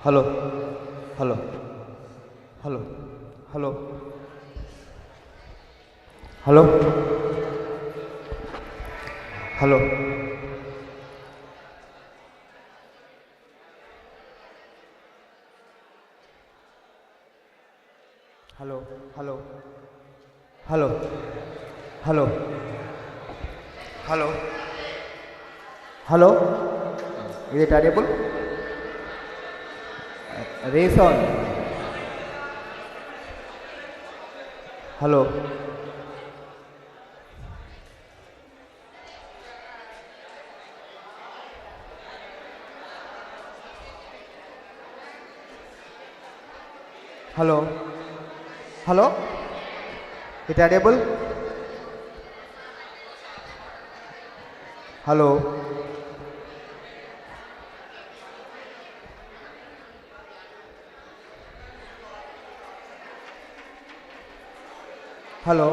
Hello, hello, hello, hello, hello, hello, hello, hello, hello, hello, hello, hello. Is it audible? Raise on. Hello. Hello. Hello. Is it audible? Hello. Hello.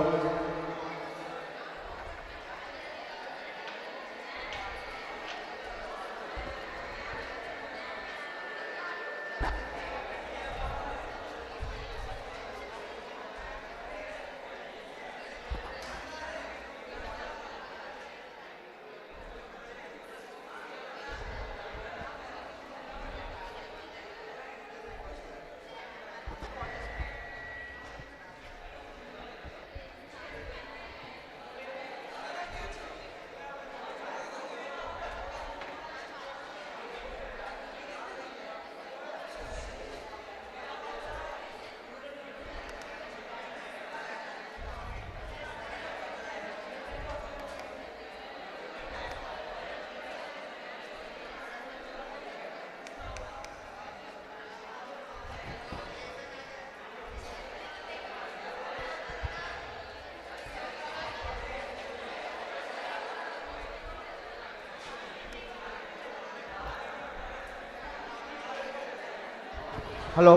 Hello.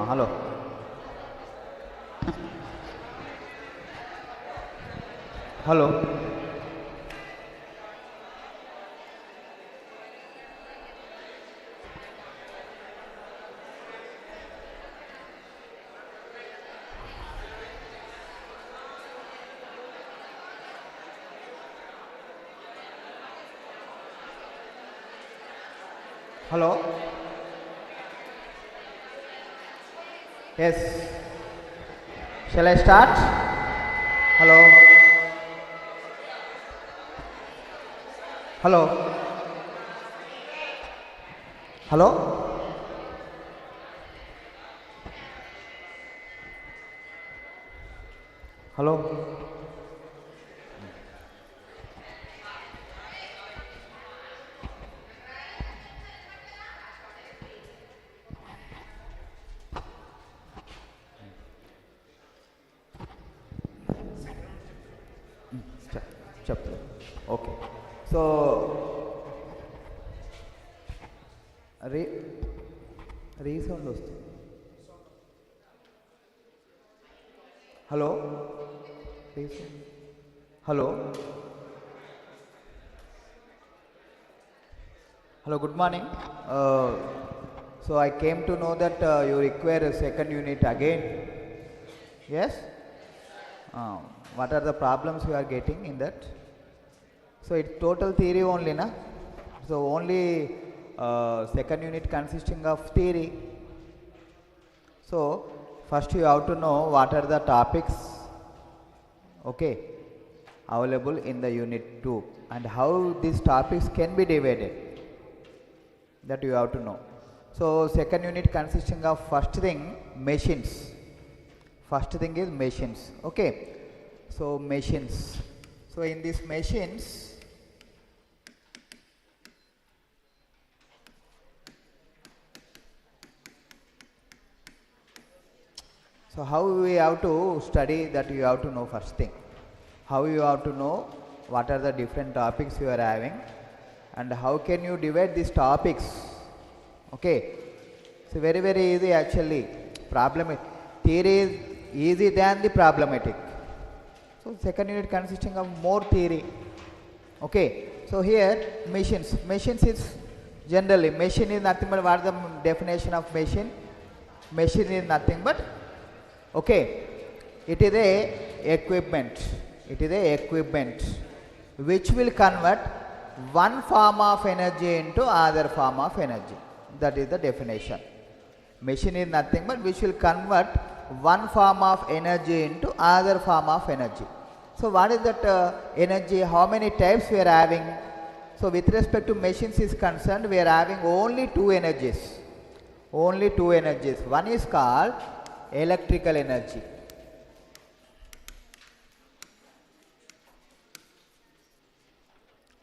Hello. Hello. Hello. Yes. Shall I start? Hello. Hello. Hello. Hello. Chapter. Okay. So, resound వస్తుంది. Hello. Hello. Hello. Good morning. So I came to know that you require a second unit again. Yes. What are the problems you are getting in that? So it's total theory only, na? So only second unit consisting of theory. So first you have to know what are the topics, okay, available in the unit 2 and how these topics can be divided. That you have to know. So second unit consisting of first thing machines. First thing is machines. Okay. So machines. So in these machines, so how we have to study, that you have to know first thing. How you have to know what are the different topics you are having and how can you divide these topics. Okay. So very easy actually. Theory is easy than the problematic. So second unit consisting of more theory. Okay. So here machines is Generally, machine is nothing but what is the definition of machine? Machine is nothing but, okay, it is a equipment. It is a equipment which will convert one form of energy into other form of energy. That is the definition. Machine is nothing but which will convert one form of energy into other form of energy. So what is that energy? How many types we are having? So with respect to machines is concerned, we are having only two energies. Only two energies. One is called electrical energy.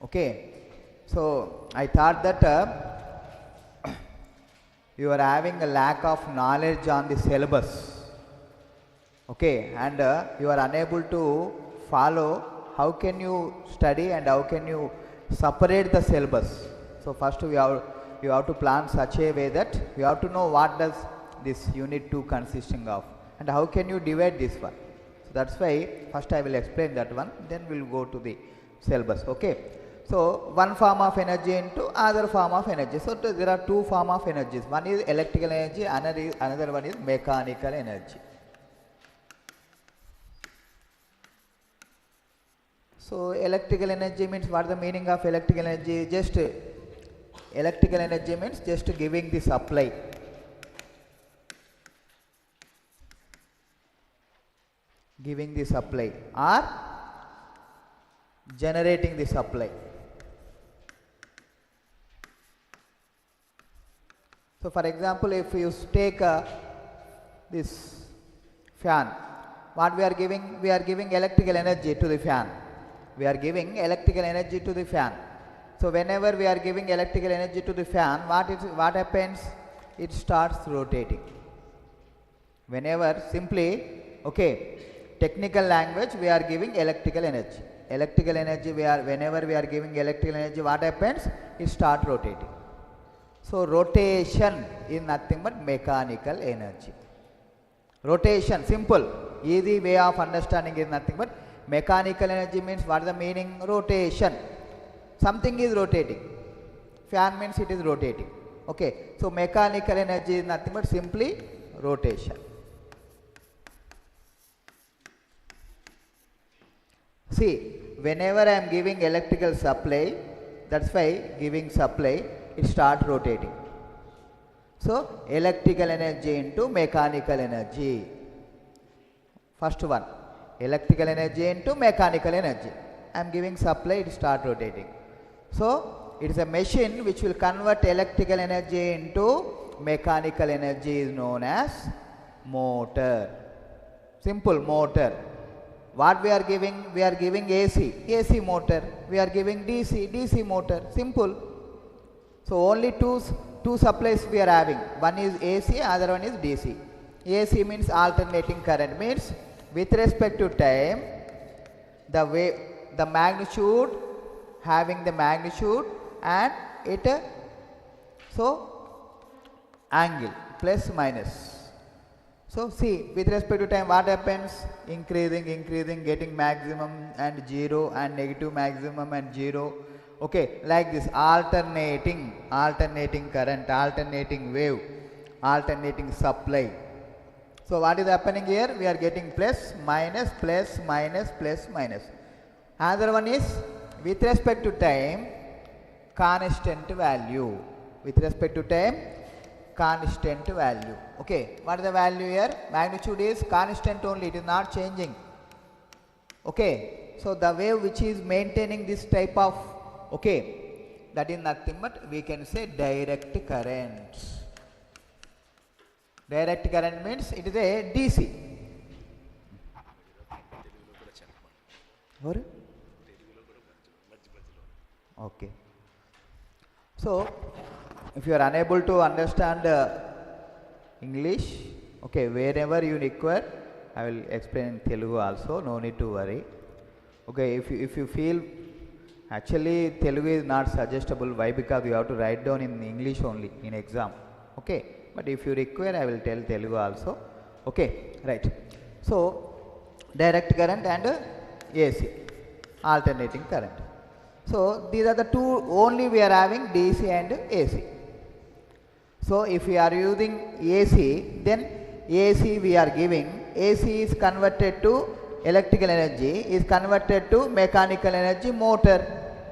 Okay. So I thought that you are having a lack of knowledge on the syllabus. Okay, and you are unable to follow how can you study and how can you separate the syllabus. So first you have to plan such a way that you have to know what does this unit 2 consisting of and how can you divide this one. So that's why first I will explain that one, then we will go to the syllabus. Okay. So one form of energy into other form of energy. So there are two form of energies. One is electrical energy, another one is mechanical energy. So electrical energy means, what is the meaning of electrical energy? Just electrical energy means just giving the supply. Giving the supply or generating the supply. So for example, if you take this fan, what we are giving? We are giving electrical energy to the fan. We are giving electrical energy to the fan. So whenever we are giving electrical energy to the fan, what happens? It starts rotating. Whenever, simply, okay, technical language, we are giving electrical energy. Electrical energy, whenever we are giving electrical energy, what happens? It starts rotating. So rotation is nothing but mechanical energy. Rotation, simple, easy way of understanding is nothing but mechanical energy means, what is the meaning? Rotation. Something is rotating. Fan means it is rotating. Okay. So mechanical energy is nothing but simply rotation. See, whenever I am giving electrical supply, that's why giving supply, it starts rotating. So electrical energy into mechanical energy. First one, electrical energy into mechanical energy. I am giving supply, it starts rotating. So it is a machine which will convert electrical energy into mechanical energy, is known as motor. Simple, motor. What we are giving? We are giving AC motor. We are giving DC motor. Simple. So only two supplies we are having. One is AC, other one is DC. AC means alternating current, means with respect to time, the magnitude, having the magnitude and it, so angle, plus minus. So see, with respect to time, what happens? Increasing, getting maximum and zero and negative maximum and zero. Okay, like this, alternating current, alternating wave, alternating supply. So what is happening here? We are getting plus, minus, plus, minus, plus, minus. Another one is, with respect to time, constant value. With respect to time, constant value. Okay, what is the value here? Magnitude is constant only, it is not changing. Okay, so the wave which is maintaining this type of, okay, that is nothing but we can say direct current. Direct current means it is a DC. Okay. So if you are unable to understand English, okay, wherever you require, I will explain in Telugu also, no need to worry. Okay, if you feel, actually Telugu is not suggestible. Why? Because you have to write down in English only in exam. Okay, but if you require, I will tell Telugu also. Okay, right. So direct current and AC, alternating current. So these are the two only we are having, DC and AC. So if we are using AC, then AC we are giving, AC is converted to electrical energy, is converted to mechanical energy, motor.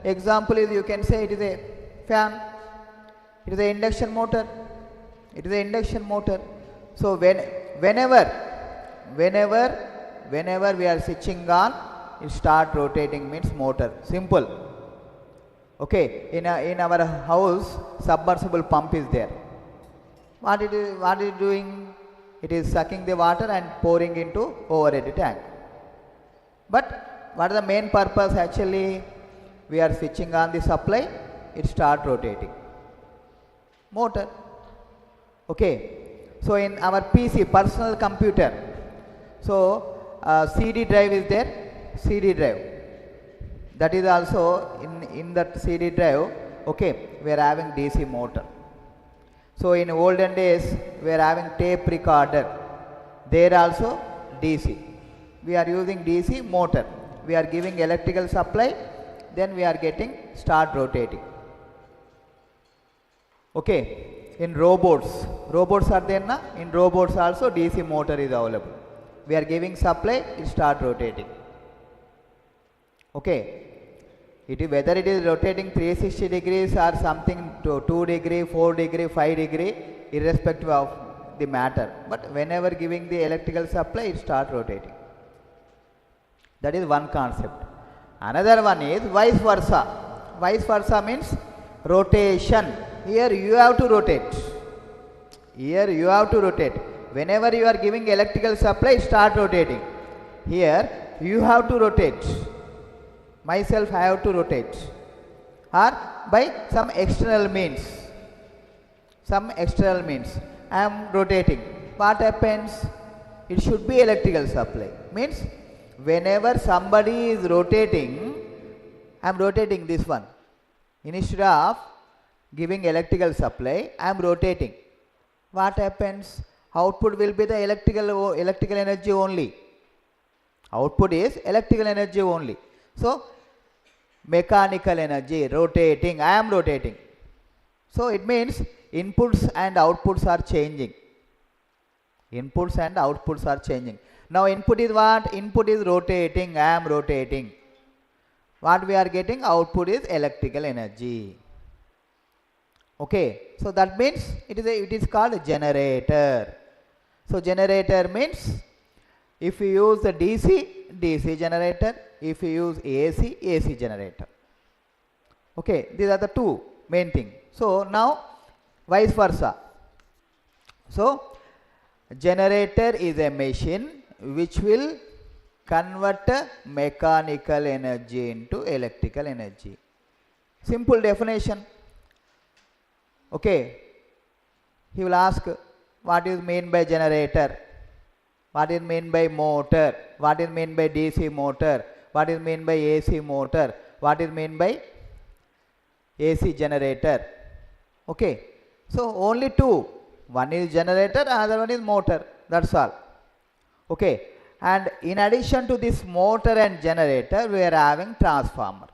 Example is, you can say it is a fan, it is a induction motor, it is a induction motor. So whenever we are switching on, it start rotating, means motor. Simple. Okay, in our house submersible pump is there. What it is doing? It is sucking the water and pouring into overhead tank. But what is the main purpose? Actually, we are switching on the supply, it start rotating. Motor. Okay. So in our PC, personal computer, so CD drive is there, CD drive. That is also in that CD drive, okay, we are having DC motor. So in olden days, we are having tape recorder. There also DC. We are using DC motor. We are giving electrical supply, then we are getting start rotating. Okay. In robots are there na? In robots also DC motor is available. We are giving supply, it start rotating. Okay. Whether it is rotating 360 degrees or something to 2 degree, 4 degree, 5 degree, irrespective of the matter. But whenever giving the electrical supply, it start rotating. That is one concept. Another one is vice versa. Vice versa means rotation. Here you have to rotate. Here you have to rotate. Whenever you are giving electrical supply, start rotating. Here you have to rotate. Myself I have to rotate, or by some external means. I am rotating. What happens? It should be electrical supply. Means whenever somebody is rotating, I am rotating this one. Instead of giving electrical supply, I am rotating. What happens? Output will be the electrical energy only. Output is electrical energy only. So mechanical energy, rotating, I am rotating. So it means inputs and outputs are changing. Inputs and outputs are changing. Now input is what? Input is rotating, I am rotating. What we are getting? Output is electrical energy. Okay. So that means it is called a generator. So generator means if you use the DC generator, if you use AC generator. Okay, these are the two main things. So now vice versa. So generator is a machine which will convert mechanical energy into electrical energy. Simple definition. Okay, he will ask, what is mean by generator? What is mean by motor? What is mean by DC motor? What is mean by AC motor? What is mean by AC generator? Okay. So only two. One is generator, another one is motor. That's all. Okay. And in addition to this motor and generator, we are having transformer.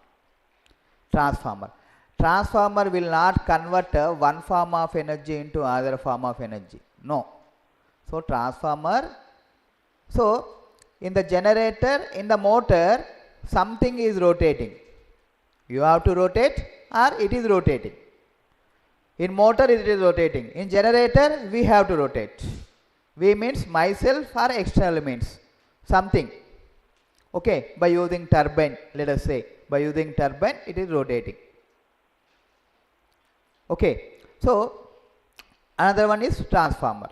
Transformer will not convert one form of energy into another form of energy. No. So transformer. So in the generator, in the motor, something is rotating. You have to rotate or it is rotating. In motor it is rotating. In generator we have to rotate. We means myself or external means something. Okay, by using turbine, let us say, by using turbine it is rotating. Okay, so another one is transformer.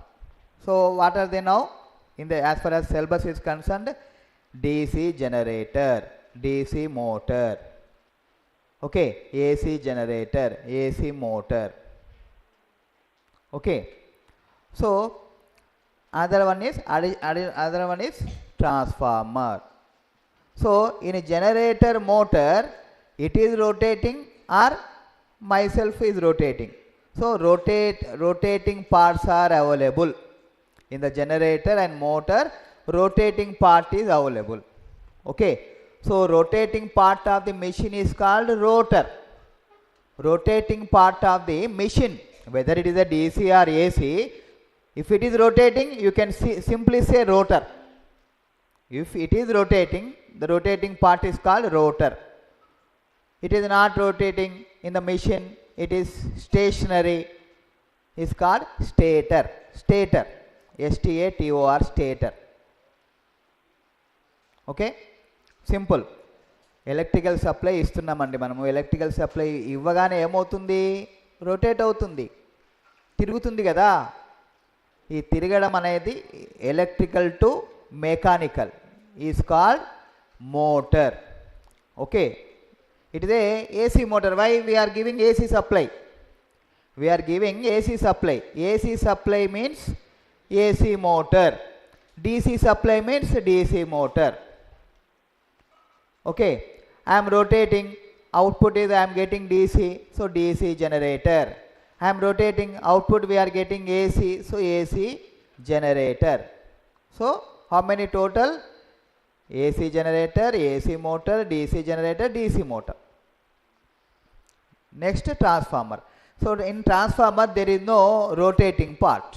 So what are they now? As far as syllabus is concerned, DC generator, DC motor. Okay, AC generator, AC motor. Okay, so other one is transformer. So in a generator motor, it is rotating or myself is rotating. So rotating parts are available. In the generator and motor, rotating part is available. Okay. So rotating part of the machine is called rotor. Rotating part of the machine, whether it is a DC or AC, if it is rotating, you can simply say rotor. If it is rotating, the rotating part is called rotor. It is not rotating in the machine, it is stationary, is called stator. Stator. S-T-A-T-O-R, stator. Okay? Simple. Electrical supply ఇస్తున్నామండి మనము. Electrical supply ఇవ్వగానే ఏమవుతుంది? Rotate అవుతుంది, తిరుగుతుంది కదా. ఈ తిరగడం అనేది electrical to mechanical is called motor. Okay, it is a AC motor. Why we are giving AC supply? We are giving AC supply. AC supply means AC motor. DC supply means DC motor. Okay, I am rotating, output is I am getting DC, so DC generator. I am rotating, output we are getting AC, so AC generator. So how many total? AC generator, AC motor, DC generator, DC motor. Next, transformer. So in transformer there is no rotating part.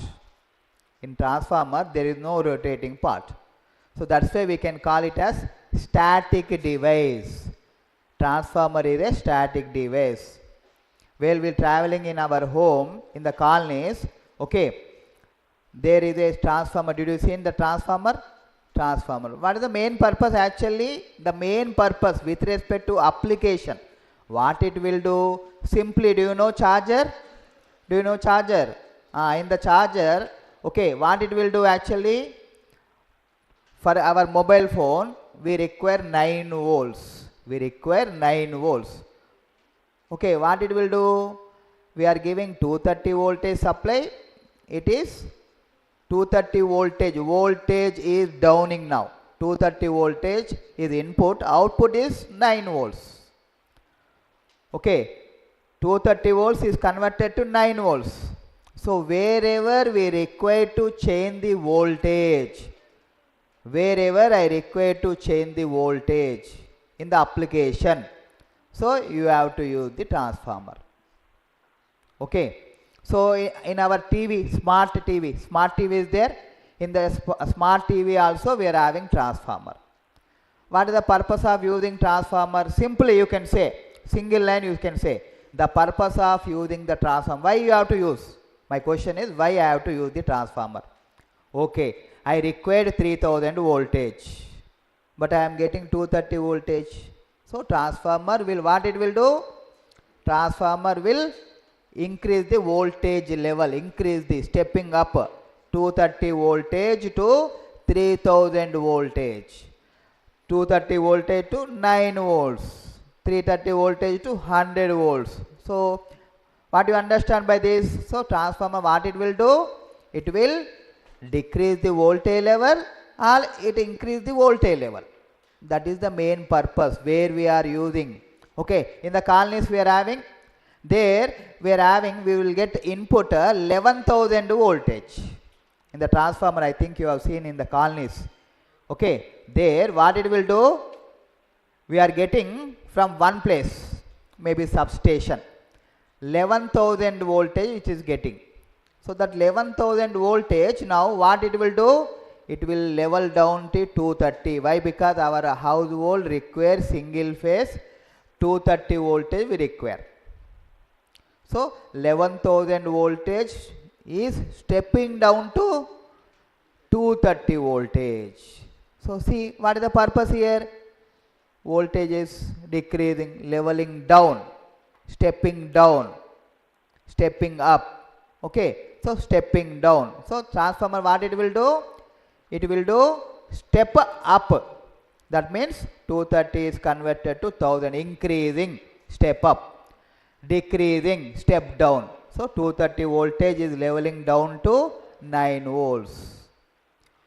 In transformer there is no rotating part. So that's why we can call it as static device. Transformer is a static device. While we traveling in our home, in the colonies, okay, there is a transformer. Did you see in the transformer? Transformer. What is the main purpose? Actually, the main purpose with respect to application, what it will do? Simply, do you know charger? Do you know charger? In the charger, okay, what it will do actually? For our mobile phone, we require 9 volts. We require 9 volts. Okay, what it will do? We are giving 230 voltage supply. It is 230 voltage. Voltage is downing now. 230 voltage is input. Output is 9 volts. Okay, 230 volts is converted to 9 volts. So wherever we require to change the voltage, wherever I require to change the voltage in the application, so you have to use the transformer. Okay, so in our TV, smart TV is there. In the smart TV also we are having transformer. What is the purpose of using transformer? Simply you can say, single line you can say, the purpose of using the transformer. Why you have to use? My question is, why I have to use the transformer? Okay, I required 3000 voltage, but I am getting 230 voltage. So transformer will, what it will do? Transformer will increase the voltage level, increase the stepping up 230 voltage to 3000 voltage, 230 voltage to 9 volts, 330 voltage to 100 volts. So what you understand by this? So transformer, what it will do? It will decrease the voltage level or it increase the voltage level. That is the main purpose where we are using. Okay, in the colonies we are having, there we are having, we will get input 11,000 voltage. In the transformer, I think you have seen in the colonies. Okay, there what it will do? We are getting from one place, maybe substation, 11,000 voltage which is getting. So that 11,000 voltage, now what it will do? It will level down to 230. Why? Because our household requires single phase 230 voltage we require. So 11,000 voltage is stepping down to 230 voltage. So see, what is the purpose here? Voltage is decreasing, leveling down, stepping down, stepping up. Okay, so stepping down. So transformer, what it will do? It will do step up. That means 230 is converted to 1000, increasing, step up, decreasing, step down. So 230 voltage is leveling down to 9 volts.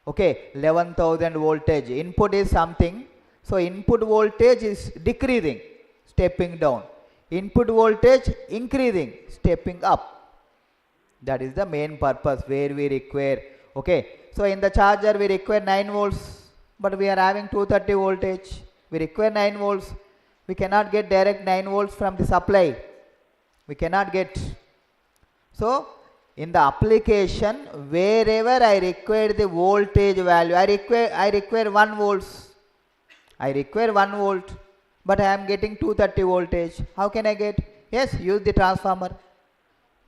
Okay, 11,000 voltage. Input is something. So input voltage is decreasing, stepping down. Input voltage increasing, stepping up. That is the main purpose where we require. Okay, so in the charger we require 9 volts, but we are having 230 voltage. We require 9 volts. We cannot get direct 9 volts from the supply. We cannot get. So in the application, wherever I require the voltage value, I require 1 volts. I require 1 volt, but I am getting 230 voltage. How can I get? Yes, use the transformer.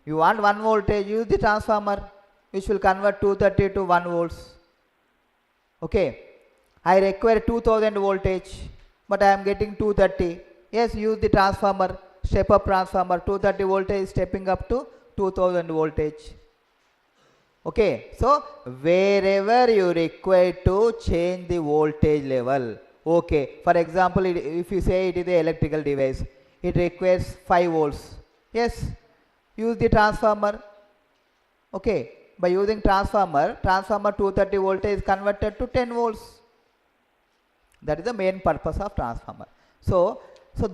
You want 1 voltage, use the transformer, which will convert 230 to 1 volts. Okay. I require 2000 voltage, but I am getting 230. Yes, use the transformer, step up transformer, 230 voltage stepping up to 2000 voltage. Okay, so wherever you require to change the voltage level. Okay, for example, if you say it is an electrical device, it requires 5 volts. Yes, use the transformer. Okay, by using transformer 230 voltage is converted to 10 volts. That is the main purpose of transformer. So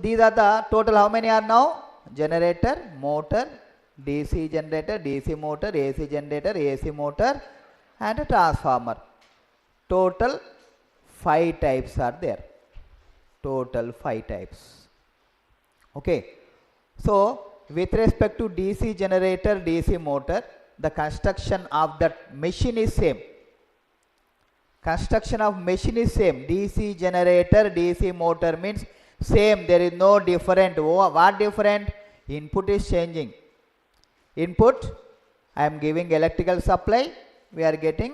these are the total. How many are now? Generator, motor, DC generator, DC motor, AC generator, AC motor, and a transformer. Total 5 types are there. Total 5 types. Okay. So with respect to DC generator, DC motor, the construction of that machine is same. Construction of machine is same. DC generator, DC motor means same. There is no different. What different? Input is changing. Input, I am giving electrical supply. We are getting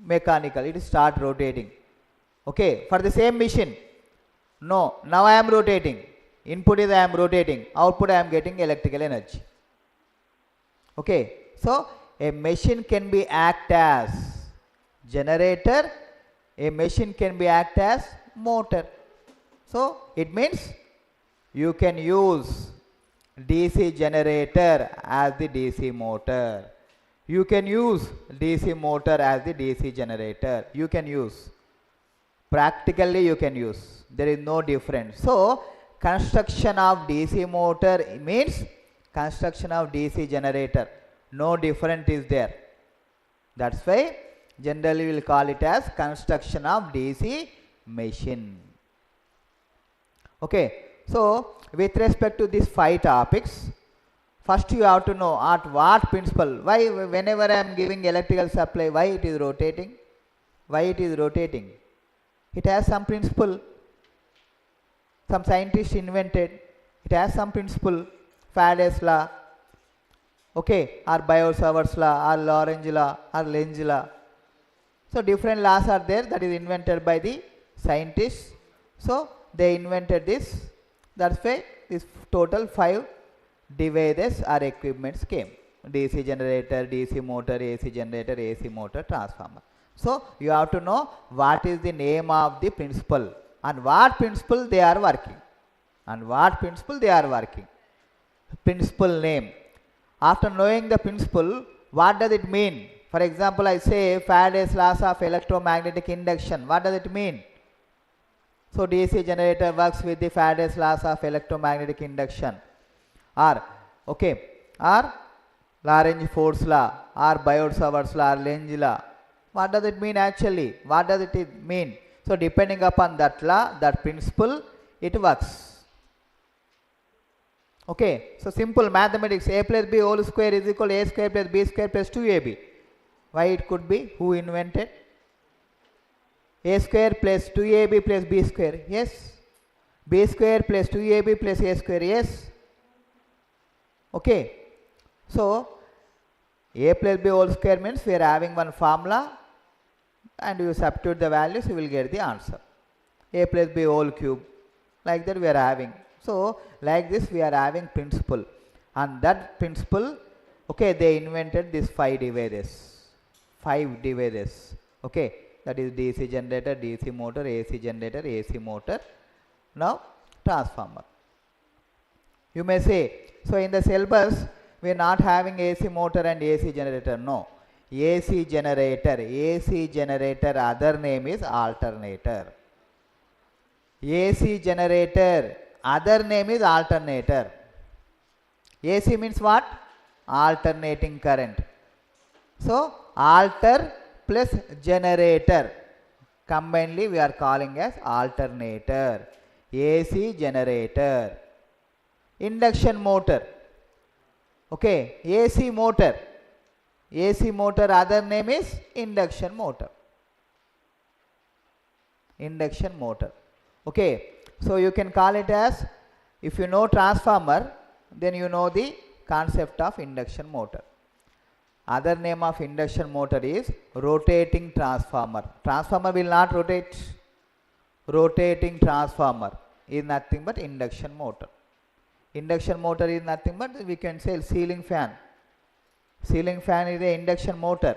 mechanical. It start rotating. Okay. For the same machine. No. Now I am rotating. Input is I am rotating. Output I am getting electrical energy. Okay. So a machine can be act as generator. A machine can be act as motor. So it means you can use DC generator as the DC motor. You can use DC motor as the DC generator. You can use. Practically you can use. There is no difference. So construction of DC motor means construction of DC generator. No difference is there. That's why generally we will call it as construction of DC machine. Okay. So with respect to these 5 topics, first you have to know at what principle. Why whenever I am giving electrical supply, why it is rotating? Why it is rotating? It has some principle. Some scientist invented. It has some principle. Faraday's law. Okay, or Biot-Savart's law, or Lorentz law, or Lenz law. So different laws are there that is invented by the scientists. So they invented this. That's why this total 5 devices or equipments came. DC generator, DC motor, AC generator, AC motor, transformer. So you have to know what is the name of the principle and what principle they are working. And what principle they are working. Principle name. After knowing the principle, what does it mean? For example, I say Faraday's laws of electromagnetic induction. What does it mean? So DC generator works with the Faraday's laws of electromagnetic induction. Or Lorentz force law, or Biot-Savart's law, or Lenz law. What does it mean actually? What does it mean? So depending upon that law, that principle, it works. Okay, so simple mathematics. A plus B whole square is equal to A square plus B square plus 2AB. Why it could be? Who invented? A square plus 2AB plus B square. Yes. B square plus 2AB plus A square. Yes. Okay. So A plus B whole square means we are having one formula and you substitute the values, you will get the answer. A plus B whole cube. Like that we are having. So like this we are having principle, and that principle, okay, they invented this 5 devices. 5 devices. Okay, that is DC generator, DC motor, AC generator, AC motor. Now transformer. You may say, so in the syllabus we are not having AC motor and AC generator. No. AC generator other name is alternator. AC generator other name is alternator. AC means what? Alternating current. So alter plus generator. Combinedly we are calling as alternator. AC generator. Induction motor. Okay, AC motor. AC motor other name is induction motor. Induction motor. Okay, so you can call it as, if you know transformer, then you know the concept of induction motor. Other name of induction motor is rotating transformer. Transformer will not rotate. Rotating transformer is nothing but induction motor. Induction motor is nothing but, we can say, ceiling fan. Ceiling fan is a induction motor.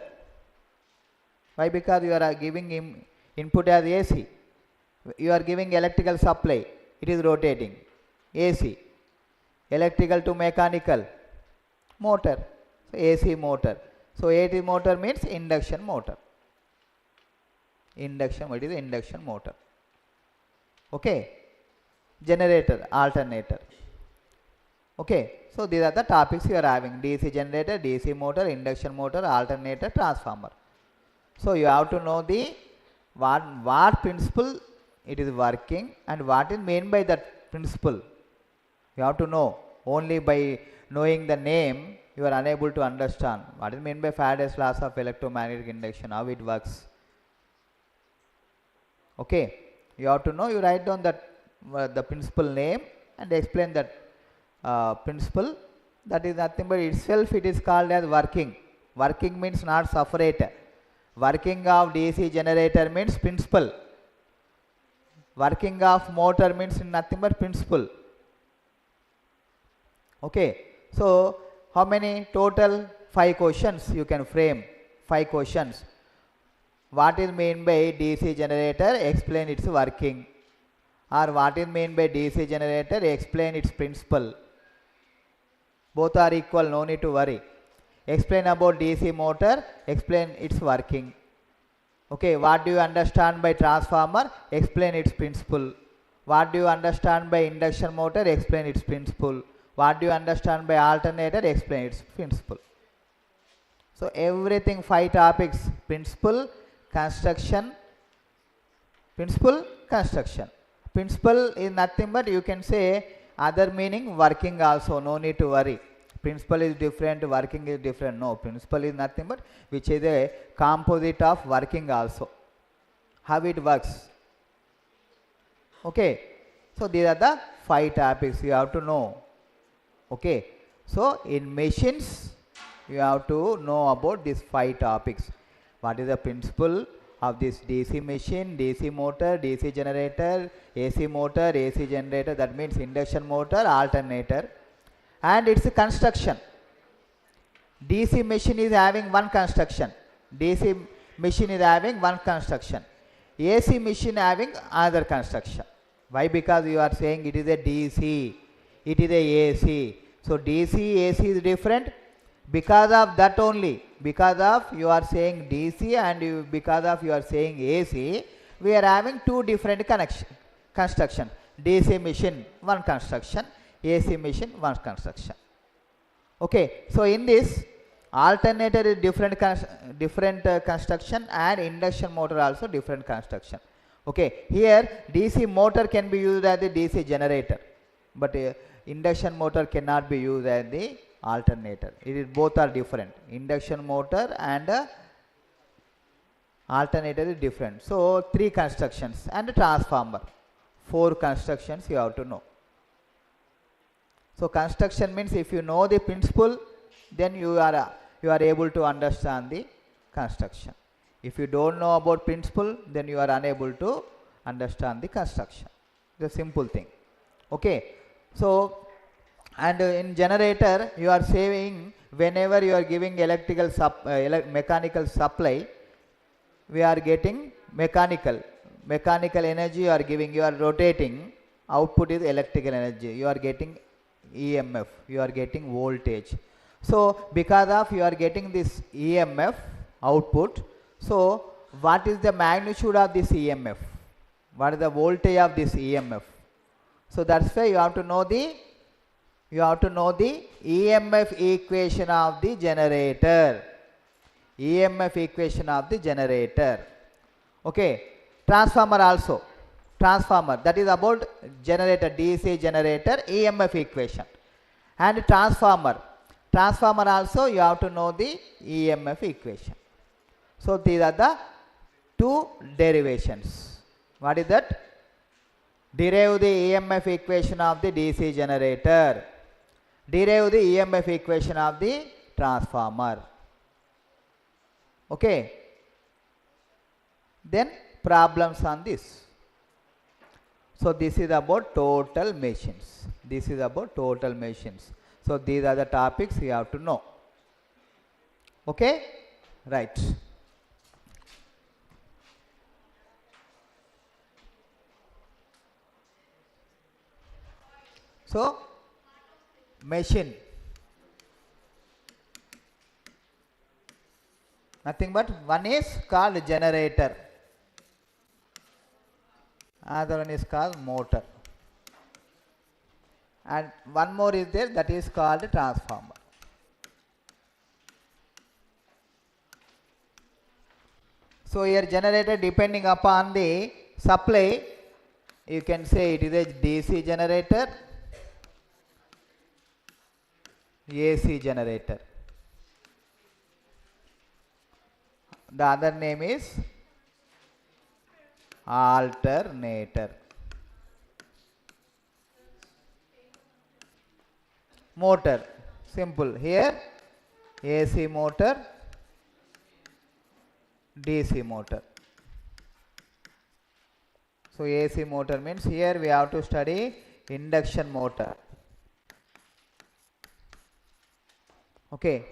Why? Because you are giving input as AC. You are giving electrical supply. It is rotating. AC. Electrical to mechanical. Motor. So AC motor. So AC motor means induction motor. Induction, what is induction motor? Okay. Generator, alternator. Okay. So these are the topics you are having: DC generator, DC motor, induction motor, alternator, transformer. So you have to know the what principle it is working and what is meant by that principle. You have to know. Only by knowing the name you are unable to understand what is meant by Faraday's laws of electromagnetic induction, how it works. Okay, you have to know. You write down that the principle name and explain that principle. That is nothing but itself it is called as working. Working means not separate. Working of DC generator means principle. Working of motor means nothing but principle. Okay, so how many total? 5 questions you can frame. 5 questions. What is meant by DC generator? Explain its working. Or what is meant by DC generator? Explain its principle. Both are equal, no need to worry. Explain about DC motor, explain its working. Okay, what do you understand by transformer? Explain its principle. What do you understand by induction motor? Explain its principle. What do you understand by alternator? Explain its principle. So everything 5 topics: principle, construction, principle, construction. Principle is nothing but, you can say, other meaning working also, no need to worry. Principle is different, working is different. No, principle is nothing but which is a composite of working also. How it works. Okay, so these are the 5 topics you have to know. Okay, so in machines you have to know about these 5 topics. What is the principle of this DC machine, DC motor, DC generator, AC motor, AC generator, that means induction motor, alternator, and its construction. DC machine is having one construction. DC machine is having one construction. AC machine having other construction. Why? Because you are saying it is a DC, it is a AC. So DC, AC is different. Because of that only, because of you are saying DC and because of you are saying AC, we are having 2 different construction. DC machine one construction, AC machine one construction. Okay, so in this, alternator is different construction and induction motor also different construction. Okay, here DC motor can be used as the DC generator, but induction motor cannot be used as the alternator. It is, both are different. Induction motor and alternator is different. So 3 constructions and transformer. 4 constructions you have to know. So construction means if you know the principle, then you are able to understand the construction. If you don't know about principle, then you are unable to understand the construction. The simple thing. Okay, so and in generator you are saying whenever you are giving electrical mechanical supply, we are getting mechanical energy you are giving, you are rotating, output is electrical energy, you are getting EMF, you are getting voltage. So because of you are getting this EMF output, so what is the magnitude of this EMF? What is the voltage of this EMF? So that's why you have to know the EMF equation of the generator. EMF equation of the generator. Okay. Transformer also. Transformer, that is about generator, DC generator, EMF equation. And transformer. Transformer also you have to know the EMF equation. So these are the two derivations. What is that? Derive the EMF equation of the DC generator. Derive the EMF equation of the transformer. Okay. Then problems on this. So this is about total machines. This is about total machines. So these are the topics you have to know. Okay? Right. So machine, nothing but one is called generator, other one is called motor, and one more is there, that is called transformer. So here generator, depending upon the supply, you can say it is a DC generator, AC generator. The other name is alternator. Motor, simple. Here AC motor, DC motor. So AC motor means here we have to study induction motor. Okay,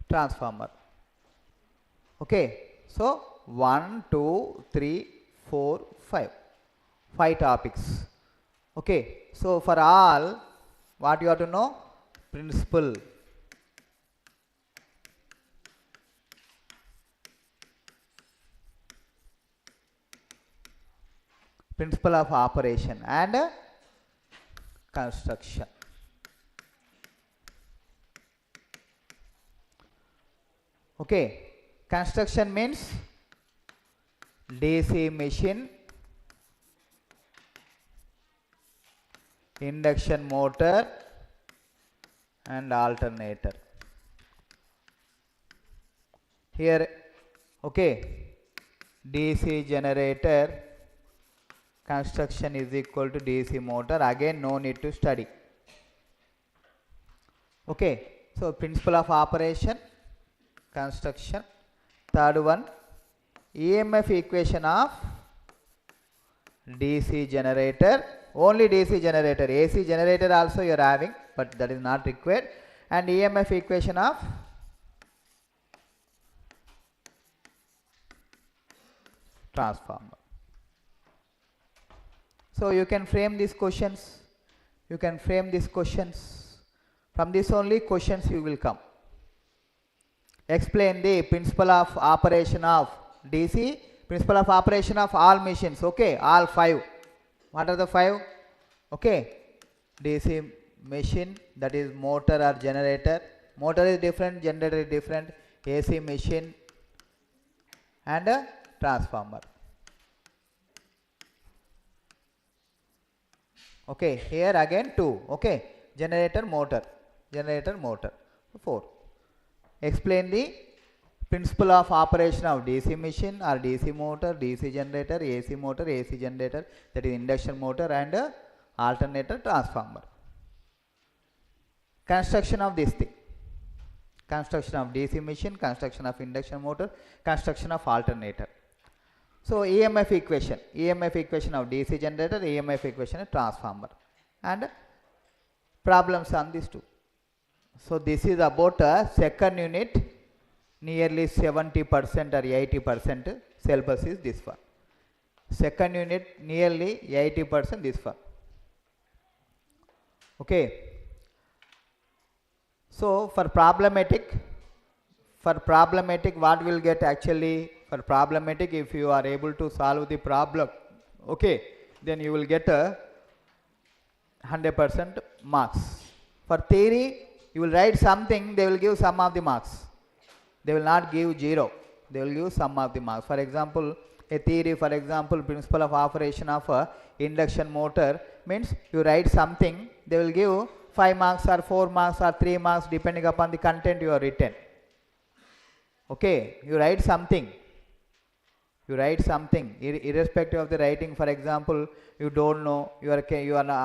transformer. Okay, so 1, 2, 3, 4, 5. 5 topics. Okay, so for all, what you have to know? Principle. Principle of operation and construction. Okay, construction means DC machine, induction motor and alternator. Here, okay, DC generator, construction is equal to DC motor. Again, no need to study. Okay, so principle of operation, construction. Third one, EMF equation of DC generator. Only DC generator. AC generator also you are having, but that is not required. And EMF equation of transformer. So you can frame these questions. You can frame these questions. From this only questions you will come. Explain the principle of operation of DC, principle of operation of all machines. Okay, all 5. What are the 5? Okay, DC machine, that is motor or generator. Motor is different, generator is different. AC machine and a transformer. Okay, here again 2. Okay, generator, motor, generator, motor. 4. Explain the principle of operation of DC machine or DC motor, DC generator, AC motor, AC generator, that is induction motor and alternator, transformer. Construction of this thing. Construction of DC machine, construction of induction motor, construction of alternator. So EMF equation of DC generator, EMF equation of transformer, and problems on these 2. So this is about a second unit, nearly 70% or 80% syllabus is this one. Second unit nearly 80% this one. Okay. So for problematic what will get actually, for problematic, if you are able to solve the problem, okay, then you will get a 100% marks. For theory, you will write something, they will give some of the marks. They will not give 0. They will give some of the marks. For example, a theory, for example, principle of operation of a induction motor, means you write something, they will give 5 marks or 4 marks or 3 marks depending upon the content you have written. Okay, you write something, irrespective of the writing. For example, you don't know, you are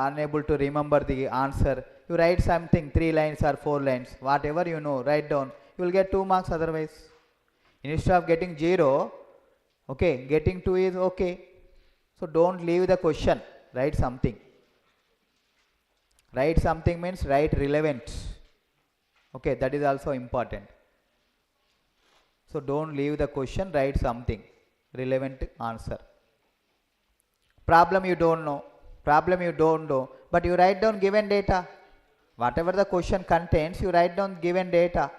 unable to remember the answer, you write something 3 lines or 4 lines, whatever you know, write down, you will get 2 marks otherwise. Instead of getting 0, okay, getting 2 is okay. So don't leave the question, write something. Write something means write relevant. Okay, that is also important. So don't leave the question, write something, relevant answer. Problem you don't know, but you write down given data. Whatever the question contains, you write down given data.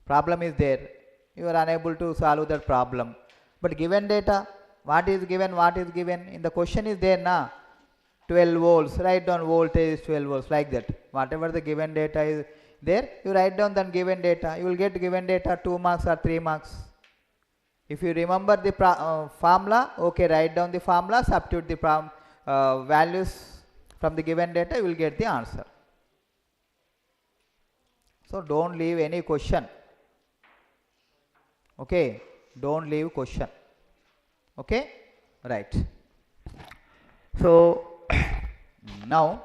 Problem is there, you are unable to solve that problem. But given data, what is given in the question is there na. 12 volts, write down voltage is 12 volts, like that. Whatever the given data is there, you write down that given data, you will get given data 2 marks or 3 marks. If you remember the formula, okay, write down the formula, substitute the values from the given data, you will get the answer. So don't leave any question. Okay, don't leave question. Okay, right. So now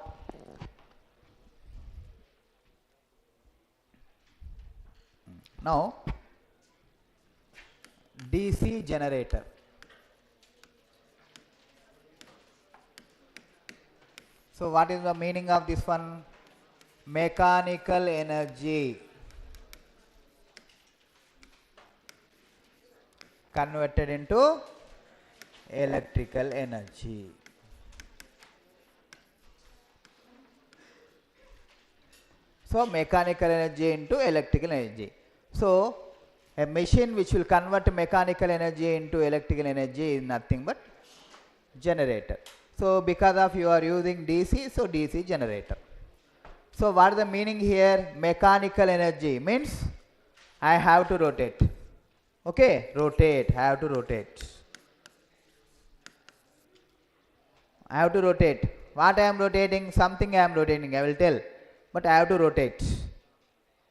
DC generator. So what is the meaning of this one? Mechanical energy converted into electrical energy. So mechanical energy into electrical energy. So a machine which will convert mechanical energy into electrical energy is nothing but generator. So because of you are using DC, so DC generator. So what is the meaning here? Mechanical energy means I have to rotate. Okay, rotate, I have to rotate. I have to rotate. What I am rotating? Something I am rotating, I will tell. But I have to rotate.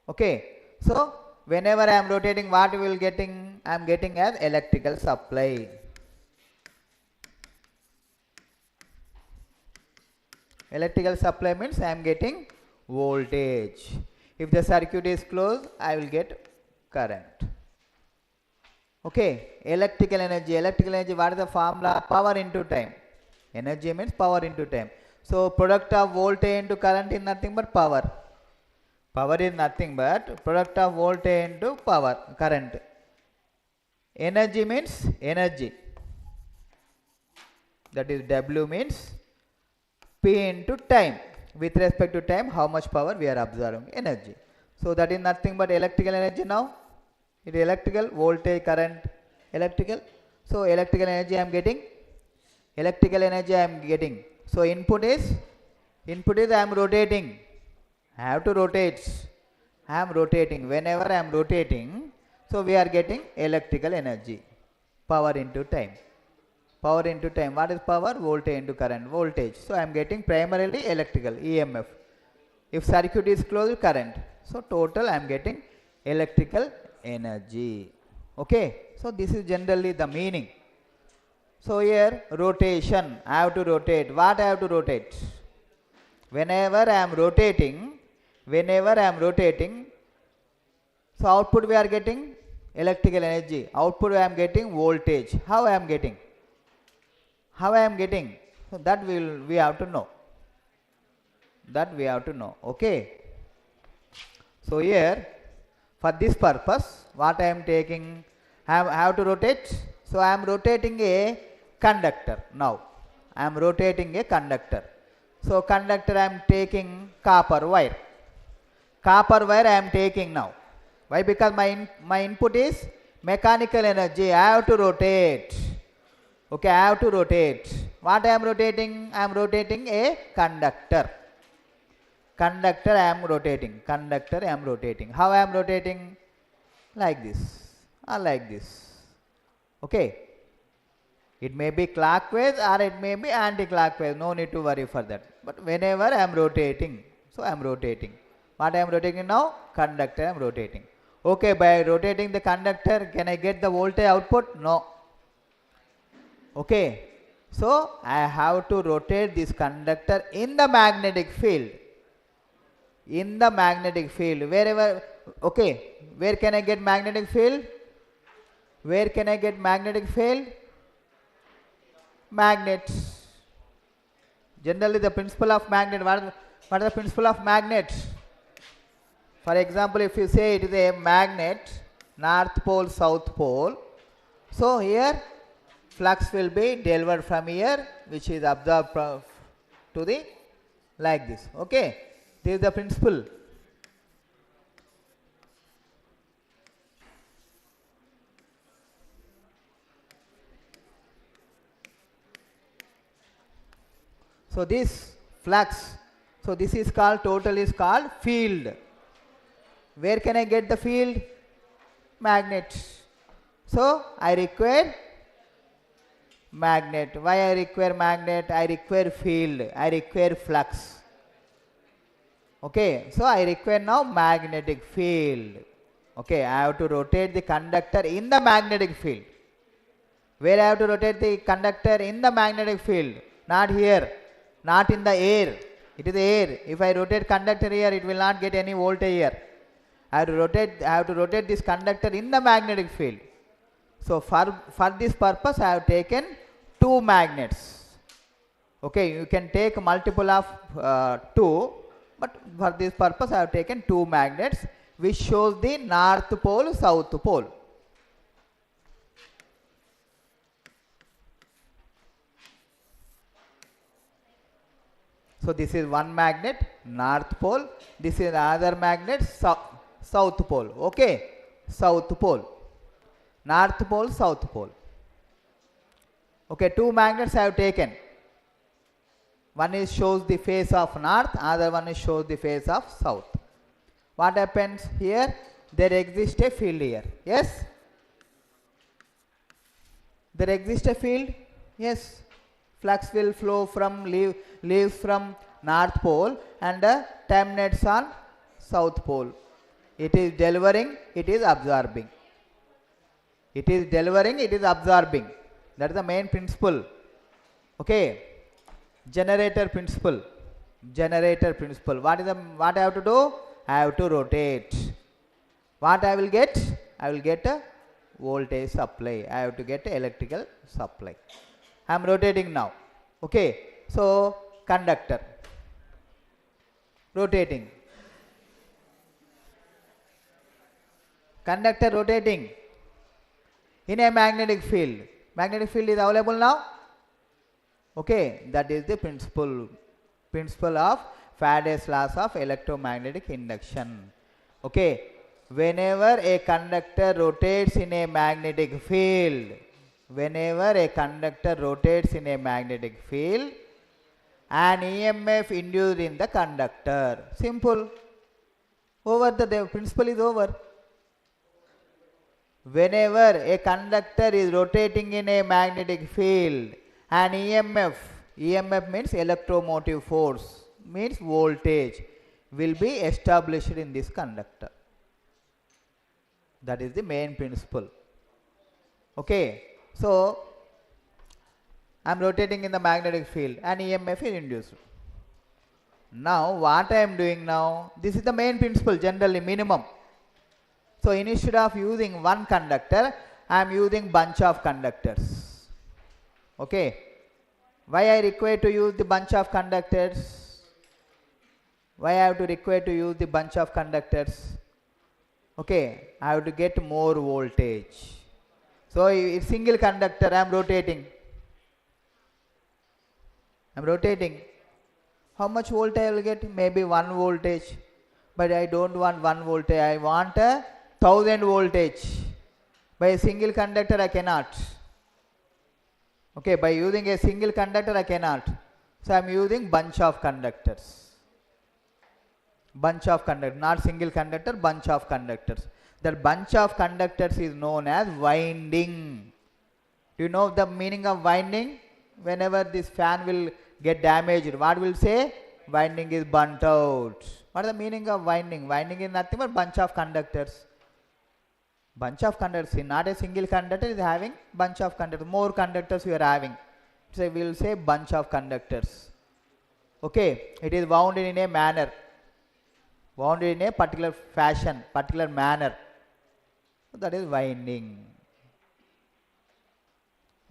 Okay, so whenever I am rotating, what we will getting? I am getting as electrical supply. Electrical supply means I am getting voltage. If the circuit is closed, I will get current. Okay, electrical energy. Electrical energy, what is the formula? Power into time. Energy means power into time. So product of voltage into current is nothing but power. Power is nothing but product of voltage into power, current. Energy means energy. That is W means P into time. With respect to time, how much power we are absorbing, energy. So that is nothing but electrical energy now. It is electrical, voltage, current, electrical. So electrical energy I am getting. Electrical energy I am getting. So input is I am rotating. I have to rotate. I am rotating. Whenever I am rotating, so we are getting electrical energy. Power into time. Power into time. What is power? Voltage into current. Voltage. So I am getting primarily electrical, EMF. If circuit is closed, current. So total I am getting electrical energy. Okay. So this is generally the meaning. So here rotation, I have to rotate. What I have to rotate? Whenever I am rotating, so output we are getting electrical energy. Output I am getting voltage. How I am getting? So that we have to know. Okay. So here for this purpose, what I am taking, I have to rotate. So I am rotating a conductor now. I am rotating a conductor. So conductor I am taking copper wire. Copper wire I am taking now. Why? Because my input is mechanical energy. I have to rotate. Okay, I have to rotate. What I am rotating? I am rotating a conductor. Conductor I am rotating. How I am rotating? Like this or like this. Okay. It may be clockwise or it may be anti-clockwise. No need to worry for that. But whenever I am rotating, so I am rotating. What I am rotating now? Conductor I am rotating. Okay, by rotating the conductor, can I get the voltage output? No. Okay. So I have to rotate this conductor in the magnetic field. In the magnetic field. Wherever, okay, where can I get magnetic field? Where can I get magnetic field? Magnets. Generally the principle of magnet, what is the principle of magnet? For example, if you say it is a magnet, north pole, south pole. So here flux will be delivered from here, which is absorbed to the like this. Okay, this is the principle. So this flux, so this is called, total is called field. Where can I get the field? Magnet. So I require magnet. Why I require magnet? I require field. I require flux. Okay, so I require now magnetic field. Okay, I have to rotate the conductor in the magnetic field. Where I have to rotate the conductor? In the magnetic field. Not here. Not in the air. It is air. If I rotate conductor here, it will not get any voltage here. I have to rotate this conductor in the magnetic field. So for this purpose, I have taken two magnets. Okay, you can take multiple of two, but for this purpose, I have taken two magnets, which shows the north pole, south pole. So this is one magnet, north pole. This is another magnet, south pole. Okay, south pole. North pole, south pole. Okay, two magnets I have taken. One is shows the face of north, other one is shows the face of south. What happens here? There exists a field here. Yes? There exists a field? Yes. Flux will flow from, leaves from north pole and terminates on south pole. It is delivering, it is absorbing. It is delivering, it is absorbing. That is the main principle. Okay. Generator principle. Generator principle. What I have to do? I have to rotate. What I will get? I will get a voltage supply. I have to get electrical supply. I am rotating now. Okay. So conductor. Rotating. Conductor rotating in a magnetic field. Magnetic field is available now. Okay, that is the principle of Faraday's laws of electromagnetic induction. Okay, whenever a conductor rotates in a magnetic field, whenever a conductor rotates in a magnetic field, an EMF induced in the conductor. Simple. Over, the principle is over. Whenever a conductor is rotating in a magnetic field, an EMF means electromotive force, means voltage, will be established in this conductor. That is the main principle. Okay, so I am rotating in the magnetic field and EMF is induced. Now what I am doing now? This is the main principle, generally minimum. So instead of using one conductor, I am using bunch of conductors. Okay. Why I require to use the bunch of conductors? Why I have to require to use the bunch of conductors? Okay, I have to get more voltage. So it's single conductor, I am rotating. I am rotating. How much voltage I will get? Maybe 1 voltage. But I don't want 1 voltage. I want a 1000 voltage. By a single conductor I cannot. Okay, by using a single conductor I cannot. So I am using bunch of conductors. Bunch of conductors, not single conductor, bunch of conductors. That bunch of conductors is known as winding. Do you know the meaning of winding? Whenever this fan will get damaged, what will say? Winding is burnt out. What is the meaning of winding? Winding is nothing but bunch of conductors. Bunch of conductors, not a single conductor is having bunch of conductors. More conductors you are having. So we will say bunch of conductors. Okay, it is wound in a manner. Wound in a particular fashion, particular manner. So that is winding.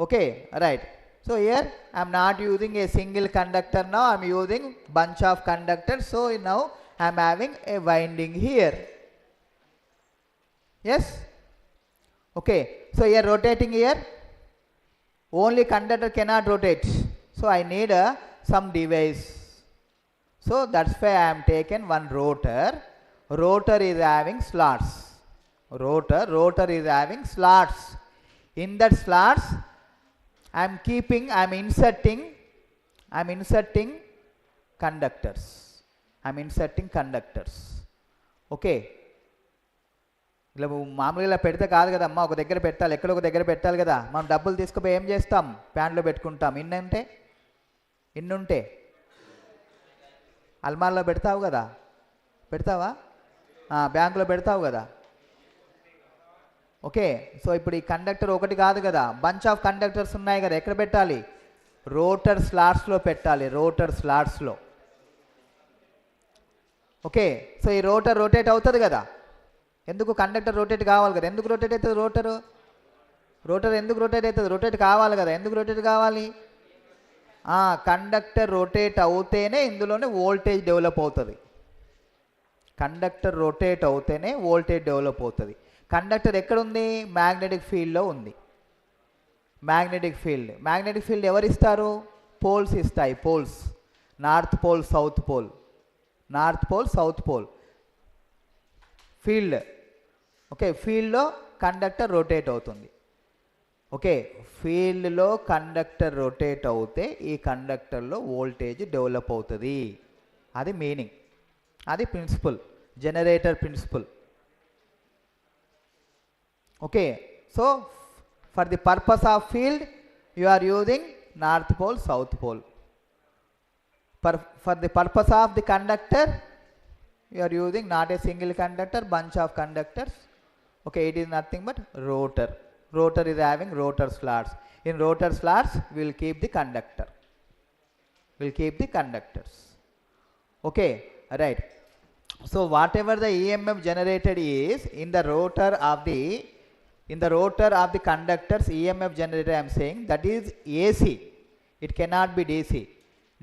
Okay, right. So here I am not using a single conductor now, I am using bunch of conductors. So now I am having a winding here. Yes? Okay, so here rotating here, only conductor cannot rotate. So I need some device. So that's why I am taken one rotor. Rotor is having slots. Rotor is having slots. In that slots, I am inserting conductors. I am inserting conductors. Okay. ఇలా మామూలుగా ఇలా పెడితే కాదు కదమ్మా, ఒక దగ్గర పెట్టాలి, ఎక్కడో ఒక దగ్గర పెట్టాలి కదా. మనం డబ్బులు తీసుకుపోయి ఏం చేస్తాం? ప్యాన్లో పెట్టుకుంటాం. ఇన్నుంటే అల్మార్లో పెడతావు కదా, పెడతావా? బ్యాంకులో పెడతావు కదా. ఓకే, సో ఇప్పుడు ఈ కండక్టర్ ఒకటి కాదు కదా, బంచ్ ఆఫ్ కండక్టర్స్ ఉన్నాయి కదా, ఎక్కడ పెట్టాలి? రోటర్ స్లాట్స్లో పెట్టాలి, రోటర్ స్లాట్స్లో. ఓకే, సో ఈ రోటర్ రొటేట్ అవుతుంది కదా. ఎందుకు? కండక్టర్ రొటేట్ కావాలి కదా. ఎందుకు రొటేట్ అవుతుంది రోటర్ ఎందుకు రొటేట్ అవుతుంది? రొటేట్ కావాలి కదా. ఎందుకు రొటేట్ కావాలి? కండక్టర్ రొటేట్ అవుతేనే ఇందులోనే వోల్టేజ్ డెవలప్ అవుతుంది. కండక్టర్ రొటేట్ అవుతేనే వోల్టేజ్ డెవలప్ అవుతుంది. కండక్టర్ ఎక్కడుంది? మ్యాగ్నెటిక్ ఫీల్డ్లో ఉంది. మ్యాగ్నెటిక్ ఫీల్డ్ ఎవరు ఇస్తారు? పోల్స్ ఇస్తాయి. Poles, north pole, south pole. North pole, south pole field. Okay, ఫీల్డ్లో కండక్టర్ రొటేట్ అవుతుంది. ఓకే, ఫీల్డ్లో కండక్టర్ రొటేట్ అవుతే ఈ కండక్టర్లో వోల్టేజ్ డెవలప్ అవుతుంది. అది మీనింగ్, అది principle, generator principle. Okay, so for the purpose of field you are using north pole, south pole. For the purpose of the conductor you are using not a single conductor, bunch of conductors. Okay, it is nothing but rotor. Rotor is having rotor slots. In rotor slots we will keep the conductor. Okay, right. So whatever the EMF generated is in the rotor of the conductors, EMF generated I am saying, that is AC. It cannot be DC.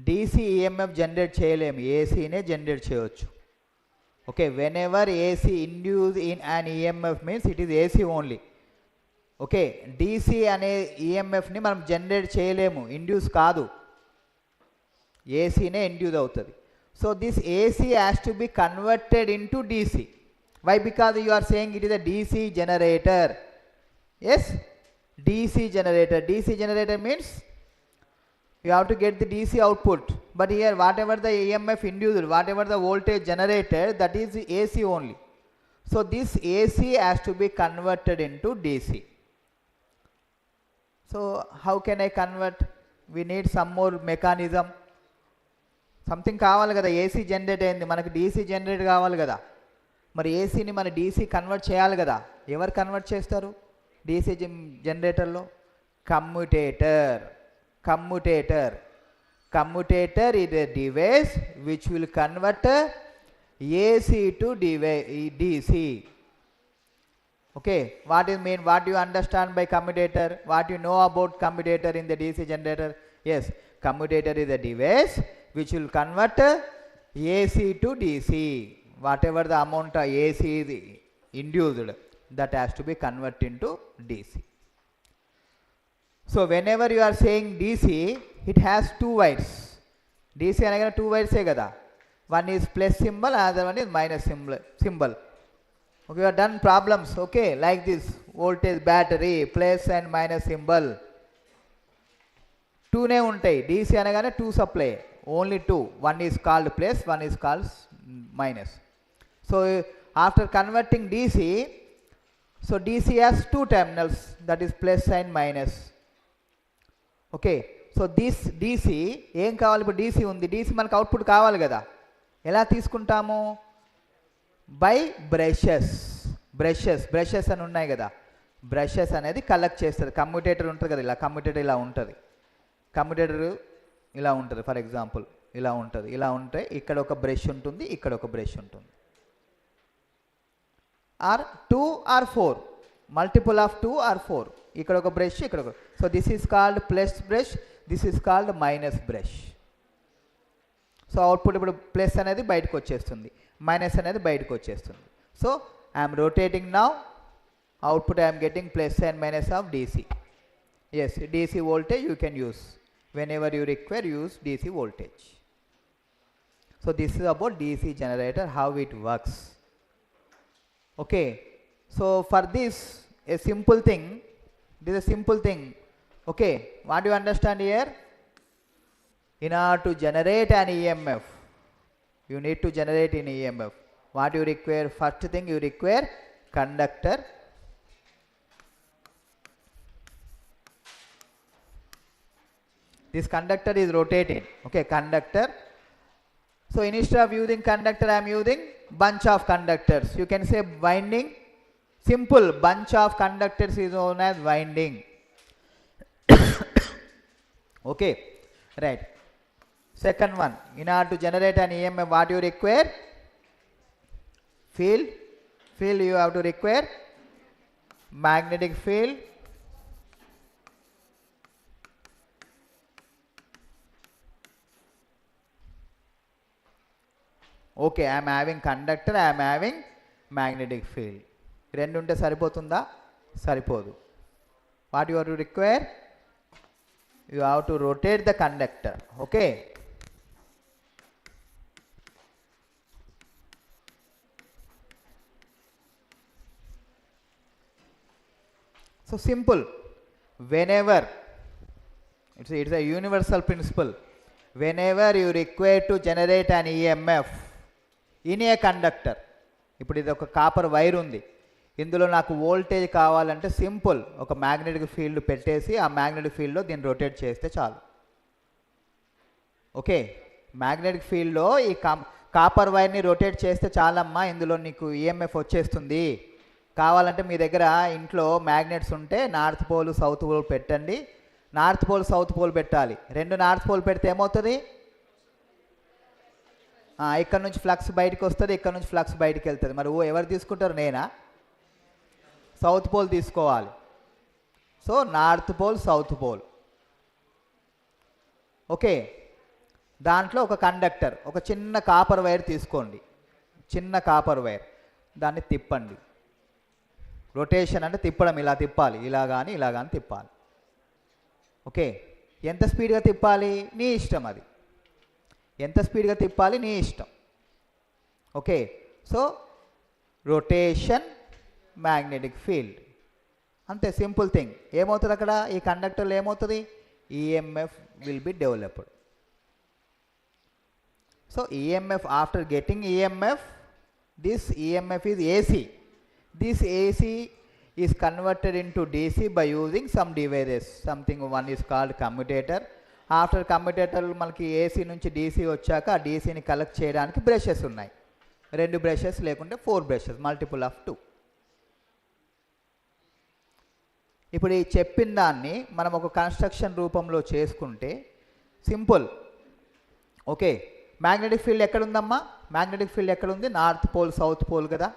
DC EMF generate చేయలేము, AC నే generate చేయొచ్చు. Okay, whenever AC induce in an EMF means it is AC only. Okay, DC అనే EMF ని మనం generate చేయలేము, induce కాదు, AC నే induce అవుతుంది. So this AC has to be converted into DC. Why? Because you are saying it is a DC generator. Yes, DC generator means you have to get the DC output, but here whatever the EMF induced, whatever the voltage generated, that is AC only. So this AC has to be converted into DC. So how can I convert? We need some more mechanism, something కావాలి కదా. AC generate అయింది, మనకి DC generate కావాలి కదా. మరి ఏసీని మన DC convert చేయాలి కదా. ఎవరు కన్వర్ట్ చేస్తారు DC జనరేటర్లో? Commutator is a device which will convert AC to DC. Okay, what do you understand by commutator? What you know about commutator in the DC generator? Yes, commutator is a device which will convert AC to DC. Whatever the amount of AC is induced, that has to be converted into DC. So whenever you are saying DC, it has two wires. DC అనగానే two wires ఏ కదా. One is plus symbol, another one is minus symbol. Okay, you have done problems, okay, like this, voltage battery, plus and minus symbol. Two నే ఉంటాయి. DC అనగానే two supply, only two. One is called plus, one is called minus. So after converting DC, so DC has two terminals, that is plus and minus. Okay, so this DC ఏం కావాలి? ఇప్పుడు DC ఉంది, DC మనకు output కావాలి కదా. ఎలా తీసుకుంటాము? By brushes. Brushes అని ఉన్నాయి కదా, బ్రషెస్ అనేది కలెక్ట్ చేస్తుంది. కమ్యూటేటర్ ఉంటుంది కదా, ఇలా కమ్యూటేటర్ ఇలా ఉంటుంది. కమ్యూటేటర్ ఇలా ఉంటుంది, ఫర్ ఎగ్జాంపుల్ ఇలా ఉంటుంది. ఇలా ఉంటే ఇక్కడ ఒక బ్రష్ ఉంటుంది, ఇక్కడ ఒక బ్రష్ ఉంటుంది. Or 2 or 4, multiple of 2 or 4. ఇక్కడ ఒక బ్రష్, ఇక్కడ ఒక. So this is called plus brush, this is called minus brush. So output ఇప్పుడు ప్లస్ అనేది బయటకు వచ్చేస్తుంది, మైనస్ అనేది బయటకు వచ్చేస్తుంది. So I'm rotating now, output I am getting plus and minus of DC. Yes, DC voltage you can use. Whenever you require, use DC voltage. So this is about DC generator, how it works. Okay, so for this a simple thing, this is a simple thing. Okay, what do you understand here? In order to generate an EMF, you need to generate an EMF. What you require? First thing you require conductor. This conductor is rotated. Okay, conductor. So instead of using conductor, I am using bunch of conductors. You can say winding. Simple, bunch of conductors is known as winding. Okay, right. Second one, in order to generate an EMF, what you require? Field. Field you have to require magnetic field. Okay, I am having conductor, I am having magnetic field. రెండు ఉంటే సరిపోతుందా? సరిపోదు. What you have to require? You have to rotate the conductor. Okay. So simple. Whenever, it's a universal principle. Whenever you require to generate an EMF in a conductor, ఇప్పుడు ఇది ఒక copper wire ఉంది, ఇందులో నాకు voltage కావాలంటే simple, ఒక magnetic field పెట్టేసి ఆ మ్యాగ్నెటిక్ ఫీల్డ్లో దీన్ని రొటేట్ చేస్తే చాలు. ఓకే, మ్యాగ్నెటిక్ ఫీల్డ్లో ఈ కాపర్ వైర్ని రొటేట్ చేస్తే చాలమ్మా, ఇందులో నీకు ఈఎంఎఫ్ వచ్చేస్తుంది. కావాలంటే మీ దగ్గర ఇంట్లో మ్యాగ్నెట్స్ ఉంటే నార్త్ పోల్ సౌత్ పోల్ పెట్టండి. నార్త్ పోల్ సౌత్ పోల్ పెట్టాలి. రెండు నార్త్ పోల్ పెడితే ఏమవుతుంది? ఇక్కడ నుంచి ఫ్లక్స్ బయటకు వస్తుంది, ఇక్కడ నుంచి ఫ్లక్స్ బయటకు వెళ్తుంది. మరి ఎవరు తీసుకుంటారు? నేనా? సౌత్ పోల్ తీసుకోవాలి. So north pole south pole. Okay, దాంట్లో ఒక కండక్టర్, ఒక చిన్న కాపర్ వైర్ తీసుకోండి, చిన్న కాపర్ వైర్, దాన్ని తిప్పండి. రొటేషన్ అంటే తిప్పడం, ఇలా తిప్పాలి, ఇలా కానీ ఇలా కానీ తిప్పాలి. ఓకే, ఎంత స్పీడ్గా తిప్పాలి? నీ ఇష్టం, అది ఎంత స్పీడ్గా తిప్పాలి నీ ఇష్టం. Okay, so rotation magnetic field, అంతే, సింపుల్ థింగ్. ఏమవుతుంది అక్కడ? ఈ కండక్టర్లో ఏమవుతుంది? EMF will be developed. So EMF, after getting EMF, this EMF is AC. This AC is converted into DC by using some devices. Something one is called commutator. After commutator మనకి AC నుంచి DC వచ్చాక ఆ DCని collect చేయడానికి brushes ఉన్నాయి. 2 brushes లేకుంటే 4 brushes, multiple of 2. ఇప్పుడు ఈ చెప్పిన దాన్ని మనం ఒక కన్స్ట్రక్షన్ రూపంలో చేసుకుంటే సింపుల్. ఓకే, మ్యాగ్నెటిక్ ఫీల్డ్ ఎక్కడుందమ్మా? మ్యాగ్నెటిక్ ఫీల్డ్ ఎక్కడుంది? నార్త్ పోల్ సౌత్ పోల్ కదా.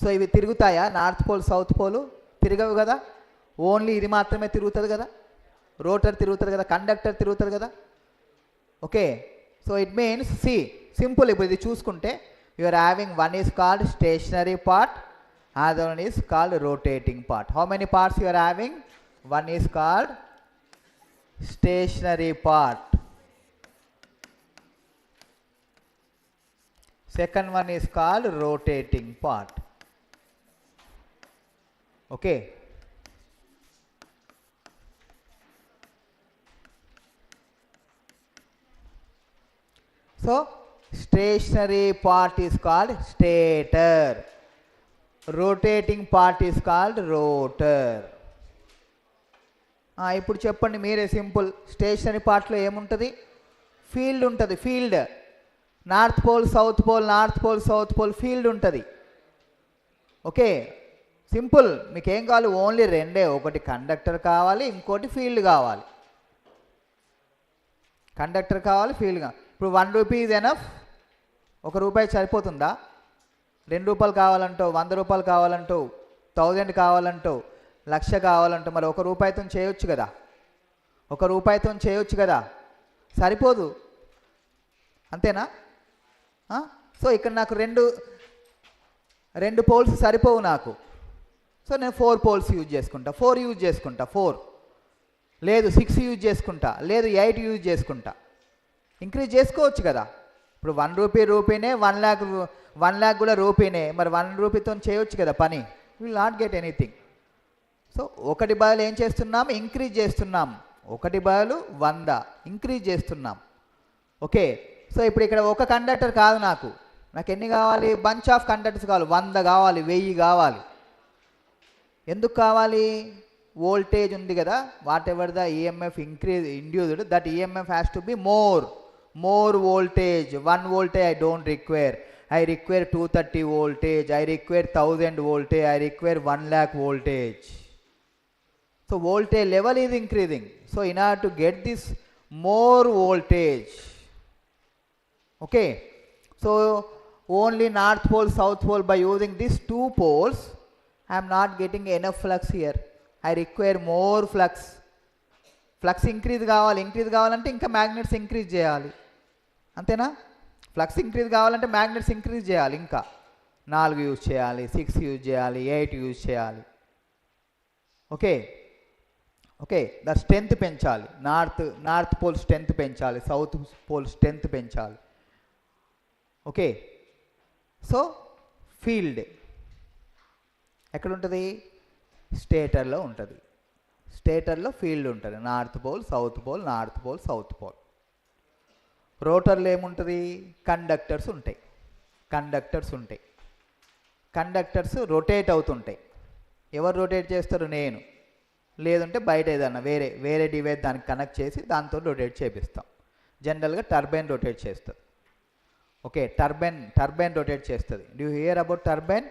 సో ఇవి తిరుగుతాయా? నార్త్ పోల్ సౌత్ పోలు తిరగవు కదా, ఓన్లీ ఇది మాత్రమే తిరుగుతుంది కదా. రోటర్ తిరుగుతుంది కదా, కండక్టర్ తిరుగుతుంది కదా. Okay, so it means see simple. ఇప్పుడు ఇది చూసుకుంటే you are having one is called stationary part, other one is called rotating part. How many parts you are having? One is called stationary part, second one is called rotating part. Okay, so stationary part is called stator, rotating part is called rotor. ఇప్పుడు చెప్పండి మీరే, simple. Stationery పార్ట్లో ఏముంటుంది? Field ఉంటుంది. Field north pole south pole, north pole south pole field ఉంటుంది. Okay, simple. మీకు ఏం కావాలి? ఓన్లీ రెండే, ఒకటి కండక్టర్ కావాలి, ఇంకోటి ఫీల్డ్ కావాలి. కండక్టర్ కావాలి, ఫీల్డ్ కావాలి. ఇప్పుడు 1 రూపీ ఈజ్ ఎనఫ్. 1 రూపాయి సరిపోతుందా? 2 రూపాయలు కావాలంటావు, 100 రూపాయలు కావాలంటావు, 1000 కావాలంటావు, 1,00,000 కావాలంటావు. మరి 1 రూపాయితో చేయొచ్చు కదా, 1 రూపాయితో చేయొచ్చు కదా, సరిపోదు. అంతేనా? సో ఇక్కడ నాకు రెండు పోల్స్ సరిపోవు నాకు. సో నేను 4 పోల్స్ యూజ్ చేసుకుంటా, 4 యూజ్ చేసుకుంటా, 4 లేదు 6 యూజ్ చేసుకుంటా, లేదు 8 యూజ్ చేసుకుంటా. ఇంక్రీజ్ చేసుకోవచ్చు కదా. ఇప్పుడు 1 రూపీ రూపీనే, 1 lakh కూడా రూపీనే. మరి 1 రూపీతో చేయొచ్చు కదా పని. Will not get anything. So 1 బదులు ఏం చేస్తున్నాం? ఇంక్రీజ్ చేస్తున్నాం. 1 బదులు 100 ఇంక్రీజ్ చేస్తున్నాం. ఓకే, సో ఇప్పుడు ఇక్కడ ఒక కండక్టర్ కాదు, నాకు ఎన్ని కావాలి? బంచ్ ఆఫ్ కండక్టర్స్ కావాలి. 100 కావాలి, 1000 కావాలి. ఎందుకు కావాలి? వోల్టేజ్ ఉంది కదా, what ever the EMF induced, that EMF has to B more voltage. 1 voltage I don't require. I require 230 voltage, I require 1000 voltage, I require 1 lakh voltage. So voltage level is increasing. So in order to get this more voltage, okay, so only north pole south pole, by using these 2 poles I am not getting enough flux here. I require more flux. Flux increase కావాలంటే ఇంకా magnets increase చేయాలి. అంతేనా? Flux increase కావాలంటే magnets increase చేయాలి. ఇంకా 4 use చేయాలి, 6 use చేయాలి, 8 use చేయాలి. ఓకే, ద స్ట్రెంత్ పెంచాలి. నార్త్ పోల్ స్ట్రెంత్ పెంచాలి, సౌత్ పోల్ స్ట్రెంత్ పెంచాలి. ఓకే, సో ఫీల్డ్ ఎక్కడ ఉంటుంది? స్టేటర్లో ఉంటుంది. స్టేటర్లో ఫీల్డ్ ఉంటుంది. North pole south pole, north pole south pole. రోటర్లో ఏముంటుంది? కండక్టర్స్ ఉంటాయి. కండక్టర్స్ రొటేట్ అవుతుంటాయి. ఎవరు రొటేట్ చేస్తారు? నేను. లేదంటే బయట ఏదన్నా వేరే డివైస్ దానికి కనెక్ట్ చేసి దాంతో రొటేట్ చేపిస్తాం. జనరల్గా టర్బైన్ రొటేట్ చేస్తుంది. ఓకే, టర్బైన్ రొటేట్ చేస్తుంది. Do you hear about turbine?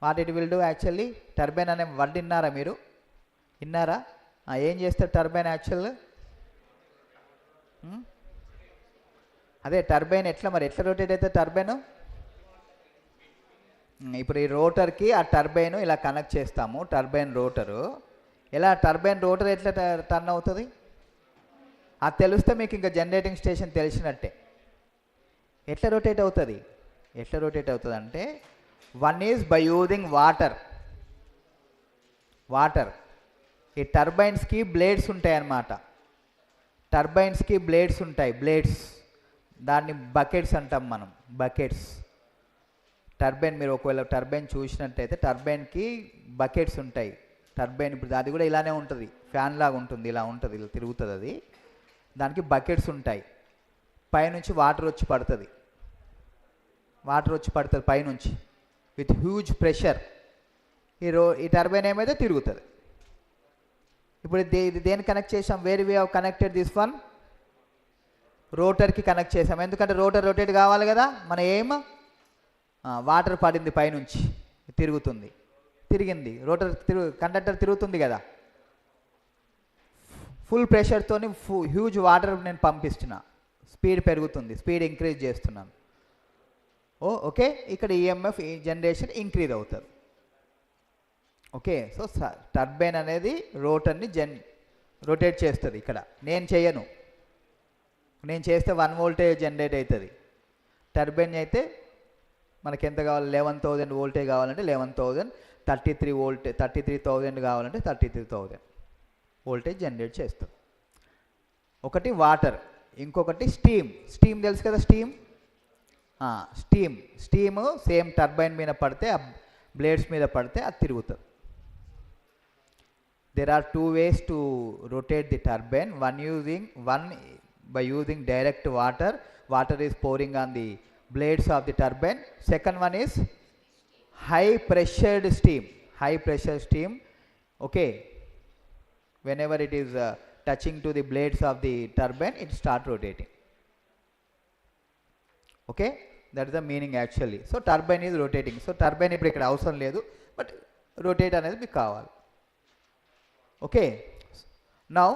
What it will do actually? Turbine అనే వర్డ్ విన్నారా మీరు? విన్నారా? ఏం చేస్తారు టర్బైన్ యాక్చువల్గా? అదే టర్బైన్ ఎట్లా రొటేట్ అయితే టర్బైన్? ఇప్పుడు ఈ రోటర్కి ఆ టర్బైన్ ఇలా కనెక్ట్ చేస్తాము. టర్బైన్ రోటరు టర్బైన్ రోటర్ ఎట్లా టర్న్ అవుతుంది? అది తెలిస్తే మీకు ఇంకా జనరేటింగ్ స్టేషన్ తెలిసినట్టే. ఎట్లా రొటేట్ అవుతుంది అంటే, 1 ఈజ్ బై యూజింగ్ వాటర్. ఈ టర్బైన్స్కి బ్లేడ్స్ ఉంటాయి అన్నమాట. బ్లేడ్స్ దాన్ని బకెట్స్ అంటాం మనం. టర్బైన్, మీరు ఒకవేళ టర్బైన్ చూసినట్టయితే టర్బైన్కి బకెట్స్ ఉంటాయి. టర్బైన్ ఇప్పుడు అది కూడా ఇలానే ఉంటుంది, ఫ్యాన్ లాగా ఉంటుంది, ఇలా తిరుగుతుంది అది. దానికి బకెట్స్ ఉంటాయి. పైనుంచి వాటర్ వచ్చి పడుతుంది పైనుంచి విత్ హ్యూజ్ ప్రెషర్. ఈ టర్బైన్ ఏమైతే తిరుగుతుంది. ఇప్పుడు ఇది దేని కనెక్ట్ చేసాం? Where we have connected this one? రోటర్కి కనెక్ట్ చేసాం. ఎందుకంటే రోటర్ రొటేట్ కావాలి కదా. మన ఏం? వాటర్ పడింది పైనుంచి, తిరిగింది రోటర్, కండక్టర్ తిరుగుతుంది కదా. ఫుల్ ప్రెషర్తో హ్యూజ్ వాటర్ నేను పంపిస్తున్నా. స్పీడ్ పెరుగుతుంది, స్పీడ్ ఇంక్రీజ్ చేస్తున్నాను. ఓకే, ఇక్కడ ఈఎంఎఫ్ జనరేషన్ ఇంక్రీజ్ అవుతుంది. ఓకే, సో టర్బైన్ అనేది రోటర్ని రొటేట్ చేస్తుంది. ఇక్కడ నేను చేయను, నేను చేస్తే 1 వోల్టేజ్ జనరేట్ అవుతుంది. టర్బైన్ అయితే మనకి ఎంత కావాలి? 11,000 వోల్టేజ్ కావాలంటే 11,000, 33,000 కావాలంటే 33,000 వోల్టేజ్ జనరేట్ చేస్తుంది. ఒకటి వాటర్, ఇంకొకటి స్టీమ్ తెలుసు కదా. స్టీమ్ సేమ్ టర్బైన్ మీద పడితే, ఆ బ్లేడ్స్ మీద పడితే అది తిరుగుతుంది. There are 2 ways to rotate the turbine. One by using direct water. Water is pouring on the blades of the turbine. Second one is high pressure steam. Okay. Whenever it is touching to the blades of the turbine, it start rotating. Okay, that is the meaning actually. So turbine is rotating. So turbine ఇప్పుడు ఇక్కడ అవసరం లేదు, but rotate అనేది మీకు కావాలి. Okay, now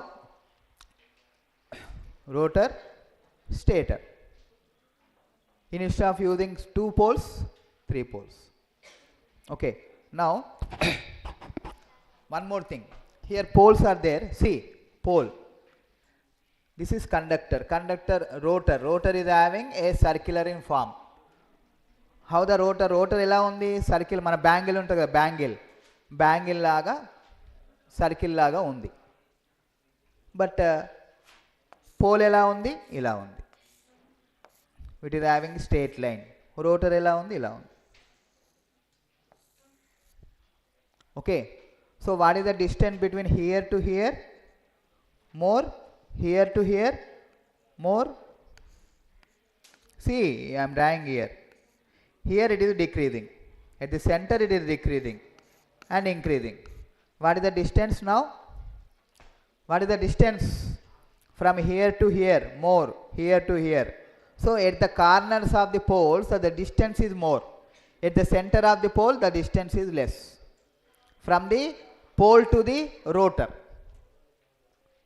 rotor, stator. Instead of using 2 poles, 3 poles. Okay, now one more thing. Here poles are there. See, pole. This is conductor. Conductor, rotor. Rotor is having a circular in form. How the rotor? Rotor ఎలా ఉంది? Circle. మన bangle ఉంటుంది కదా, bangle. Bangle లాగా circle లాగా ఉంది. But pole ఎలా ఉంది? ఇలా ఉంది. It is having straight line. Rotor ఎలా ఉంది? ఇలా ఉంది. Okay, so what is the distance between here to hear? More. Here to here, more. See, I am drawing here. Here it is decreasing. At the center it is decreasing and increasing. What is the distance now? What is the distance from here to here? More. Here to here. So at the corners of the poles, the distance is more. At the center of the pole, the distance is less. From the pole to the rotor.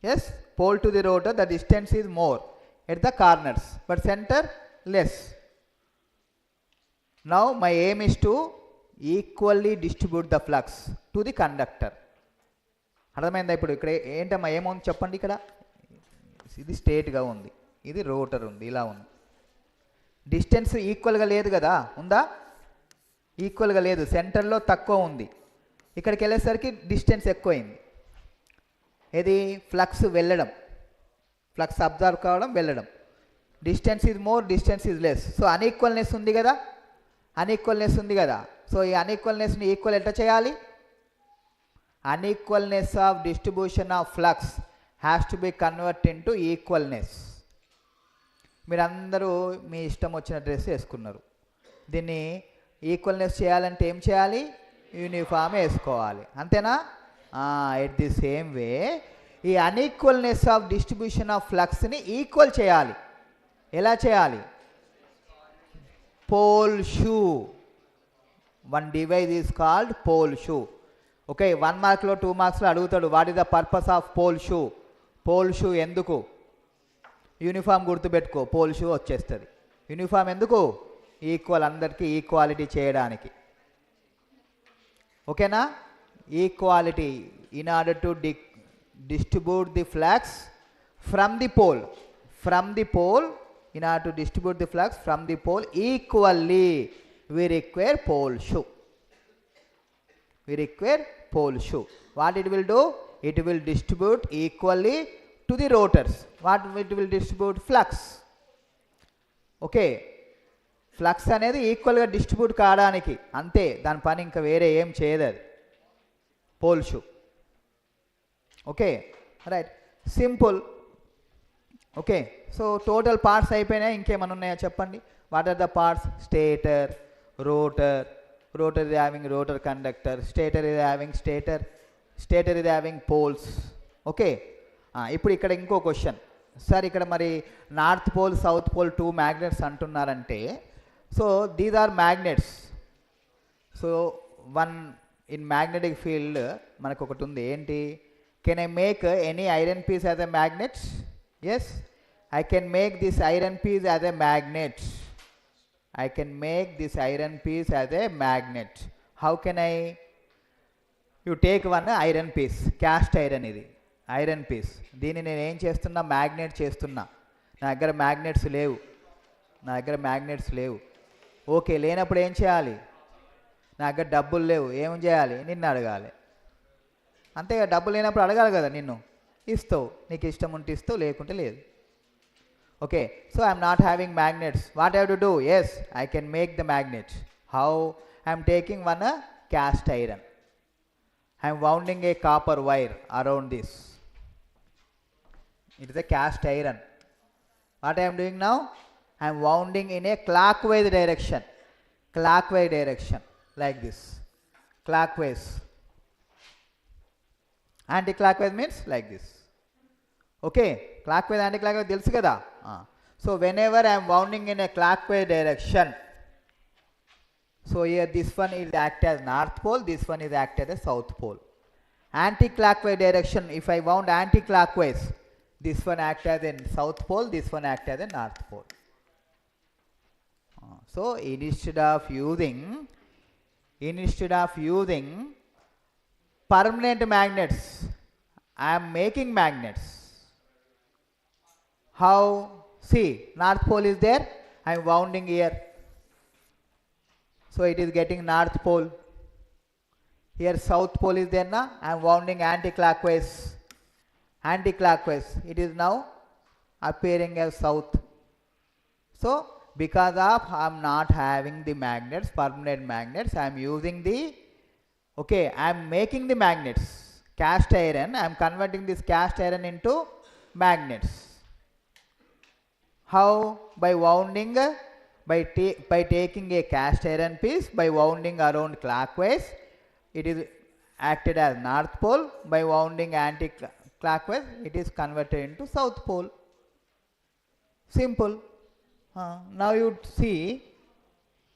Yes, pole to the rotor, the distance is more at the corners, but center less. Now my aim is to equally distribute the flux to the conductor. అర్థమైందా? ఇప్పుడు ఇక్కడ ఏంటమ్మా ఏముంది చెప్పండి. ఇక్కడ ఇది స్ట్రేట్గా ఉంది, ఇది రోటర్ ఉంది, ఇలా ఉంది. డిస్టెన్స్ ఈక్వల్గా లేదు కదా, ఉందా? ఈక్వల్గా లేదు, సెంటర్లో తక్కువ ఉంది. ఇక్కడికి వెళ్ళేసరికి డిస్టెన్స్ ఎక్కువైంది. ఇది ఫ్లక్స్ వెళ్ళడం, ఫ్లక్స్ అబ్జర్వ్ కావడం, వెళ్ళడం. Distance is more, distance is less. So unequalness ఉంది కదా, అన్ఈక్వల్నెస్ ఉంది కదా. సో ఈ అన్ఈక్వల్నెస్ని ఈక్వల్ ఎట్లా చేయాలి? Unequalness of distribution of flux has to be convert into equalness. మీరందరూ మీ ఇష్టం వచ్చిన డ్రెస్ వేసుకున్నారు. దీన్ని ఈక్వల్నెస్ చేయాలంటే ఏం చేయాలి? యూనిఫామ్ వేసుకోవాలి, అంతేనా? ఎట్ ది సేమ్ వే ఈ అన్ఈక్వల్నెస్ ఆఫ్ డిస్ట్రిబ్యూషన్ ఆఫ్ ఫ్లక్స్ని ఈక్వల్ చేయాలి. ఎలా చేయాలి? Pole shoe. One device is called pole shoe. Okay, 1 మార్క్లో 2 మార్క్స్లో అడుగుతాడు, what is the purpose of pole shoe? Pole shoe ఎందుకు? యూనిఫామ్ గుర్తుపెట్టుకో, పోల్ షూ వచ్చేస్తుంది. యూనిఫామ్ ఎందుకు? ఈక్వల్, అందరికీ ఈక్వాలిటీ చేయడానికి. ఓకేనా? Equality in order to distribute the flux from the pole. From the pole, in order to distribute the flux from the pole equally, we require pole shoe. We require pole shoe. What it will do? It will distribute equally to the rotors. What it will distribute? Flux. Okay, flux అనేది ఈక్వల్గా distribute కావడానికి, అంతే. దాని పని ఇంకా వేరే ఏం చేయదు అది. Pole shoe. Okay, right, simple. Okay, so total parts అయిపోయినాయి. ఇంకేమైనా ఉన్నాయా చెప్పండి. What are the parts? Stator, rotor. Rotor is having rotor conductor. Stator is having stator. Stator is having poles. Okay, ఇప్పుడు ఇక్కడ ఇంకో క్వశ్చన్. సార్ ఇక్కడ మరి north pole, south pole 2 magnets అంటున్నారంటే, so these are magnets. So one in magnetic field మనకు ఒకటి ఉంది, ఏంటి? Can I make any iron piece as a magnet? Yes, I can make this iron piece as a magnet. I can make this iron piece as a magnet. How can I? You take one iron piece, cast iron ఇది iron piece. దీన్ని నేను ఏం చేస్తున్నా? Magnet చేస్తున్నా. నా దగ్గర magnets లేవు. Okay, లేనప్పుడు ఏం చేయాలి? నా దగ్గర డబ్బులు లేవు, ఏం చేయాలి? నిన్ను అడగాలి, అంతేగా. డబ్బులు లేనప్పుడు అడగాలి కదా, నిన్ను ఇస్తావు. నీకు ఇష్టం ఉంటే ఇస్తావు, లేకుంటే లేదు. Okay, so I am not having magnets. What I have to do? Yes, I can make the magnet. How? I am taking one cast iron. I am wounding a copper wire around this. It is a cast iron. What I am doing now? I am wounding in a clockwise direction. Like this. Clockwise. Anti-clockwise means like this. Okay, clockwise, anti-clockwise తెలుసు కదా. So whenever I am wounding in a clockwise direction, so here this one is act as north pole, this one is act as a south pole. Anti-clockwise direction, if I wound anti-clockwise, this one act as a south pole, this one act as a north pole. So instead of using permanent magnets, I am making magnets. How? See, north pole is there, I am wounding here, so it is getting north pole. Here south pole is there, na? I am wounding anti-clockwise. It is now appearing as south. So because of I am not having the magnets, permanent magnets, I am using the, okay, I am making the magnets, cast iron, I am converting this cast iron into magnets. How? By wounding, by taking a cast iron piece, by wounding around clockwise, it is acted as north pole. By wounding anti-clockwise, it is converted into south pole. Simple. Now you see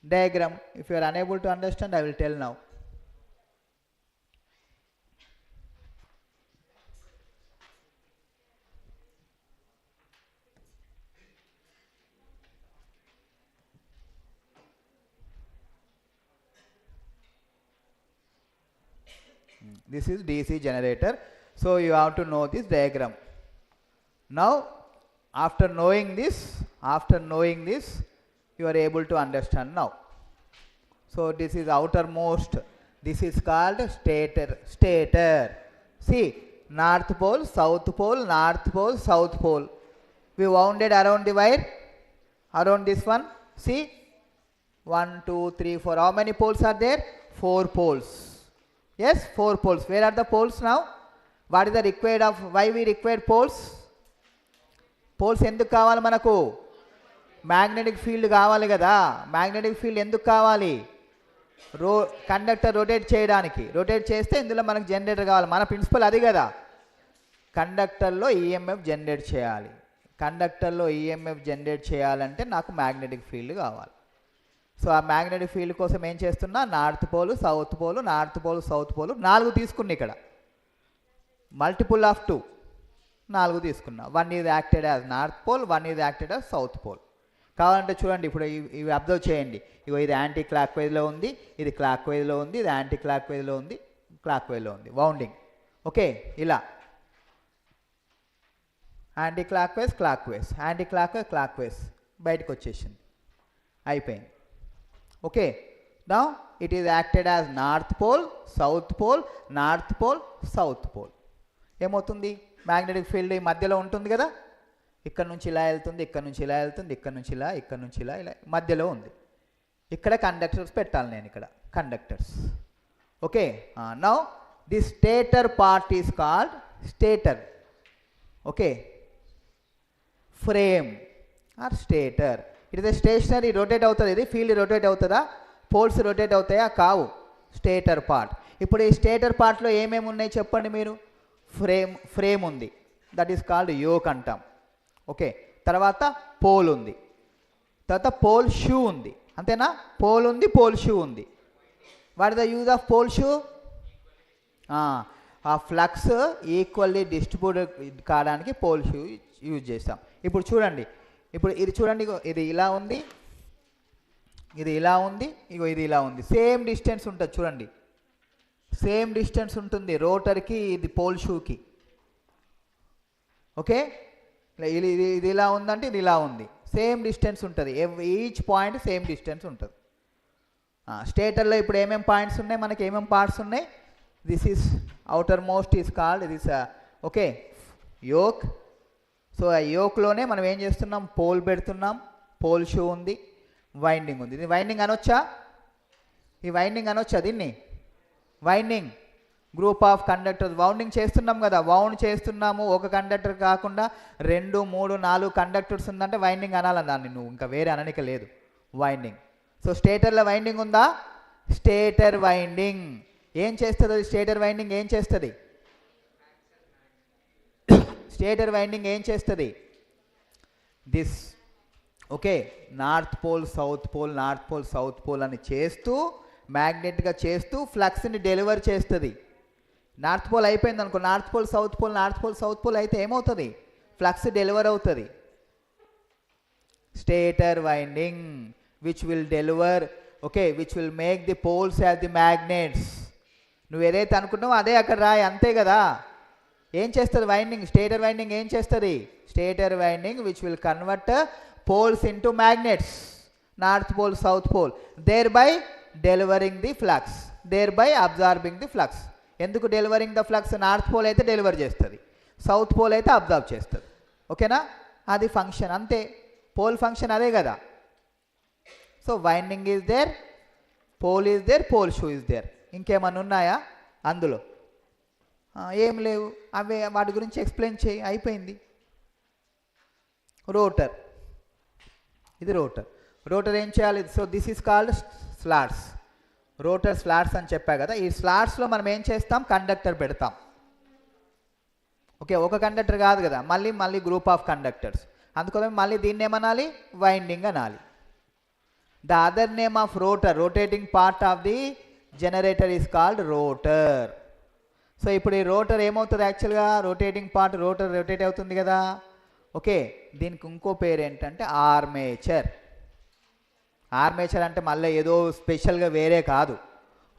diagram. If you are unable to understand, I will tell now. This is DC generator. So you have to know this diagram. Now after knowing this, you are able to understand now. So this is outermost, this is called stator. See, north pole, south pole, north pole, south pole. We wounded around the wire, around this one. See, 1 2 3 4. How many poles are there? 4 poles. Yes, 4 poles. Where are the poles now? What is the required of, why we required poles? Poles ఎందుకు కావాలి మనకు? Magnetic field కావాలి కదా. Magnetic field ఎందుకు కావాలి? Conductor rotate చేయడానికి. Rotate చేస్తే ఇందులో మనకు జనరేటర్ కావాలి. మన ప్రిన్సిపల్ అది కదా, కండక్టర్లో ఈఎంఎఫ్ జనరేట్ చేయాలి. కండక్టర్లో ఈఎంఎఫ్ జనరేట్ చేయాలంటే నాకు మ్యాగ్నెటిక్ ఫీల్డ్ కావాలి. సో ఆ మ్యాగ్నెటిక్ ఫీల్డ్ కోసం ఏం చేస్తున్నా, north pole, south pole, north pole, south pole 4 తీసుకున్నా. ఇక్కడ మల్టిపుల్ ఆఫ్ 2 4 తీసుకున్నా. 1 is acted as north pole, 1 is acted as south pole. కావాలంటే చూడండి, ఇప్పుడు ఇవి అబ్జర్వ్ చేయండి. ఇగో ఇది యాంటీ క్లాక్ వైజ్లో ఉంది, ఇది క్లాక్ వైజ్లో ఉంది, ఇది యాంటీ క్లాక్ వైజ్లో ఉంది, క్లాక్ వైజ్లో ఉంది. వౌండింగ్ ఓకే, ఇలా anticlockwise, clockwise, anticlockwise, clockwise బయటకు వచ్చేసింది, అయిపోయింది. Okay, now it is acted as north pole, south pole, north pole, south pole. ఏమవుతుంది, మ్యాగ్నెటిక్ ఫీల్డ్ ఈ మధ్యలో ఉంటుంది కదా, ఇక్కడ నుంచి ఇలా వెళ్తుంది, ఇక్కడ నుంచి ఇలా వెళ్తుంది, ఇక్కడ నుంచి ఇలా, ఇక్కడ నుంచి ఇలా, ఇలా మధ్యలో ఉంది. ఇక్కడ కండక్టర్స్ పెట్టాలి నేను, ఇక్కడ conductors. Okay, now the stator part is called stator. Okay, frame or stator. It is stationary, rotate అవుతుంది. ఇది ఫీల్డ్ రొటేట్ అవుతుందా, పోల్స్ రొటేట్ అవుతాయా, కావు. Stator part. ఇప్పుడు ఈ స్టేటర్ పార్ట్లో ఏమేమి ఉన్నాయి చెప్పండి మీరు. ఫ్రేమ్ ఉంది, దట్ ఈస్ కాల్డ్ యోక్ అంటాం. ఓకే, తర్వాత పోల్ ఉంది, తర్వాత పోల్ షూ ఉంది, అంతేనా. పోల్ ఉంది, పోల్ షూ ఉంది. What is the use of pole shoe? ఆ ఫ్లక్స్ ఈక్వల్లీ డిస్ట్రిబ్యూట్ కావడానికి పోల్ షూ యూజ్ చేస్తాం. ఇప్పుడు చూడండి, ఇప్పుడు ఇది చూడండి, ఇది ఇలా ఉంది, ఇది ఇలా ఉంది, ఇగో ఇది ఇలా ఉంది. సేమ్ డిస్టెన్స్ ఉంటుంది చూడండి, సేమ్ డిస్టెన్స్ ఉంటుంది రోటర్కి, ఇది పోల్ షూకి. ఓకే, ఇది ఇది ఇలా ఉందంటే ఇది ఇలా ఉంది, సేమ్ డిస్టెన్స్ ఉంటుంది. ఈచ్ పాయింట్ సేమ్ డిస్టెన్స్ ఉంటుంది. స్టేటర్లో ఇప్పుడు ఏమేమి పాయింట్స్ ఉన్నాయి, మనకి ఏమేమి పార్ట్స్ ఉన్నాయి. This is outermost is called this okay yoke. So ఆ యోక్లోనే మనం ఏం చేస్తున్నాం, పోల్ పెడుతున్నాం, పోల్ షూ ఉంది, వైండింగ్ ఉంది. ఇది వైండింగ్ అనొచ్చా, ఈ వైండింగ్ అనొచ్చా దీన్ని? Winding, group of conductors. Wounding చేస్తున్నాం కదా, వౌండ్ చేస్తున్నాము. ఒక కండక్టర్ కాకుండా 2 3 4 కండక్టర్స్ ఉందంటే వైండింగ్ అనాలి దాన్ని, నువ్వు ఇంకా వేరే అననిక లేదు, వైండింగ్. సో స్టేటర్లో వైండింగ్ ఉందా, స్టేటర్ వైండింగ్ ఏం చేస్తుంది? అది స్టేటర్ వైండింగ్ ఏం చేస్తుంది? స్టేటర్ వైండింగ్ ఏం చేస్తుంది, this okay north pole south pole north pole south pole అని చేస్తూ మ్యాగ్నెట్గా చేస్తూ ఫ్లక్స్ని డెలివర్ చేస్తుంది. నార్త్ పోల్ అయిపోయింది అనుకో, north pole south pole north pole south pole అయితే ఏమవుతుంది, ఫ్లక్స్ డెలివర్ అవుతుంది. Stator winding which will deliver okay which will make the poles as the magnets. నువ్వు ఏదైతే అనుకుంటున్నావో అదే అక్కడ రాయి, అంతే కదా. ఏం చేస్తుంది వైండింగ్, స్టేటర్ వైండింగ్ ఏం చేస్తుంది, stator winding which will convert poles into magnets, north pole south pole, thereby delivering the flux, thereby absorbing the flux. ఎందుకు delivering the flux, north pole అయితే డెలివర్ చేస్తుంది, south pole అయితే absorb చేస్తుంది. ఓకేనా, అది function అంతే, pole function అదే కదా. So winding is there, pole is there, pole shoe is there. ఇంకేమన్నా ఉన్నాయా అందులో, ఏం లేవు. అవే వాటి గురించి ఎక్స్ప్లెయిన్ చేయి, అయిపోయింది. రోటర్, ఇది రోటర్. రోటర్ ఏం చేయాలి, so this is called slots, rotor slots అని చెప్పా కదా. ఈ స్లాట్స్లో మనం ఏం చేస్తాం, కండక్టర్ పెడతాం. ఓకే, ఒక కండక్టర్ కాదు కదా, మళ్ళీ గ్రూప్ ఆఫ్ కండక్టర్స్. అందుకోసం మళ్ళీ దీన్ని ఏమనాలి, వైండింగ్ అనాలి. The other name of rotor, rotating part of the generator is called rotor. So ఇప్పుడు ఈ రోటర్ ఏమవుతుంది, యాక్చువల్గా రొటేటింగ్ పార్ట్ రోటర్ రొటేట్ అవుతుంది కదా. ఓకే, దీనికి ఇంకో పేరు ఏంటంటే ఆర్మేచర్. ఆర్మేచర్ అంటే మళ్ళీ ఏదో స్పెషల్గా వేరే కాదు,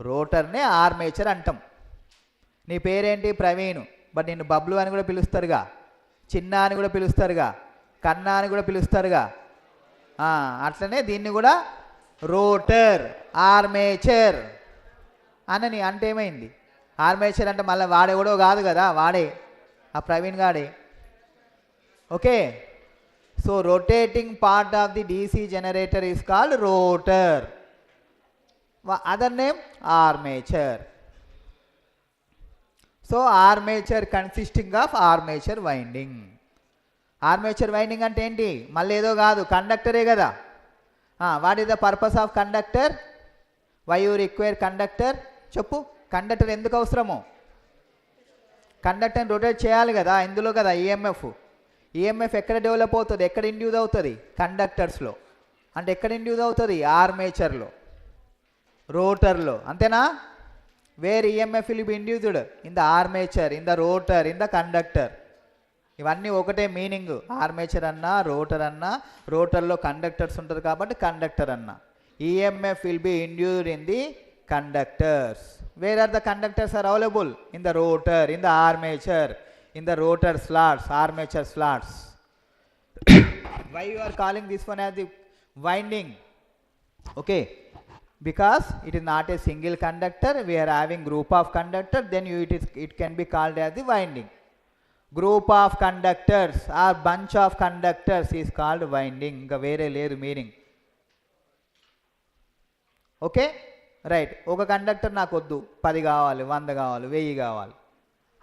రోటర్నే ఆర్మేచర్ అంటాం. నీ పేరేంటి, ప్రవీణ్, బట్ నిన్ను బబ్లు అని కూడా పిలుస్తారుగా, చిన్న అని కూడా పిలుస్తారుగా, కన్నా అని కూడా పిలుస్తారుగా. అట్లనే దీన్ని కూడా రోటర్ ఆర్మేచర్ అనని. అంటే ఏమైంది, ఆర్మేచర్ అంటే మళ్ళీ వాడేవడో కాదు కదా, వాడే ఆ ప్రవీణ్ గాడే. Okay, so rotating part of the DC generator is called rotor. Other name armature. So armature consisting of armature winding. Armature winding అంటే ఏంటి, మళ్ళీ ఏదో కాదు, కండక్టరే కదా. What is the purpose of conductor, why you require conductor, చెప్పు. Conductor ఎందుకు అవసరము, కండక్టర్ని రొటేట్ చేయాలి కదా, ఇందులో కదా ఈఎంఎఫ్ ఎక్కడ డెవలప్ అవుతుంది, ఎక్కడ ఇండ్యూస్ అవుతుంది, కండక్టర్స్లో. అంటే ఎక్కడ ఇండ్యూస్ అవుతుంది, ఆర్మేచర్లో, రోటర్లో, అంతేనా. Where EMF will be induced in the armature, in the rotor, in the conductor. ఇవన్నీ ఒకటే మీనింగ్, ఆర్మేచర్ అన్నా రోటర్ అన్నా. రోటర్లో కండక్టర్స్ ఉంటుంది కాబట్టి కండక్టర్ అన్నా. EMF will be induced in the conductors. Where are the conductors are available, in the rotor, in the armature, in the rotor slots, armature slots. Why you are calling this one as the winding? Okay, because it is not a single conductor, we are having group of conductor, then it can be called as the winding. Group of conductors or bunch of conductors is called winding. Inga vere ledu meaning. Okay, right. Oka conductor నాకు వద్దు, 10 కావాలి, 100 కావాలి, 1000 కావాలి.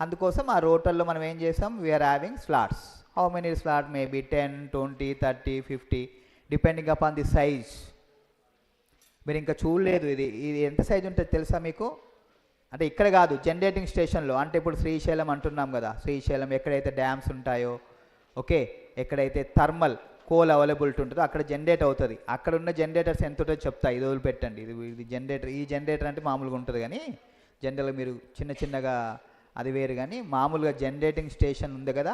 అందుకోసం ఆ రోటర్లో మనం ఏం చేసాం, we are having slots. How many slot, maybe 10, 20, 30, 50 depending upon the size. మీరు ఇంకా చూడలేదు, ఇది ఎంత సైజ్ ఉంటుంది తెలుసా మీకు. అంటే ఇక్కడ కాదు, జనరేటింగ్ స్టేషన్లో. అంటే ఇప్పుడు శ్రీశైలం అంటున్నాం కదా, శ్రీశైలం ఎక్కడైతే డ్యామ్స్ ఉంటాయో, ఓకే, ఎక్కడైతే థర్మల్ కోల్ అవైలబిలిటీ ఉంటుందో అక్కడ జనరేట్ అవుతుంది. అక్కడ ఉన్న జనరేటర్స్ ఎంత ఉంటుందో చెప్తా, ఇది వదిలిపెట్టండి. ఇది జనరేటర్, ఈ జనరేటర్ అంటే మామూలుగా ఉంటుంది కానీ జనరల్గా మీరు చిన్నగా అది వేరు. కానీ మామూలుగా జనరేటింగ్ స్టేషన్ ఉంది కదా,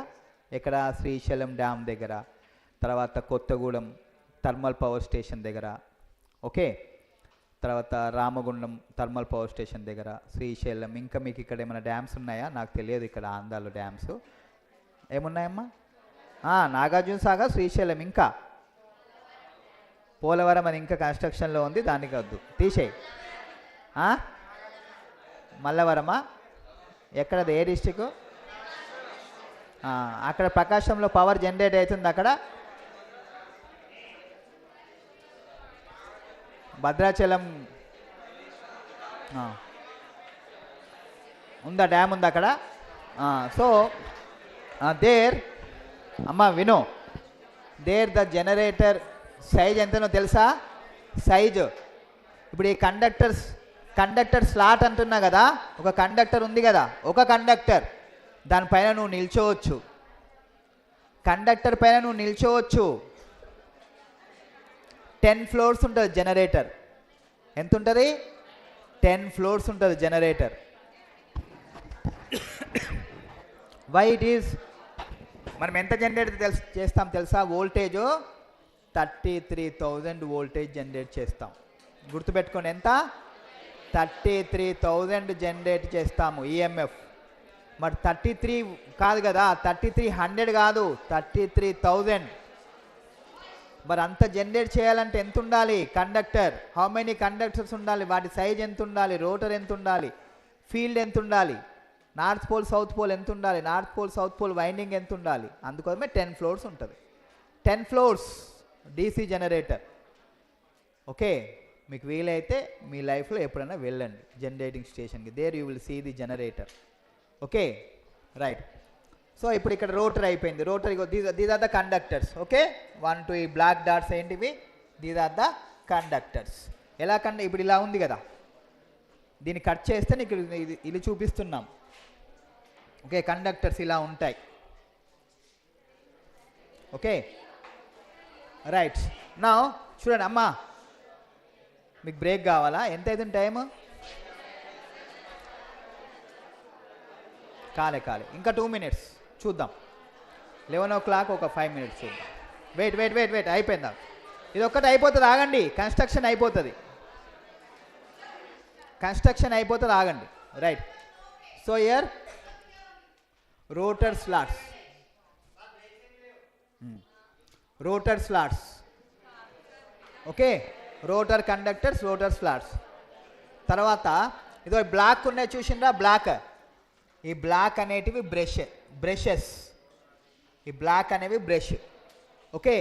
ఇక్కడ శ్రీశైలం డ్యామ్ దగ్గర, తర్వాత కొత్తగూడెం థర్మల్ పవర్ స్టేషన్ దగ్గర, ఓకే, తర్వాత రామగుండం థర్మల్ పవర్ స్టేషన్ దగ్గర, శ్రీశైలం. ఇంకా మీకు ఇక్కడ ఏమైనా డ్యామ్స్ ఉన్నాయా, నాకు తెలియదు. ఇక్కడ ఆంధ్రాలో డ్యామ్స్ ఏమున్నాయమ్మా, నాగార్జున సాగర్, శ్రీశైలం, ఇంకా పోలవరం అది ఇంకా కన్స్ట్రక్షన్లో ఉంది, దానికి వద్దు, తీసేయి. మల్లవరమా, ఎక్కడది, ఏ డిస్టిక్, అక్కడ ప్రకాశంలో పవర్ జనరేట్ అవుతుంది. అక్కడ భద్రాచలం ఉందా, డ్యామ్ ఉంది అక్కడ. సో దేర్ అమ్మా విను, దేర్ ద జనరేటర్ సైజ్ ఎంతనో తెలుసా, సైజు. ఇప్పుడు ఈ కండక్టర్ స్లాట్ అంటున్నా కదా, ఒక కండక్టర్ ఉంది కదా, ఒక కండక్టర్ దానిపైన నువ్వు నిల్చోవచ్చు. కండక్టర్ పైన నువ్వు నిల్చోవచ్చు. 10 floors ఉంటుంది జనరేటర్. ఎంత ఉంటుంది? 10 floors ఉంటుంది జనరేటర్. Why it is? మనం ఎంత జనరేట్ చేస్తాం తెలుసా? వోల్టేజ్ 33,000 వోల్టేజ్ జనరేట్ చేస్తాం. గుర్తుపెట్టుకోండి, ఎంత? 33,000 జనరేట్ చేస్తాము ఈఎంఎఫ్. మరి 33 కాదు కదా, 3300 కాదు, 33,000. మరి అంత జనరేట్ చేయాలంటే ఎంత ఉండాలి? కండక్టర్. హౌ మెనీ కండక్టర్స్ ఉండాలి? వాటి సైజ్ ఎంత ఉండాలి? రోటర్ ఎంత ఉండాలి? ఫీల్డ్ ఎంత ఉండాలి? నార్త్ పోల్ సౌత్ పోల్ ఎంత ఉండాలి? North pole south pole winding ఎంత ఉండాలి? అందుకోసమే 10 floors ఉంటుంది. 10 floors డీసీ జనరేటర్. ఓకే, మీకు వీలైతే మీ లైఫ్లో ఎప్పుడైనా వెళ్ళండి జనరేటింగ్ స్టేషన్కి. There you will see the generator. Okay, right. So ఇప్పుడు ఇక్కడ రోటర్ అయిపోయింది. Rotor these are the conductors. Okay, 1 2 ఈ బ్లాక్ డాట్స్ ఏంటివి? These are the conductors. ఎలా ఇప్పుడు ఇలా ఉంది కదా, దీన్ని కట్ చేస్తే నీకు ఇది చూపిస్తున్నాం. ఓకే, కండక్టర్స్ ఇలా ఉంటాయి. Okay, right. నా చూడండి అమ్మా, మీకు బ్రేక్ కావాలా? ఎంత అవుతుంది టైము? కాలే ఇంకా 2 minutes చూద్దాం. 11 o'clock, ఒక 5 minutes చూద్దాం. వెయిట్ అయిపోయిందా? ఇది ఒక్కటి అయిపోతుంది, ఆగండి. కన్స్ట్రక్షన్ అయిపోతుంది, ఆగండి. Right. So here rotor slots. Okay, rotor conductors, rotor slots. తర్వాత ఇదో బ్లాక్ ఉన్నాయి చూసిండ్రా? బ్లాక్. ఈ బ్లాక్ అనేటివి బ్రషెస్. ఈ బ్లాక్ అనేవి బ్రష్. ఓకే,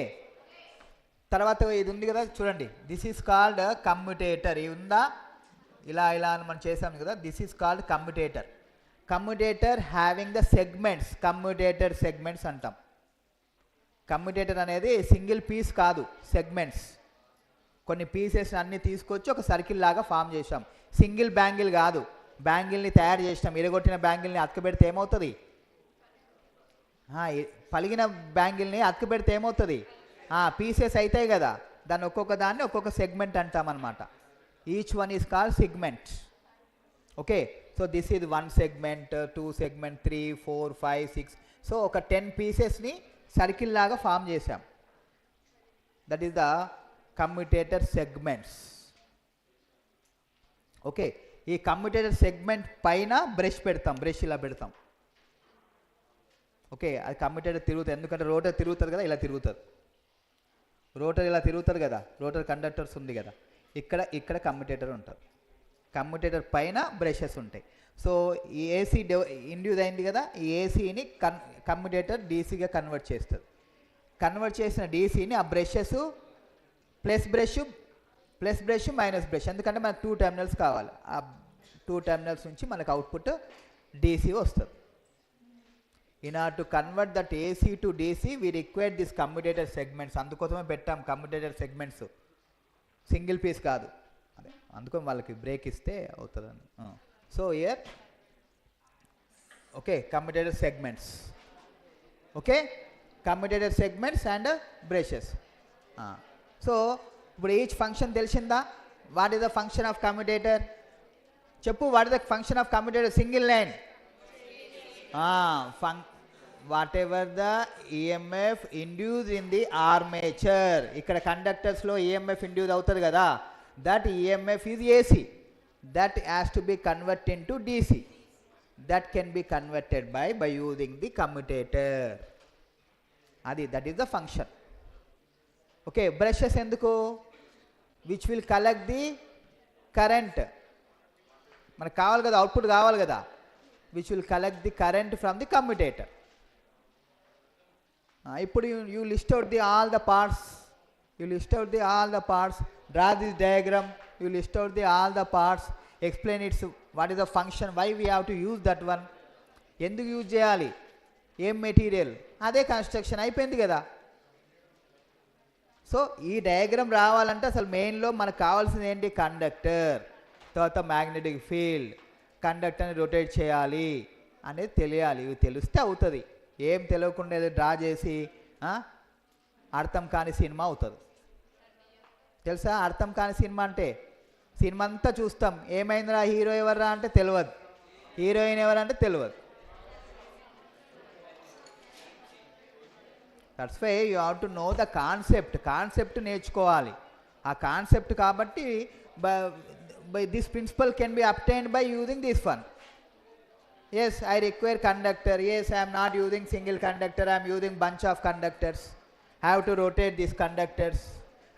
తర్వాత ఇది ఉంది కదా చూడండి, దిస్ ఈజ్ కాల్డ్ కమ్యుటేటర్. ఇది ఉందా? ఇలా అని మనం చేసాం కదా, this is called commutator. Commutator having the segments. Commutator segments అంటాం. కమ్యుటేటర్ అనేది సింగిల్ పీస్ కాదు, సెగ్మెంట్స్. కొన్ని పీసెస్ అన్నీ తీసుకొచ్చి ఒక సర్కిల్ లాగా ఫామ్ చేసాం. సింగిల్ బ్యాంగిల్ కాదు, బ్యాంగిల్ని తయారు చేసినాం. ఇరగొట్టిన బ్యాంగిల్ని అతుకుపెడితే ఏమవుతుంది? పలిగిన బ్యాంగిల్ని అతుకుపెడితే ఏమవుతుంది? పీసెస్ అవుతాయి కదా, దాన్ని ఒక్కొక్క దాన్ని ఒక్కొక్క సెగ్మెంట్ అంటామన్నమాట. Each one is called segment. Okay, so this is 1 segment, 2 segment, 3 4 5 6. So ఒక 10 పీసెస్ని సర్కిల్ లాగా ఫామ్ చేసాం. That is the commutator segments. Okay, ఈ కమ్యుటేటర్ సెగ్మెంట్ పైన బ్రష్ పెడతాం, బ్రష్ ఇలా పెడతాం. ఓకే, అది కమ్యుటేటర్ తిరుగుతుంది, ఎందుకంటే రోటర్ తిరుగుతుంది కదా, ఇలా తిరుగుతుంది. రోటర్ ఇలా తిరుగుతుంది కదా, రోటర్ కండక్టర్స్ ఉంది కదా, ఇక్కడ కమ్యుటేటర్ ఉంటుంది. కమ్యుటేటర్ పైన బ్రషెస్ ఉంటాయి. సో ఈ ఏసీ ఇండ్యూస్ అయింది కదా, ఈ ఏసీని కమ్యుటేటర్ డీసీగా కన్వర్ట్ చేస్తుంది. కన్వర్ట్ చేసిన డీసీని ఆ brushes plus brush minus brush, ఎందుకంటే మనకు 2 terminals కావాలి. ఆ 2 terminals నుంచి మనకు అవుట్పుట్ డీసీ వస్తుంది. In order to convert that AC to DC we require this commutator segments. అందుకోసమే పెట్టాం కమ్యుటేటర్ సెగ్మెంట్స్, సింగిల్ పీస్ కాదు. అదే అందుకని వాళ్ళకి బ్రేక్ ఇస్తే అవుతుందని. So here okay, commutator segments. Okay, commutator segments and brushes. So ఇప్పుడు ఈచ్ ఫంక్షన్ తెలిసిందా? What is the function of commutator? చెప్పు, what is the function of commutator? Single line. Whatever the EMF induce in the armature. ఇక్కడ కండక్టర్స్లో EMF induce అవుతుంది కదా, that EMF is AC. That has to be convert into DC. That can be converted by using the commutator. That is the function. Okay, brushes ఎందుకు? Which will collect the current. మనకు కావాలి కదా, output కావాలి కదా, which will collect the current from the commutator. ఇప్పుడు you list out the all the parts. Draw this diagram. You list out the all the parts. Explain its what is the function, why we have to use that one. ఎందుకు use చేయాలి, ఏం material, అదే construction అయిపోయింది కదా. So ఈ diagram రావాలంటే అసలు మెయిన్లో మనకు కావాల్సింది ఏంటి? కండక్టర్, తర్వాత మ్యాగ్నెటిక్ ఫీల్డ్, కండక్టర్ని రొటేట్ చేయాలి అనేది తెలియాలి. ఇవి తెలిస్తే అవుతుంది. ఏం తెలియకుండా డ్రా చేసి అర్థం కాని సినిమా అవుతుంది. తెలుసా అర్థం కాని సినిమా అంటే? సినిమా అంతా చూస్తాం, ఏమైందిరా హీరో ఎవర్రా అంటే తెలియదు, హీరోయిన్ ఎవరంటే తెలియదు. That's why you have to know the concept నేర్చుకోవాలి. ఆ కాన్సెప్ట్ కాబట్టి this principle can be obtained by using this one. Yes, I require conductor. Yes, I am not using single conductor, I am using bunch of conductors. I have to rotate these conductors,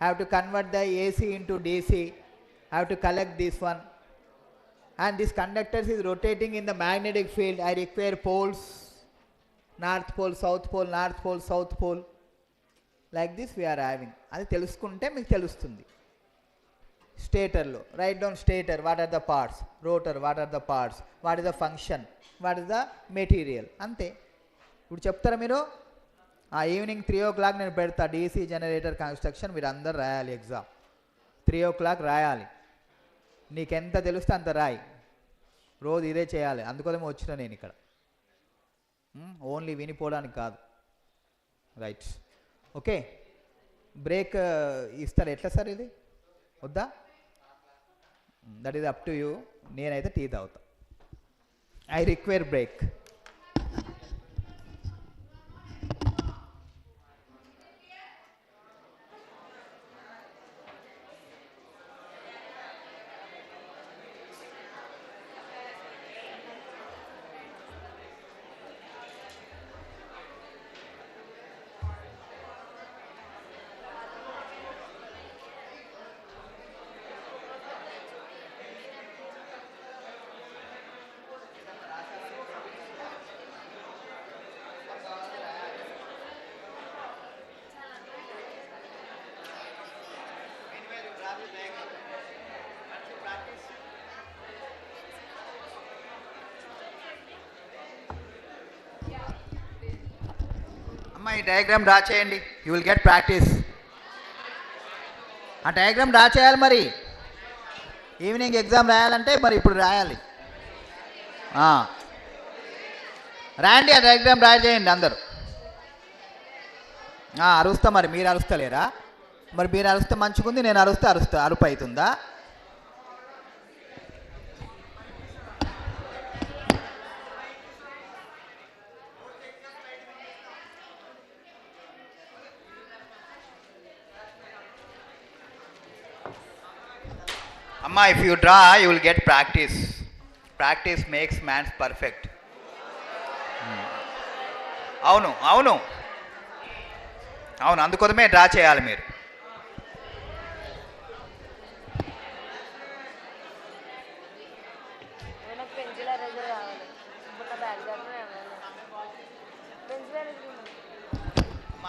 I have to convert the AC into DC, I have to collect this one, and this conductors is rotating in the magnetic field. I require poles, north pole, south pole, north pole, south pole. Like this we are having. అది తెలుసుకుంటే మీకు తెలుస్తుంది. స్టేటర్లో write down stator, what are the parts, rotor what are the parts, what is the function, what is the material, అంతే. ఇప్పుడు చెప్తారా మీరు? Evening 3 o'clock నేను పెడతా డీసీ జనరేటర్ కన్స్ట్రక్షన్, మీరు అందరు రాయాలి ఎగ్జామ్. 3 o'clock రాయాలి, నీకెంత తెలుస్తే అంత రాయి, రోజు ఇదే చేయాలి. అందుకోసమే వచ్చిన నేను ఇక్కడ, ఓన్లీ వినిపోవడానికి కాదు. Right, okay. బ్రేక్ ఇస్తారు ఎట్లా సార్? ఇది వద్దా? That is up to you. నేనైతే టీ తాగుతా. I require break. ఈ డయాగ్రామ్ డ్రా చేయండి, యూ విల్ గెట్ ప్రాక్టీస్. ఆ డయాగ్రామ్ డ్రా చేయాలి మరి, ఈవినింగ్ ఎగ్జామ్ రాయాలంటే మరి ఇప్పుడు రాయాలి. రాయండి, ఆ డయాగ్రామ్ డ్రా చేయండి అందరు. అరుస్తా, మరి మీరు అరుస్తలేరా? మరి మీరు అరుస్తే మంచిగుంది, నేను అరుస్తా అరుపు అవుతుందా? అమ్మా, if you draw you will get practice. Practice makes man's perfect. అవును అవును అవును, అందుకోసమే డ్రా చేయాలి మీరు.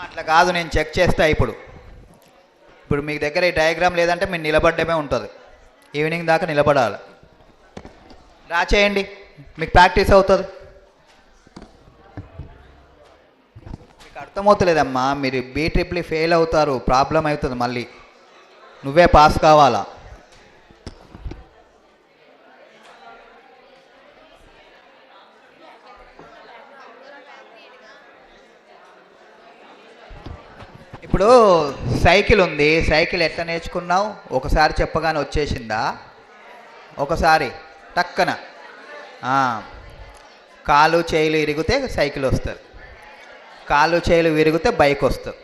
అట్లా కాదు, నేను చెక్ చేస్తా. ఇప్పుడు మీ దగ్గర ఈ డయాగ్రామ్ లేదంటే మీరు నిలబడ్డమే ఉంటుంది, ఈవినింగ్ దాకా నిలబడాలి. డ్రా చేయండి, మీకు ప్రాక్టీస్ అవుతుంది. మీకు అర్థమవుతలేదమ్మా, మీరు BEEE ఫెయిల్ అవుతారు, ప్రాబ్లం అవుతుంది, మళ్ళీ నువ్వే పాస్ కావాలా. ఇప్పుడు సైకిల్ ఉంది, సైకిల్ ఎట్లా నేర్చుకున్నావు? ఒకసారి చెప్పగానే వచ్చేసిందా? ఒకసారి టక్కన కాలు చేతులు ఇరిగితే సైకిల్ వస్తుంది, కాలు చేతులు విరిగితే బైక్ వస్తుంది.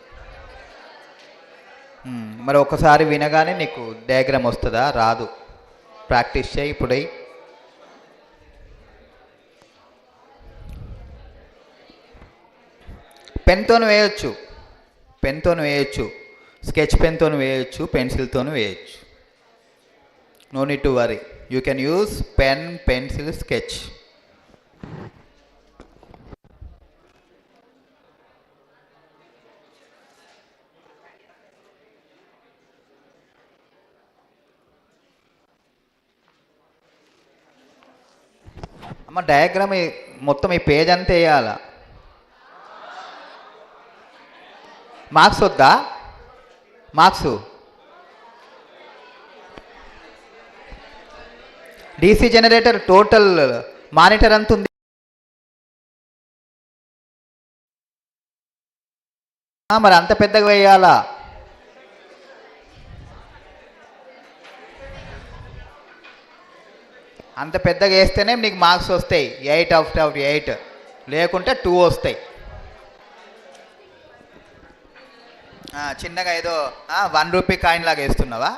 మరి ఒకసారి వినగానే నీకు డయాగ్రామ్ వస్తుందా? రాదు. ప్రాక్టీస్ చేయి. ఇప్పుడు పెన్తో వేయచ్చు, పెన్తో వేయచ్చు, స్కెచ్ పెన్తో వేయచ్చు, పెన్సిల్తో వేయచ్చు. No need to worry, you can use pen, pencil, sketch. అమ్మ, డయాగ్రామ్ మొత్తం ఈ పేజ్ అంతా వేయాలా? మార్క్స్ వద్దా? Marks DC generator total monitor అంత ఉంది. మరి అంత పెద్దగా వేయాలా? అంత పెద్దగా వేస్తేనే నీకు మార్క్స్ వస్తాయి, 8/8, లేకుంటే 2 వస్తాయి. చిన్నగా ఏదో 1 రూపీ కాయిన్ లాగా వేస్తున్నావా?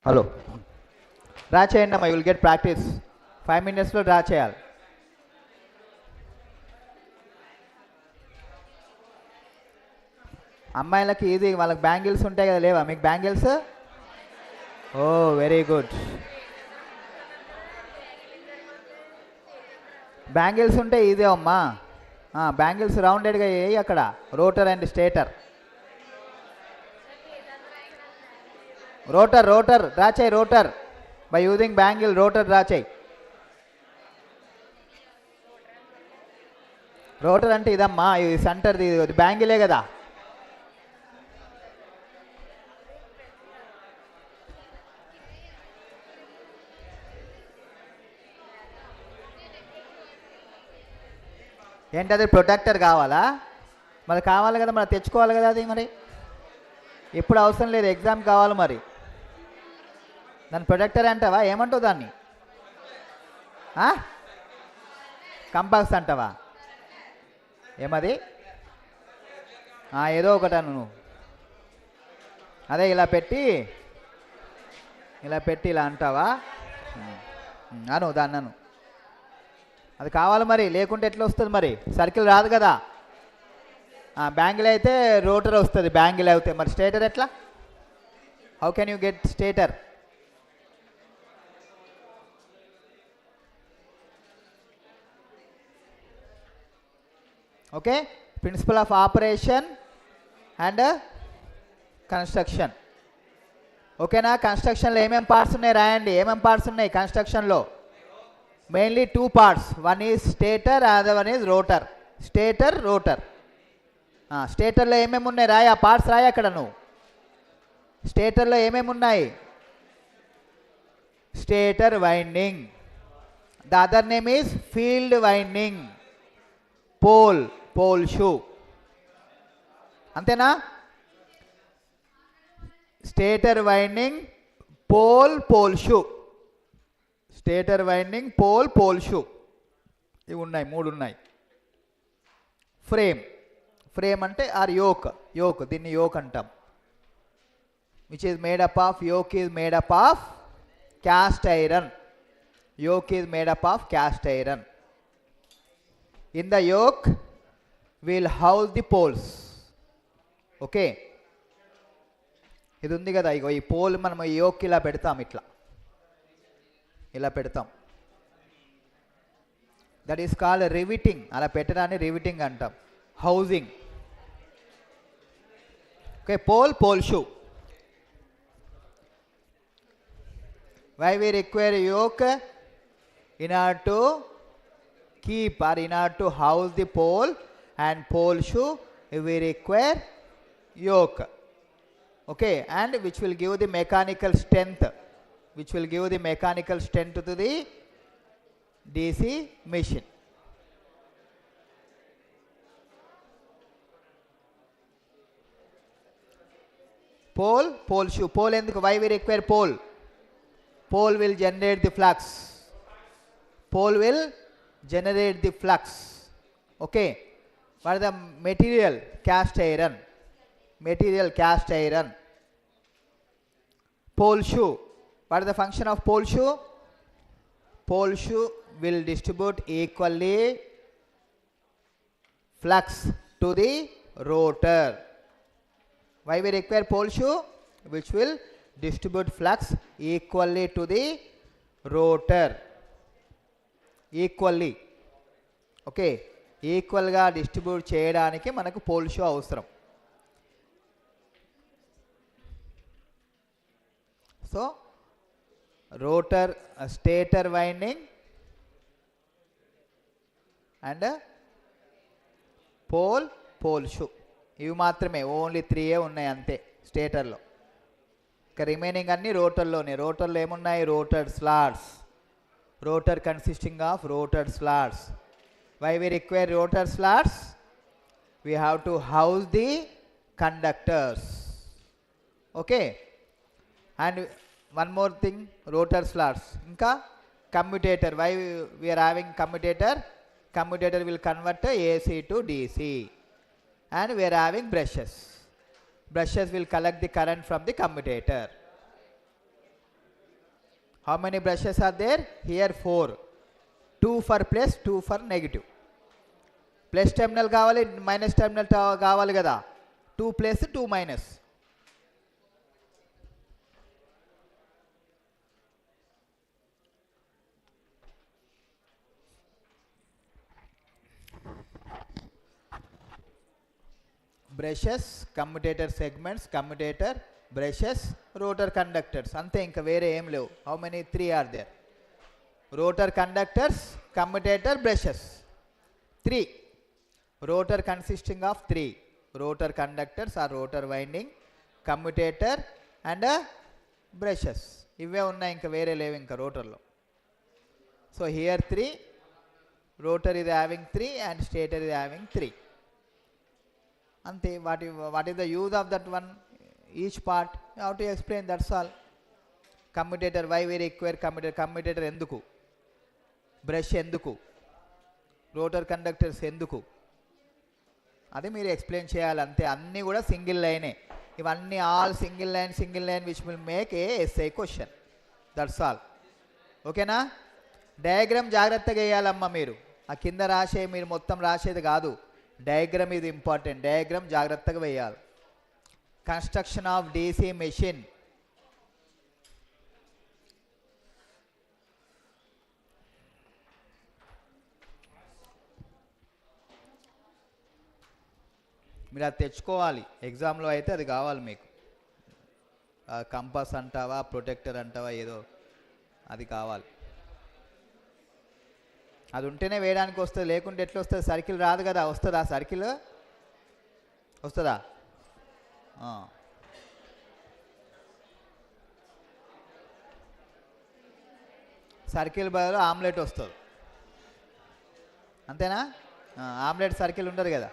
హలో, డ్రా చేయండి అమ్మా, యూ విల్ గెట్ ప్రాక్టీస్. 5 minutesలో డ్రా చేయాలి. అమ్మాయిలకి ఇది వాళ్ళకి బ్యాంగిల్స్ ఉంటాయి కదా, లేవా మీకు bangles? Oh very good. Bangles ఉంటే ఇదే అమ్మా. బ్యాంగిల్స్ రౌండెడ్గా వేయి అక్కడ, rotor and stator. Rotor draw చేయి. Rotor by using bangle, rotor draw చేయి. రోటర్ అంటే ఇదమ్మా, ఇది సెంటర్ది, ఇది బ్యాంగిలే కదా. ఏంటది, ప్రొటెక్టర్ కావాలా? మరి కావాలి కదా, మరి తెచ్చుకోవాలి కదా అది. మరి ఇప్పుడు అవసరం లేదు, ఎగ్జామ్ కావాలి. మరి దాన్ని ప్రొటెక్టర్ అంటావా? ఏమంటావు దాన్ని? కంపాస్ అంటావా? ఏమది? ఏదో ఒకటి నువ్వు అదే ఇలా పెట్టి ఇలా అంటావా? అను దాన్ని అను. అది కావాలి మరి, లేకుంటే ఎట్లా వస్తుంది మరి? సర్కిల్ రాదు కదా. బ్యాంగిల్ అయితే రోటర్ వస్తుంది, బ్యాంగిల్ అయితే. మరి స్టేటర్ ఎట్లా? How can you get stator? Okay, principle of operation and construction. ఓకేనా? కన్స్ట్రక్షన్లో ఏమేమి పార్ట్స్ ఉన్నాయి రాయండి. ఏమేమి పార్ట్స్ ఉన్నాయి కన్స్ట్రక్షన్లో? Mainly 2 parts. One is stator, other one is rotor. Stator, rotor. స్టేటర్లో ఏమేమి ఉన్నాయి రాయి, ఆ పార్ట్స్ రాయి అక్కడ నువ్వు. స్టేటర్లో ఏమేమి ఉన్నాయి? Stator winding. The other name is field winding. Pole shoe. అంతేనా? Stator winding, pole shoe. Stator winding, pole shoe. ఇవి ఉన్నాయి, 3 ఉన్నాయి. ఫ్రేమ్ అంటే ఆర్ యోక్. దీన్ని యోక్ అంటాం. Which is made up of, yoke is made up of cast iron. Yoke is made up of cast iron. In the yoke we will house the poles. Okay, ఇది ఉంది కదా, ఇగో ఈ pole మనం ఈ yoke ఇలా పెడతాం, ఇలా పెడతాం. That is called riveting. అలా పెట్టడాన్ని రివిటింగ్ అంటాం, housing. Okay, pole shoe. Why we require yoke? In order to keep or in order to house the pole and pole shoe, we require yoke. Okay, and which will give the mechanical strength, to the DC machine. Pole shoe. Pole enduku? Why we require pole? Pole will generate the flux. Okay, what is the material? Cast iron. Pole shoe. What is the function of pole shoe? Pole shoe will distribute equally flux to the rotor. Why we require pole shoe? Which will distribute flux equally to the rotor. Equally. Okay, ఈక్వల్గా distribute చేయడానికి మనకు pole shoe అవసరం. So rotor, stator winding and pole shoe. ఇవి మాత్రమే only 3 ఉన్నాయి అంతే స్టేటర్లో. ఇక remaining అన్నీ రోటర్లోనే. రోటర్లో ఏమున్నాయి? Rotor slots. Rotor consisting of rotor slots. Why we require rotor slots? We have to house the conductors. Okay. And one more thing, rotor slots. Inka commutator. Why we are having commutator? Commutator will convert AC to DC. And we are having brushes. Brushes will collect the current from the commutator. How many brushes are there? Here 4. 2 for plus, 2 for negative. Plus terminal కావాలి, minus terminal కావాలి కదా. 2 plus 2 minus. Brushes, commutator segments, commutator, brushes, rotor conductors. అంతే, ఇంకా వేరే ఏం లేవు. How many? 3 are there. Rotor conductors, commutator, brushes. 3. Rotor consisting of 3. Rotor conductors or rotor winding, commutator and brushes. ఇవే ఉన్నాయి, ఇంకా వేరే లేవు ఇంకా రోటర్లో. So here 3. Rotor is having 3 and stator is having 3. అంతే. what is the use of that one each part? You have to explain, that's all. Commutator, why we require commutator? Commutator ఎందుకు? Brush ఎందుకు? Rotor conductors ఎందుకు? అది మీరు explain చేయాలి అంతే. అన్నీ కూడా సింగిల్ లైనే ఇవన్నీ. All single line which will make a SI question. That's all. ఓకేనా? డయాగ్రామ్ జాగ్రత్తగా వేయాలమ్మా మీరు. ఆ కింద రాసే మీరు మొత్తం రాసేది కాదు. డయాగ్రామ్ ఇది ఇంపార్టెంట్. డయాగ్రామ్ జాగ్రత్తగా వేయాలి. Construction of DC machine. మీరు అది తెచ్చుకోవాలి. ఎగ్జామ్లో అయితే అది కావాలి మీకు. కంపాస్ అంటావా, ప్రొటెక్టర్ అంటావా, ఏదో అది కావాలి. అది ఉంటేనే వేయడానికి వస్తుంది, లేకుంటే ఎట్లా వస్తుంది? సర్కిల్ రాదు కదా. వస్తుందా సర్కిల్? వస్తుందా? సర్కిల్ బదులు ఆమ్లెట్ వస్తుంది. అంతేనా? ఆమ్లెట్ సర్కిల్ ఉండదు కదా.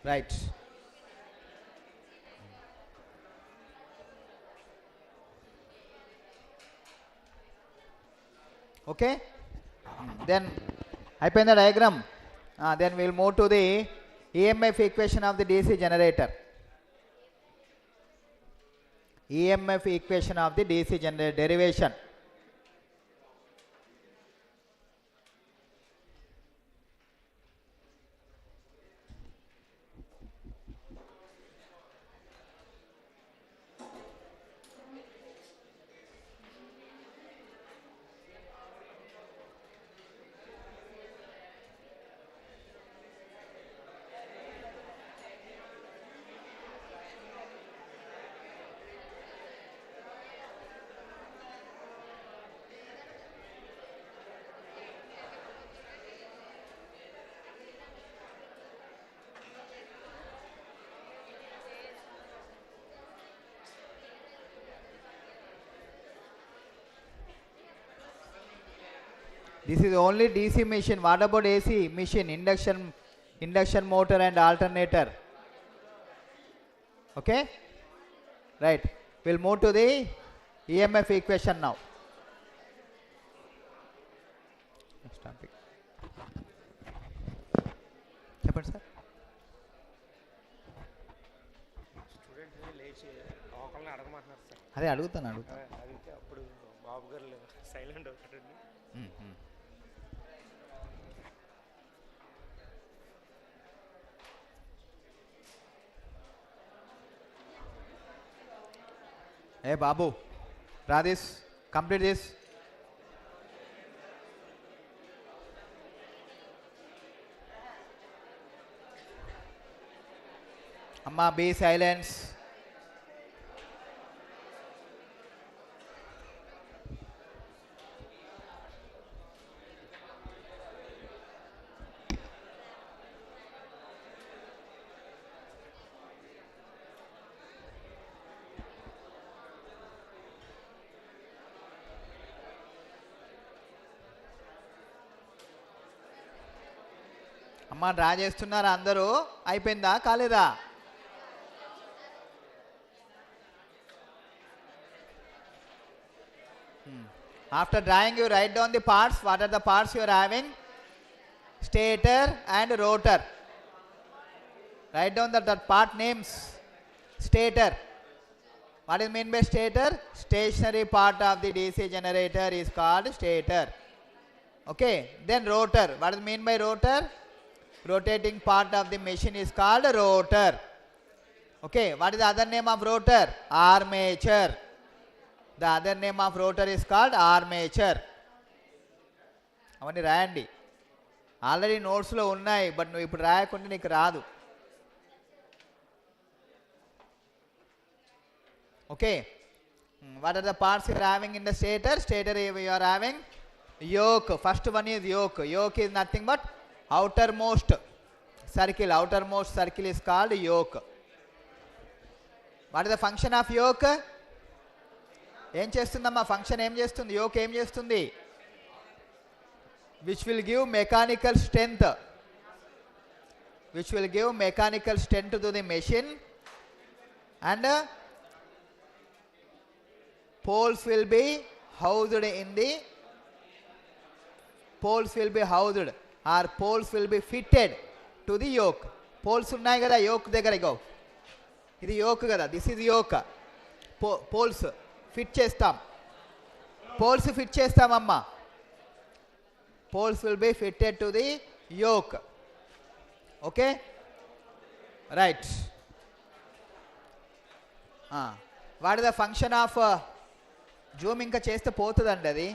రైట్. ఓకే, దెన్ అయిపోయిందా diagram? Then will move to the EMF equation of the DC generator. EMF equation of the DC generator derivation. This is only DC machine. What about AC machine? Induction motor and alternator. Okay, right. We'll move to the EMF equation now. Next topic. చెప్పండి sir. అదే అడుగుతాను. అప్పుడు బాబు గారు silent అవుతారండి. Hey Babu, draw this, complete this. Amma, be silence. అమ్మ draw చేస్తున్నారా అందరూ? అయిపోయిందా కాలేదా? After drawing, you write down the parts. What are the parts you are having? Stator and rotor. Write down that part names. Stator. What is meant by stator? Stationary part of the DC generator is called stator. Okay. Then rotor. What is meant by rotor? Rotating part of the machine is called rotor. Okay. What is the other name of rotor? Armature. The other name of rotor is called armature. అవన్నీ రాయండి. Already నోట్స్లో ఉన్నాయి, but నువ్వు ఇప్పుడు రాయకుండా నీకు రాదు. Okay. What are the parts you are having in the stator? Stator you are having yoke. First one is yoke. Yoke is nothing but outermost circle. Outermost circle is called yoke. What is the function of yoke? ఏం చేస్తుందమ్మా? Function ఏం చేస్తుంది? Yoke ఏం చేస్తుంది? Which will give mechanical strength. Which will give mechanical strength to the machine and poles will be housed in the poles will be housed or poles will be fitted to the yoke. Poles ఉన్నాయి కదా yoke దగ్గర. ఇగో ఇది yoke కదా, this is yoke. Poles fit చేస్తాం. Poles fit చేస్తామమ్మా. Poles will be fitted to the yoke. Okay right. What is the function of zoom? ఇంకా చేస్తే పోతుందండి అది.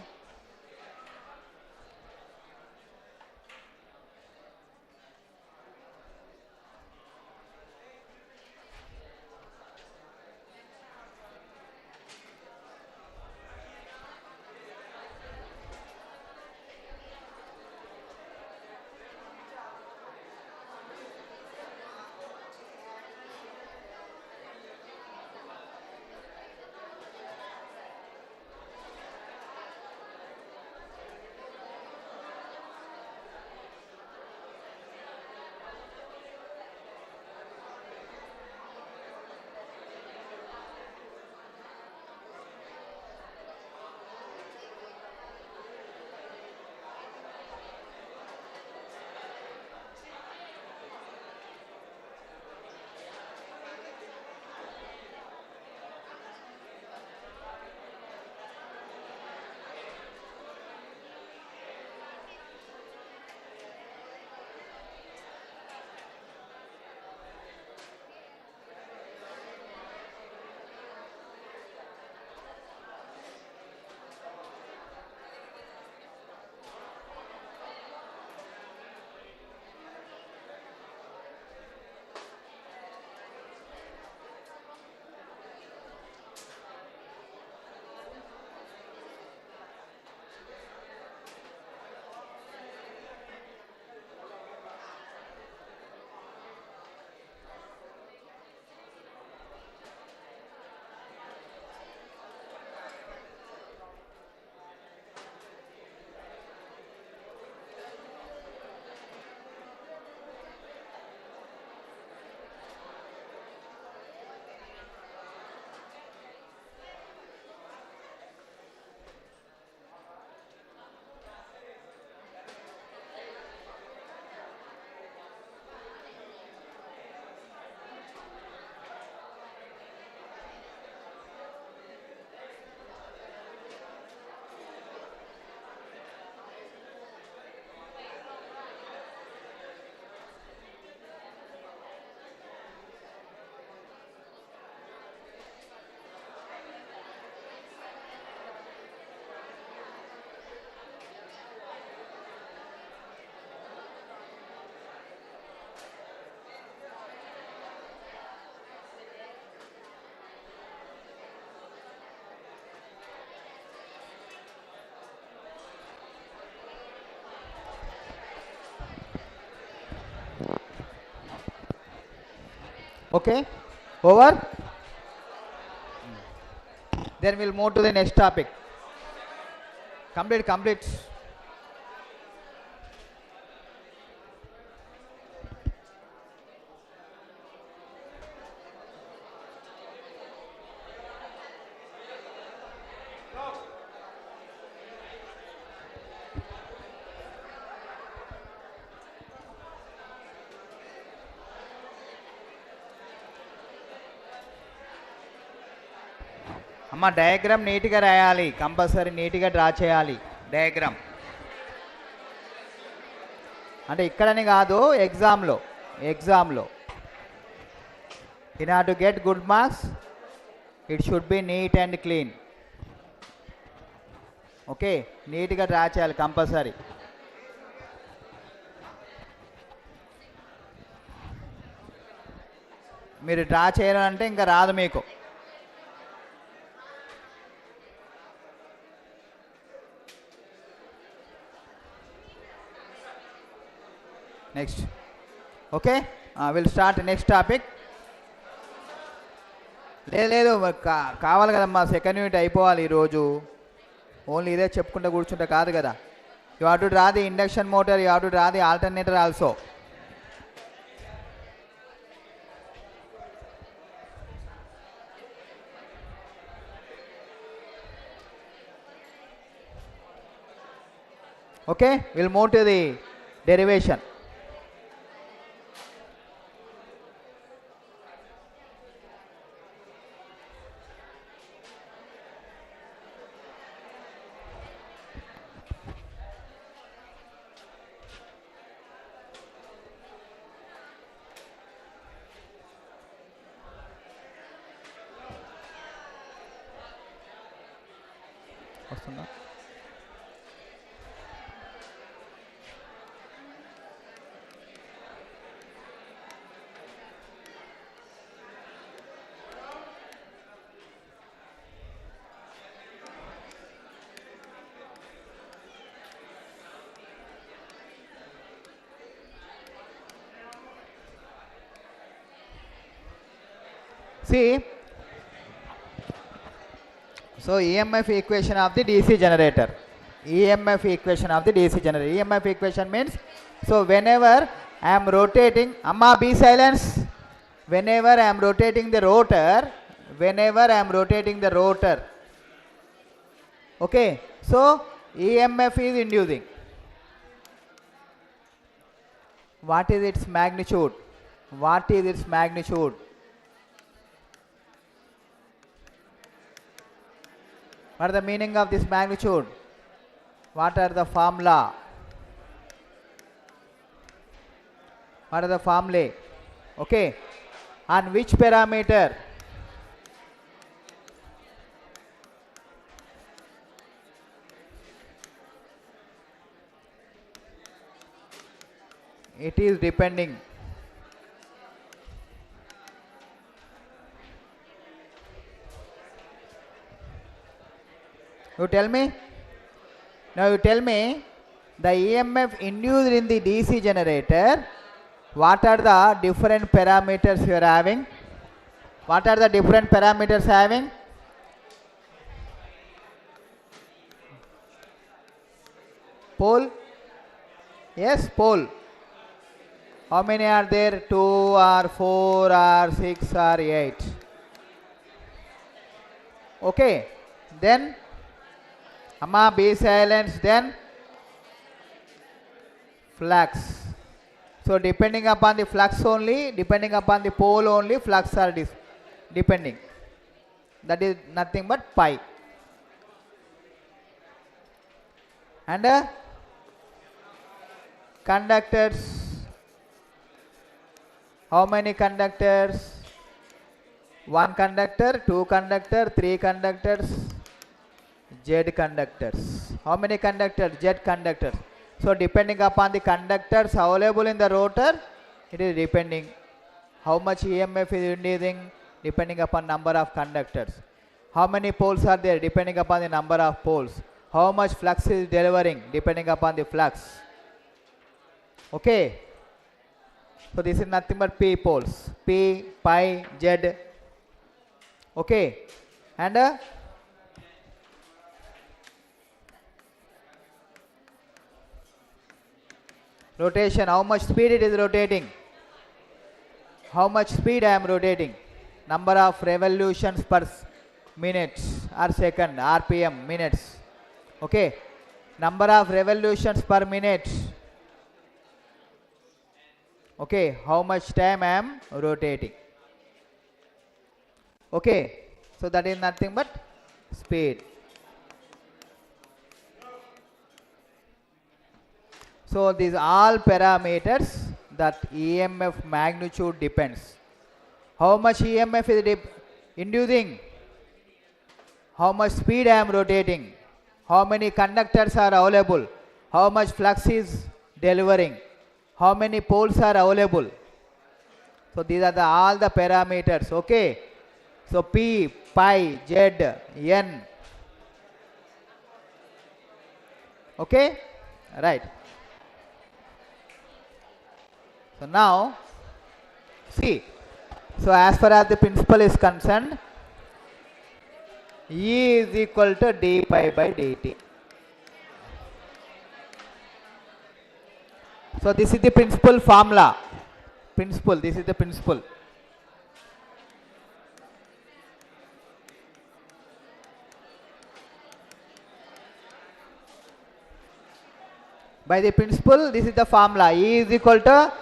Okay, over. Then we'll move to the next topic. Complete. అమ్మ diagram నీట్గా రాయాలి, compulsory నీట్గా డ్రా చేయాలి డయాగ్రామ్. అంటే ఇక్కడని కాదు, ఎగ్జామ్లో. In order to get good marks it should be neat and clean. Okay, నీట్గా డ్రా చేయాలి కంపల్సరీ. మీరు డ్రా చేయాలంటే ఇంకా రాదు మీకు. Next. Okay, will start next topic. లేదు కావాలి కదమ్మా, సెకండ్ యూనిట్ అయిపోవాలి ఈరోజు. ఓన్లీ ఇదే చెప్పుకుంటూ కూర్చుంటే కాదు కదా. You have to draw the induction motor, you have to draw the alternator also. Okay, we'll move to the derivation. వస్తుందా? See, so EMF equation of the DC generator. EMF equation of the DC generator. EMF equation means, so whenever I am rotating, Amma be silence. Whenever I am rotating the rotor, okay, so EMF is inducing. What is its magnitude? What is its magnitude? What is the meaning of this magnitude? What are the formula? What are the formulae? Okay. On which parameter? It is depending. You tell me. Now you tell me the EMF induced in the DC generator. What are the different parameters you are having? What are the different parameters having? Pole. Yes, pole. How many are there? 2 or 4 or 6 or 8. Okay. Then Amma be silent. Then flux. So depending upon the flux only, depending upon the pole only, flux are depending. That is nothing but pi. And conductors. How many conductors? 1 conductor, 2 conductor, 3 conductors, Z conductors. How many conductors? Z conductors. So depending upon the conductors available in the rotor, it is depending. How much EMF is inducing? Depending upon number of conductors. How many poles are there? Depending upon the number of poles. How much flux is delivering? Depending upon the flux. Okay. So this is nothing but P poles. P, pi, Z. Okay. And rotation, how much speed it is rotating? How much speed I am rotating? Number of revolutions per minute or second, RPM, minutes. Okay. Number of revolutions per minute. Okay. How much time I am rotating? Okay. So that is nothing but speed. So these all parameters that EMF magnitude depends. How much EMF is inducing? How much speed I am rotating? How many conductors are available? How much flux is delivering? How many poles are available? So these are all the parameters. Okay. So P, pi, Z, N. Okay. Right. So now see. So as far as the principle is concerned, E is equal to d pi by dt. So this is the principal formula. Principle, this is the principle. By the principle, this is the formula. E is equal to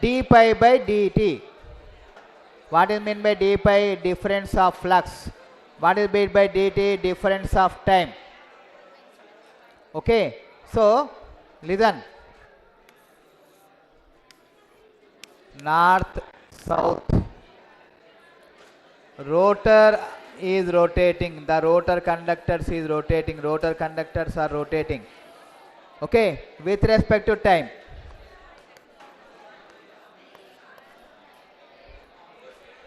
d pi by dt. What is meant by d pi? Difference of flux. What is meant by dt? Difference of time. Okay. So, listen. North, south. Rotor is rotating. The rotor conductors is rotating. Rotor conductors are rotating. Okay. With respect to time.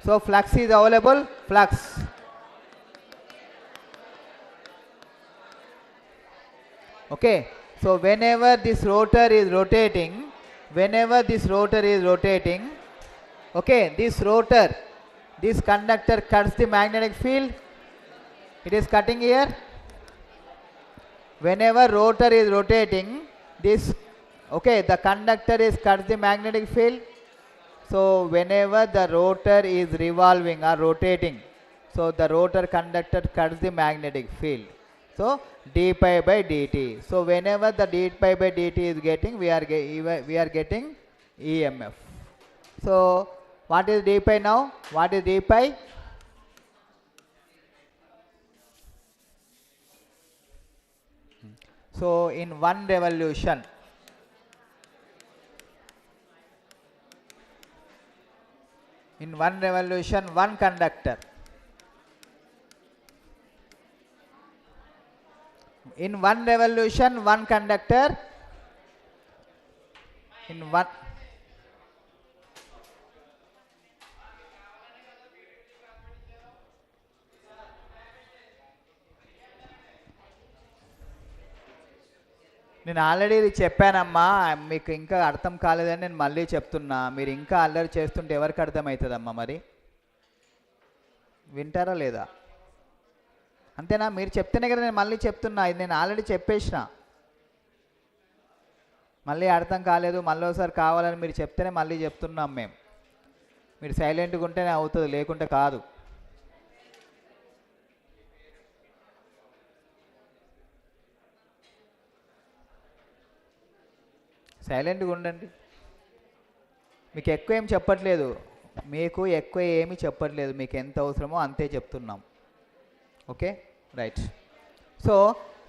So flux is available. Flux. Okay. So whenever this rotor is rotating, okay, this rotor, this conductor cuts the magnetic field. It is cutting here. Whenever rotor is rotating, this, okay, the conductor is cuts the magnetic field. So whenever the rotor is revolving or rotating, so the rotor conductor cuts the magnetic field. So d pi by dt. So whenever the d pi by dt is getting, we are getting EMF. So what is d pi now? What is d pi? So in one revolution, one conductor. In one revolution, one conductor. In one. నేను already ఇది చెప్పానమ్మా, మీకు ఇంకా అర్థం కాలేదని నేను మళ్ళీ చెప్తున్నా. మీరు ఇంకా అల్లరి చేస్తుంటే ఎవరికి అర్థమవుతుందమ్మా? మరి వింటారా లేదా? అంతేనా? మీరు చెప్తేనే కదా నేను మళ్ళీ చెప్తున్నా. ఇది నేను ఆల్రెడీ చెప్పేసిన. మళ్ళీ అర్థం కాలేదు, మళ్ళీ ఒకసారి కావాలని మీరు చెప్తేనే మళ్ళీ చెప్తున్నాం మేము. మీరు సైలెంట్గా ఉంటేనే అవుతుంది, లేకుంటే కాదు. సైలెంట్గా ఉండండి. మీకు ఎక్కువ ఏం చెప్పట్లేదు, మీకు ఎక్కువ ఏమి చెప్పట్లేదు, మీకు ఎంత అవసరమో అంతే చెప్తున్నాం. Okay, right. So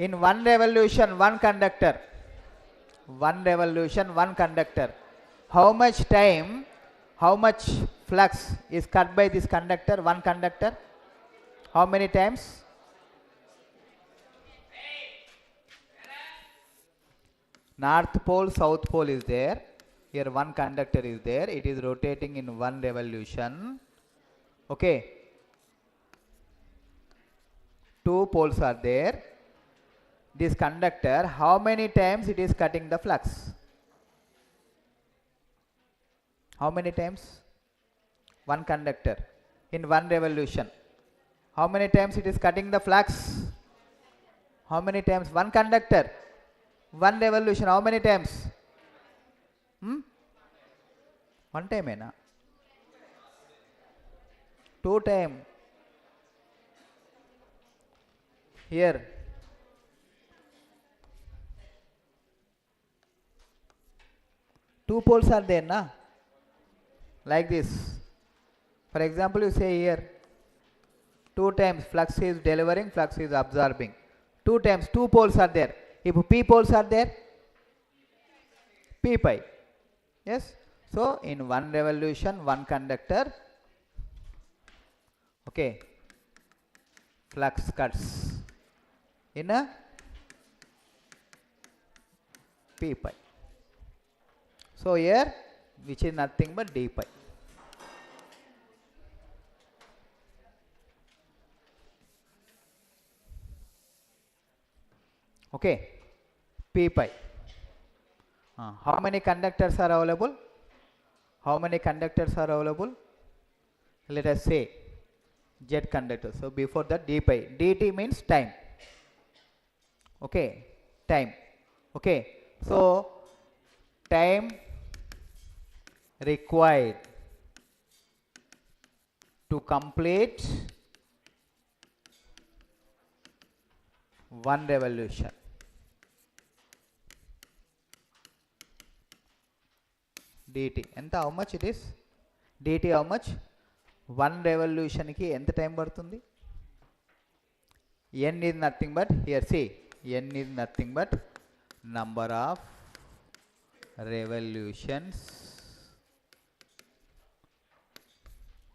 in one revolution one conductor, how much time, how much flux is cut by this conductor, one conductor? How many times? North pole, south pole is there. Here one conductor is there. It is rotating in one revolution. Okay. Two poles are there. This conductor, how many times it is cutting the flux? How many times? One conductor in one revolution. How many times it is cutting the flux? How many times? One conductor. One revolution, how many times? One time, na? Two time. Here. Two poles are there, na? Like this. For example, you say here. 2 times flux is delivering, flux is absorbing. 2 times 2 poles are there. If p poles are there, p pi. Yes. So in one revolution, one conductor, okay, flux cuts in a p pi. So here, which is nothing but d pi. Okay, p pi. How many conductors are available? How many conductors are available? Let us say Z conductors. So before that d pi. dt means time. Okay, time. Okay, so time required to complete one revolution. dt. And how much it is? dt how much? One revolution ki ఎంత time పడుతుంది? n is nothing but, here see, n is nothing but number of revolutions,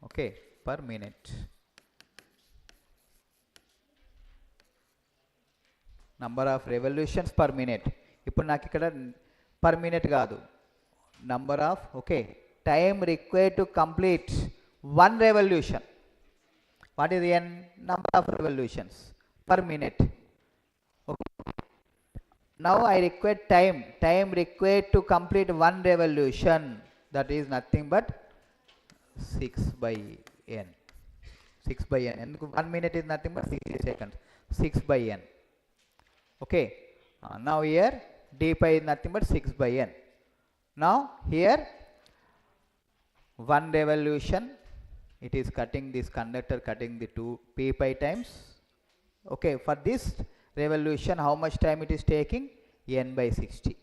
okay, per minute. Number of revolutions per minute. ఇప్పుడు నాకు ఇక్కడ per minute కాదు, number of, okay, time required to complete one revolution. What is n? Number of revolutions per minute. Okay. Now I require time required to complete one revolution, that is nothing but 6 by n. 6 by n. And 1 minute is nothing but 60 seconds. 6 by n. Okay. Now here d pi is nothing but 6 by n. Now here one revolution, it is cutting this conductor, cutting the 2 p pi times. Okay, for this revolution how much time it is taking? N by 60.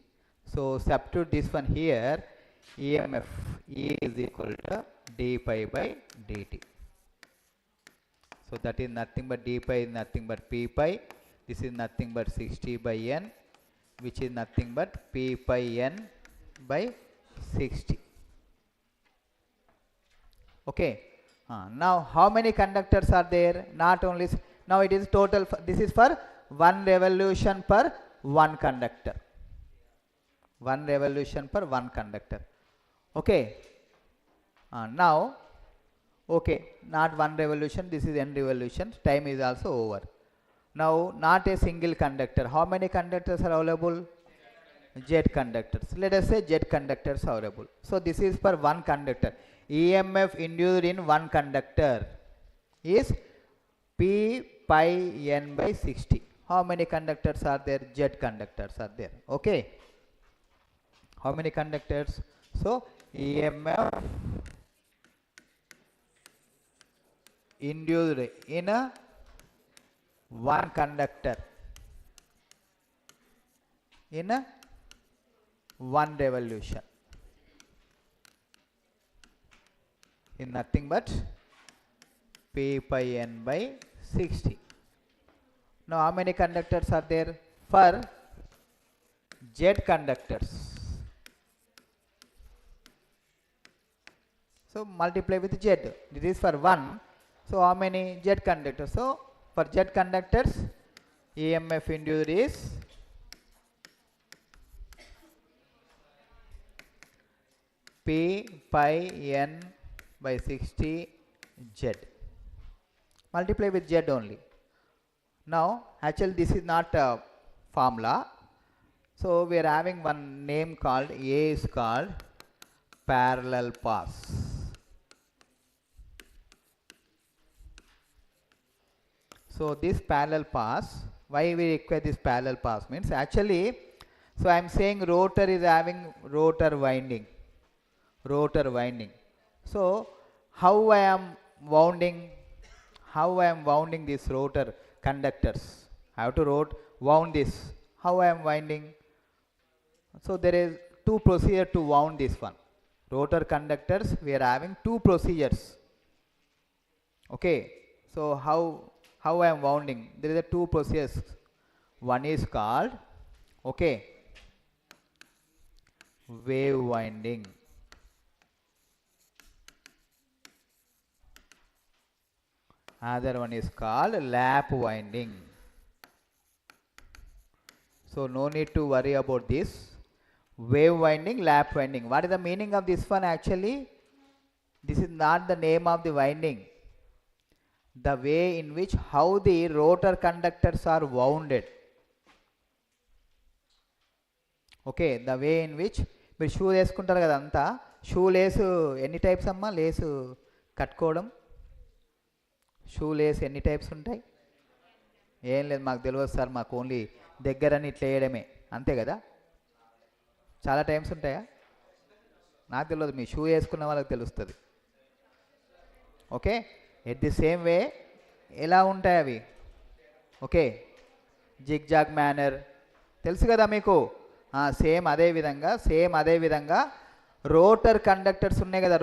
So substitute this one here, EMF E is equal to d pi by dt. So that is nothing but d pi is nothing but p pi. This is nothing but 60 by n, which is nothing but p pi n by 60. Okay. Now how many conductors are there? Not only, now it is total, this is for one revolution per one conductor. One revolution per one conductor. Okay. Now, okay, not one revolution, this is n revolution, time is also over. Now not a single conductor. How many conductors are available? Z conductors. Let us say Z conductors are available. So this is for one conductor. EMF induced in one conductor is P pi n by 60. How many conductors are there? Z conductors are there. Okay. How many conductors? So EMF induced in a one conductor in a one revolution is nothing but p pi n by 60. Now how many conductors are there? For Z conductors, so multiply with Z. This is for 1. So how many Z conductors? So for Z conductors, EMF induced is P pi n by 60 Z. Multiply with Z only. Now actually this is not a formula. So we are having one name called, A is called parallel pass. So this parallel pass, why we require this parallel pass means actually, so I am saying rotor is having rotor winding. So how I am wounding this rotor conductors? I have to wound this. How I am winding? So there is two procedures to wound this one. Rotor conductors, we are having two procedures. Okay. So how I am wounding? There is a two process. One is called, okay, wave winding. Other one is called lap winding. So no need to worry about this. Wave winding, lap winding. What is the meaning of this one actually? This is not the name of the winding. The way in which how the rotor conductors are wounded. Okay, the way in which మీరు shoe వేసుకుంటారు కదా, అంతా shoe lace ఎన్ని types అమ్మా? Lace కట్టుకోవడం shoe lace ఎన్ని types ఉంటాయి? ఏం లేదు, మాకు తెలియదు సార్, మాకు ఓన్లీ దగ్గరని ఇట్లా వేయడమే అంతే కదా. చాలా టైమ్స్ ఉంటాయా? నాకు తెలియదు, మీ షూ వేసుకున్న వాళ్ళకి తెలుస్తుంది. ఓకే, ఎట్ ది సేమ్ వే ఎలా ఉంటాయి అవి? ఓకే, జిగ్ జాగ్ మేనర్ తెలుసు కదా మీకు. సేమ్ అదే విధంగా రోటర్ కండక్టర్స్ ఉన్నాయి కదా,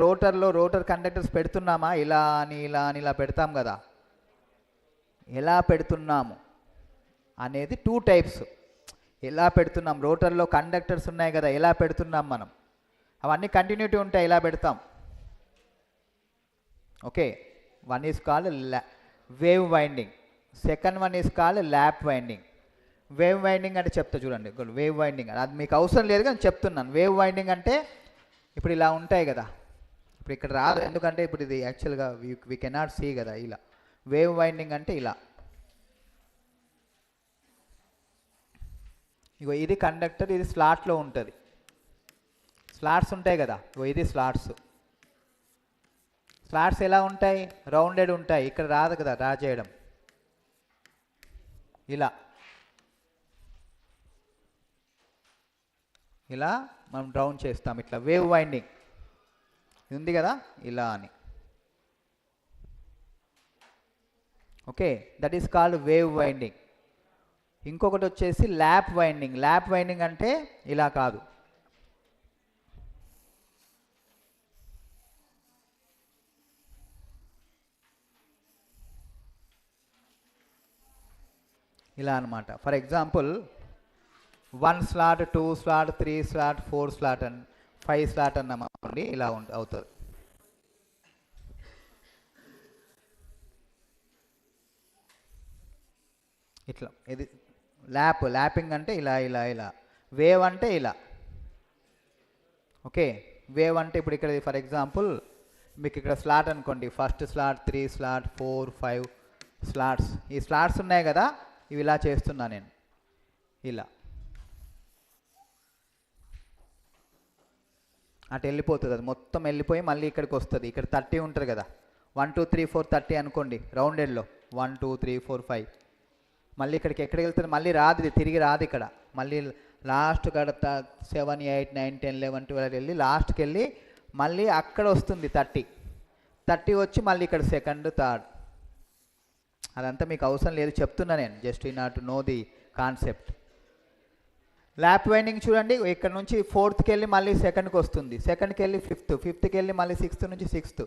రోటర్ కండక్టర్స్ పెడుతున్నామా? ఇలా అని ఇలా పెడతాం కదా. ఎలా పెడుతున్నాము అనేది టూ టైప్స్. ఎలా పెడుతున్నాం, రోటర్లో కండక్టర్స్ ఉన్నాయి కదా, ఎలా పెడుతున్నాం మనం, అవన్నీ కంటిన్యూటీ ఉంటాయి, ఇలా పెడతాం. Okay, one is called wave winding, second one is called lap winding. Wave winding అంటే చెప్తా చూడండి. వేవ్ వైండింగ్ అది మీకు అవసరం లేదు కానీ చెప్తున్నాను. వేవ్ వైండింగ్ అంటే ఇప్పుడు ఇలా ఉంటాయి కదా, ఇప్పుడు ఇక్కడ రాదు ఎందుకంటే ఇప్పుడు ఇది యాక్చువల్గా వీ కెనాట్ సీ కదా. ఇలా వేవ్ వైండింగ్ అంటే ఇలా, ఇగో ఇది కండక్టర్, ఇది స్లాట్లో ఉంటుంది. స్లాట్స్ ఉంటాయి కదా, ఇగో ఇది స్లాట్స్. స్లాట్స్ ఎలా ఉంటాయి? రౌండెడ్ ఉంటాయి. ఇక్కడ రాదు కదా డ్రా చేయడం. ఇలా మనం డౌన్ చేస్తాం. ఇట్లా వేవ్ వైండింగ్ ఉంది కదా, ఇలా అని. Okay, that is called wave winding. ఇంకొకటి వచ్చేసి ల్యాప్ వైండింగ్. ల్యాప్ వైండింగ్ అంటే ఇలా కాదు, ఇలా అనమాట. For example 1 slot, 2 slot, 3 slot, 4 slot and 5 slot అన్నమాండి, ఇలా అవుతుంది. ఇట్లా ఇది ల్యాపింగ్ అంటే ఇలా. వేవ్ అంటే ఇలా. ఓకే, వేవ్ అంటే ఇప్పుడు ఇక్కడ ఫర్ ఎగ్జాంపుల్ మీకు ఇక్కడ స్లాట్ అనుకోండి, ఫస్ట్ స్లాట్, 3 స్లాట్, 4, 5 స్లాట్స్. ఈ స్లాట్స్ ఉన్నాయి కదా, ఇవి ఇలా చేస్తున్నా నేను. ఇలా అటు వెళ్ళిపోతుంది, అది మొత్తం వెళ్ళిపోయి మళ్ళీ ఇక్కడికి వస్తుంది. ఇక్కడ 30 ఉంటుంది కదా, 1 2 3 4 30 అనుకోండి రౌండెడ్లో. 1 2 3 4 5 మళ్ళీ ఇక్కడికి ఎక్కడికి వెళ్తుంది? మళ్ళీ రాదు, ఇది తిరిగి రాదు ఇక్కడ. మళ్ళీ లాస్ట్ కాడ 7 8 9 10 11 12 వెళ్ళి లాస్ట్కి వెళ్ళి మళ్ళీ అక్కడ వస్తుంది 30 వచ్చి మళ్ళీ ఇక్కడ సెకండ్, థర్డ్. అదంతా మీకు అవసరం లేదు, చెప్తున్నా నేను, జస్ట్ ఇన్ ఆర్ to know the concept. Lap winding చూడండి, ఇక్కడ నుంచి 4థ్కి వెళ్ళి మళ్ళీ సెకండ్కి వస్తుంది, సెకండ్కి వెళ్ళి 5థ్కి వెళ్ళి మళ్ళీ 6th నుంచి 6th,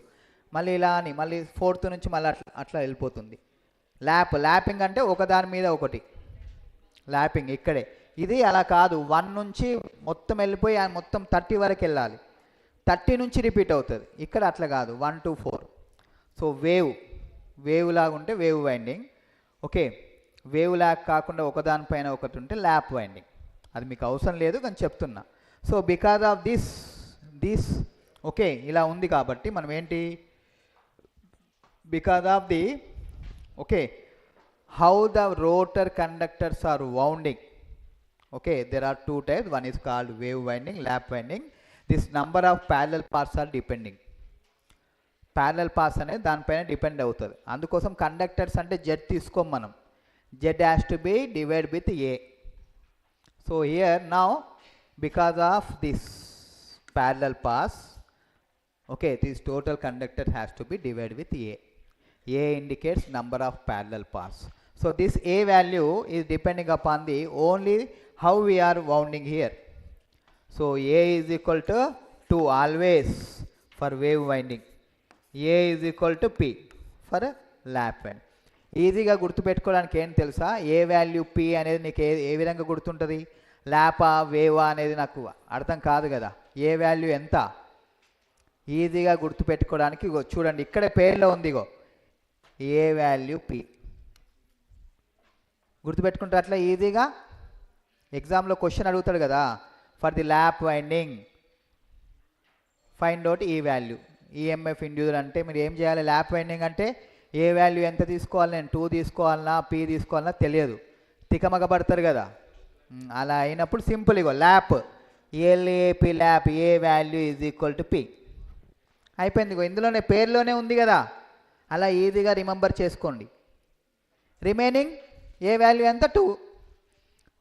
మళ్ళీ ఇలా అని మళ్ళీ 4th నుంచి మళ్ళీ అట్లా వెళ్ళిపోతుంది. ల్యాపింగ్ అంటే ఒకదాని మీద ఒకటి ల్యాపింగ్ ఇక్కడే. ఇది అలా కాదు, 1 నుంచి మొత్తం వెళ్ళిపోయి మొత్తం 30 వరకు వెళ్ళాలి, 30 నుంచి రిపీట్ అవుతుంది. ఇక్కడ అట్లా కాదు, 1 to 4. సో వేవ్ లాగా ఉంటే వేవ్ వైండింగ్. ఓకే, వేవ్ లాగా కాకుండా ఒకదానిపైన ఒకటి ఉంటే ల్యాప్ వైండింగ్. అది మీకు అవసరం లేదు కానీ చెప్తున్నా. So because of this okay, ఇలా ఉంది కాబట్టి మనం ఏంటి, because of the okay how the rotor conductors are wounding. Okay, there are two types, one is called wave winding, lap winding. This number of parallel paths are depending. Parallel pass అనేది దానిపైన depend అవుతుంది. అందుకోసం conductors అంటే Z తీసుకోం మనం, Z has to B divide with a. So here now because of this parallel pass, okay, this total conductor has to B divide with a. A indicates number of parallel paths. So this A value is depending upon the only how we are wounding here. So A is equal to 2 always for wave winding. A is equal to P for lap winding. ఈజీగా గుర్తుపెట్టుకోవడానికి ఏం తెలుసా, ఏ value P అనేది నీకు ఏ విధంగా గుర్తుంటుంది, ల్యాపా వేవా అనేది నాకు అర్థం కాదు కదా, ఏ వాల్యూ ఎంత ఈజీగా గుర్తుపెట్టుకోవడానికి ఇగో చూడండి ఇక్కడ పేరులో ఉంది, ఇగో ఏ వాల్యూ పి గుర్తుపెట్టుకుంటే అట్లా ఈజీగా. ఎగ్జామ్లో క్వశ్చన్ అడుగుతాడు కదా, for the lap winding find out ఈ వాల్యూ, ఈఎంఎఫ్ ఇండ్యూసర్ అంటే మీరు ఏం చేయాలి, ల్యాప్ వైండింగ్ అంటే ఏ వాల్యూ ఎంత తీసుకోవాలి, నేను 2 తీసుకోవాలన్నా పి తీసుకోవాలన్నా తెలియదు, తికమక పడతారు కదా. అలా అయినప్పుడు simple, ego lap ఎల్ఏపి lap A value is equal to P అయిపోయింది. ఇగో ఇందులోనే పేరులోనే ఉంది కదా, అలా ఈజీగా రిమెంబర్ చేసుకోండి. రిమైనింగ్ ఏ వాల్యూ ఎంత 2,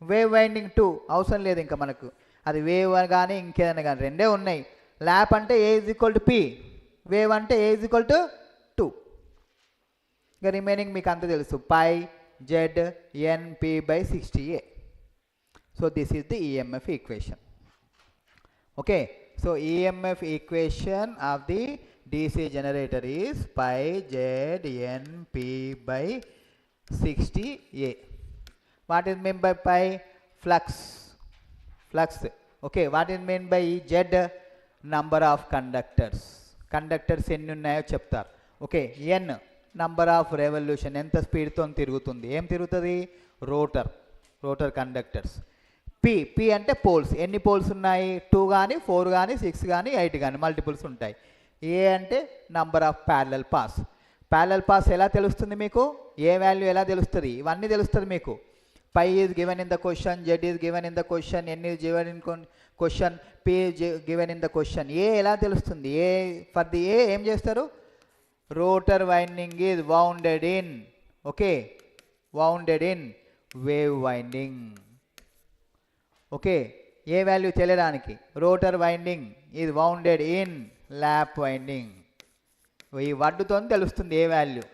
వేవ్ వైండింగ్ 2 అవసరం లేదు ఇంకా మనకు, అది వేవ్ కానీ ఇంకేదైనా కానీ రెండే ఉన్నాయి. ల్యాప్ అంటే A is equal to P, wave అంటే ఏ ఈజ్ ఈక్వల్ టు 2. ఇక రిమైనింగ్ మీకు అంత తెలుసు, phi Z NP by 60A. So this is the EMF equation. Okay, so EMF equation of the DC generator is pi ZNP by 60A. What is meant by pi? Flux. Okay, what is meant by Z? Number of conductors. Conductors ఎన్ని ఉన్నాయో చెప్తారు. Okay, N number of revolution, ఎంత స్పీడ్తో తిరుగుతుంది, ఏం తిరుగుతుంది, rotor conductors. P అంటే poles, ఎన్ని పోల్స్ ఉన్నాయి, 2 కానీ 4 కానీ 6 కానీ 8 కానీ మల్టిపుల్స్ ఉంటాయి. ఏ అంటే నంబర్ ఆఫ్ ప్యారలల్ పాస్ ఎలా తెలుస్తుంది మీకు, ఏ వాల్యూ ఎలా తెలుస్తుంది, ఇవన్నీ తెలుస్తుంది మీకు. Phi is given in the question, Z is given in the question, N is given in question, P is given in the question. A ఎలా తెలుస్తుంది, ఏ ఫర్ ది ఏ ఏం చేస్తారు, rotor winding is wounded in, okay, wounded in wave winding. Okay, A value తెలియడానికి, rotor winding is wounded in lap winding. ఈ వర్డ్తో తెలుస్తుంది A value.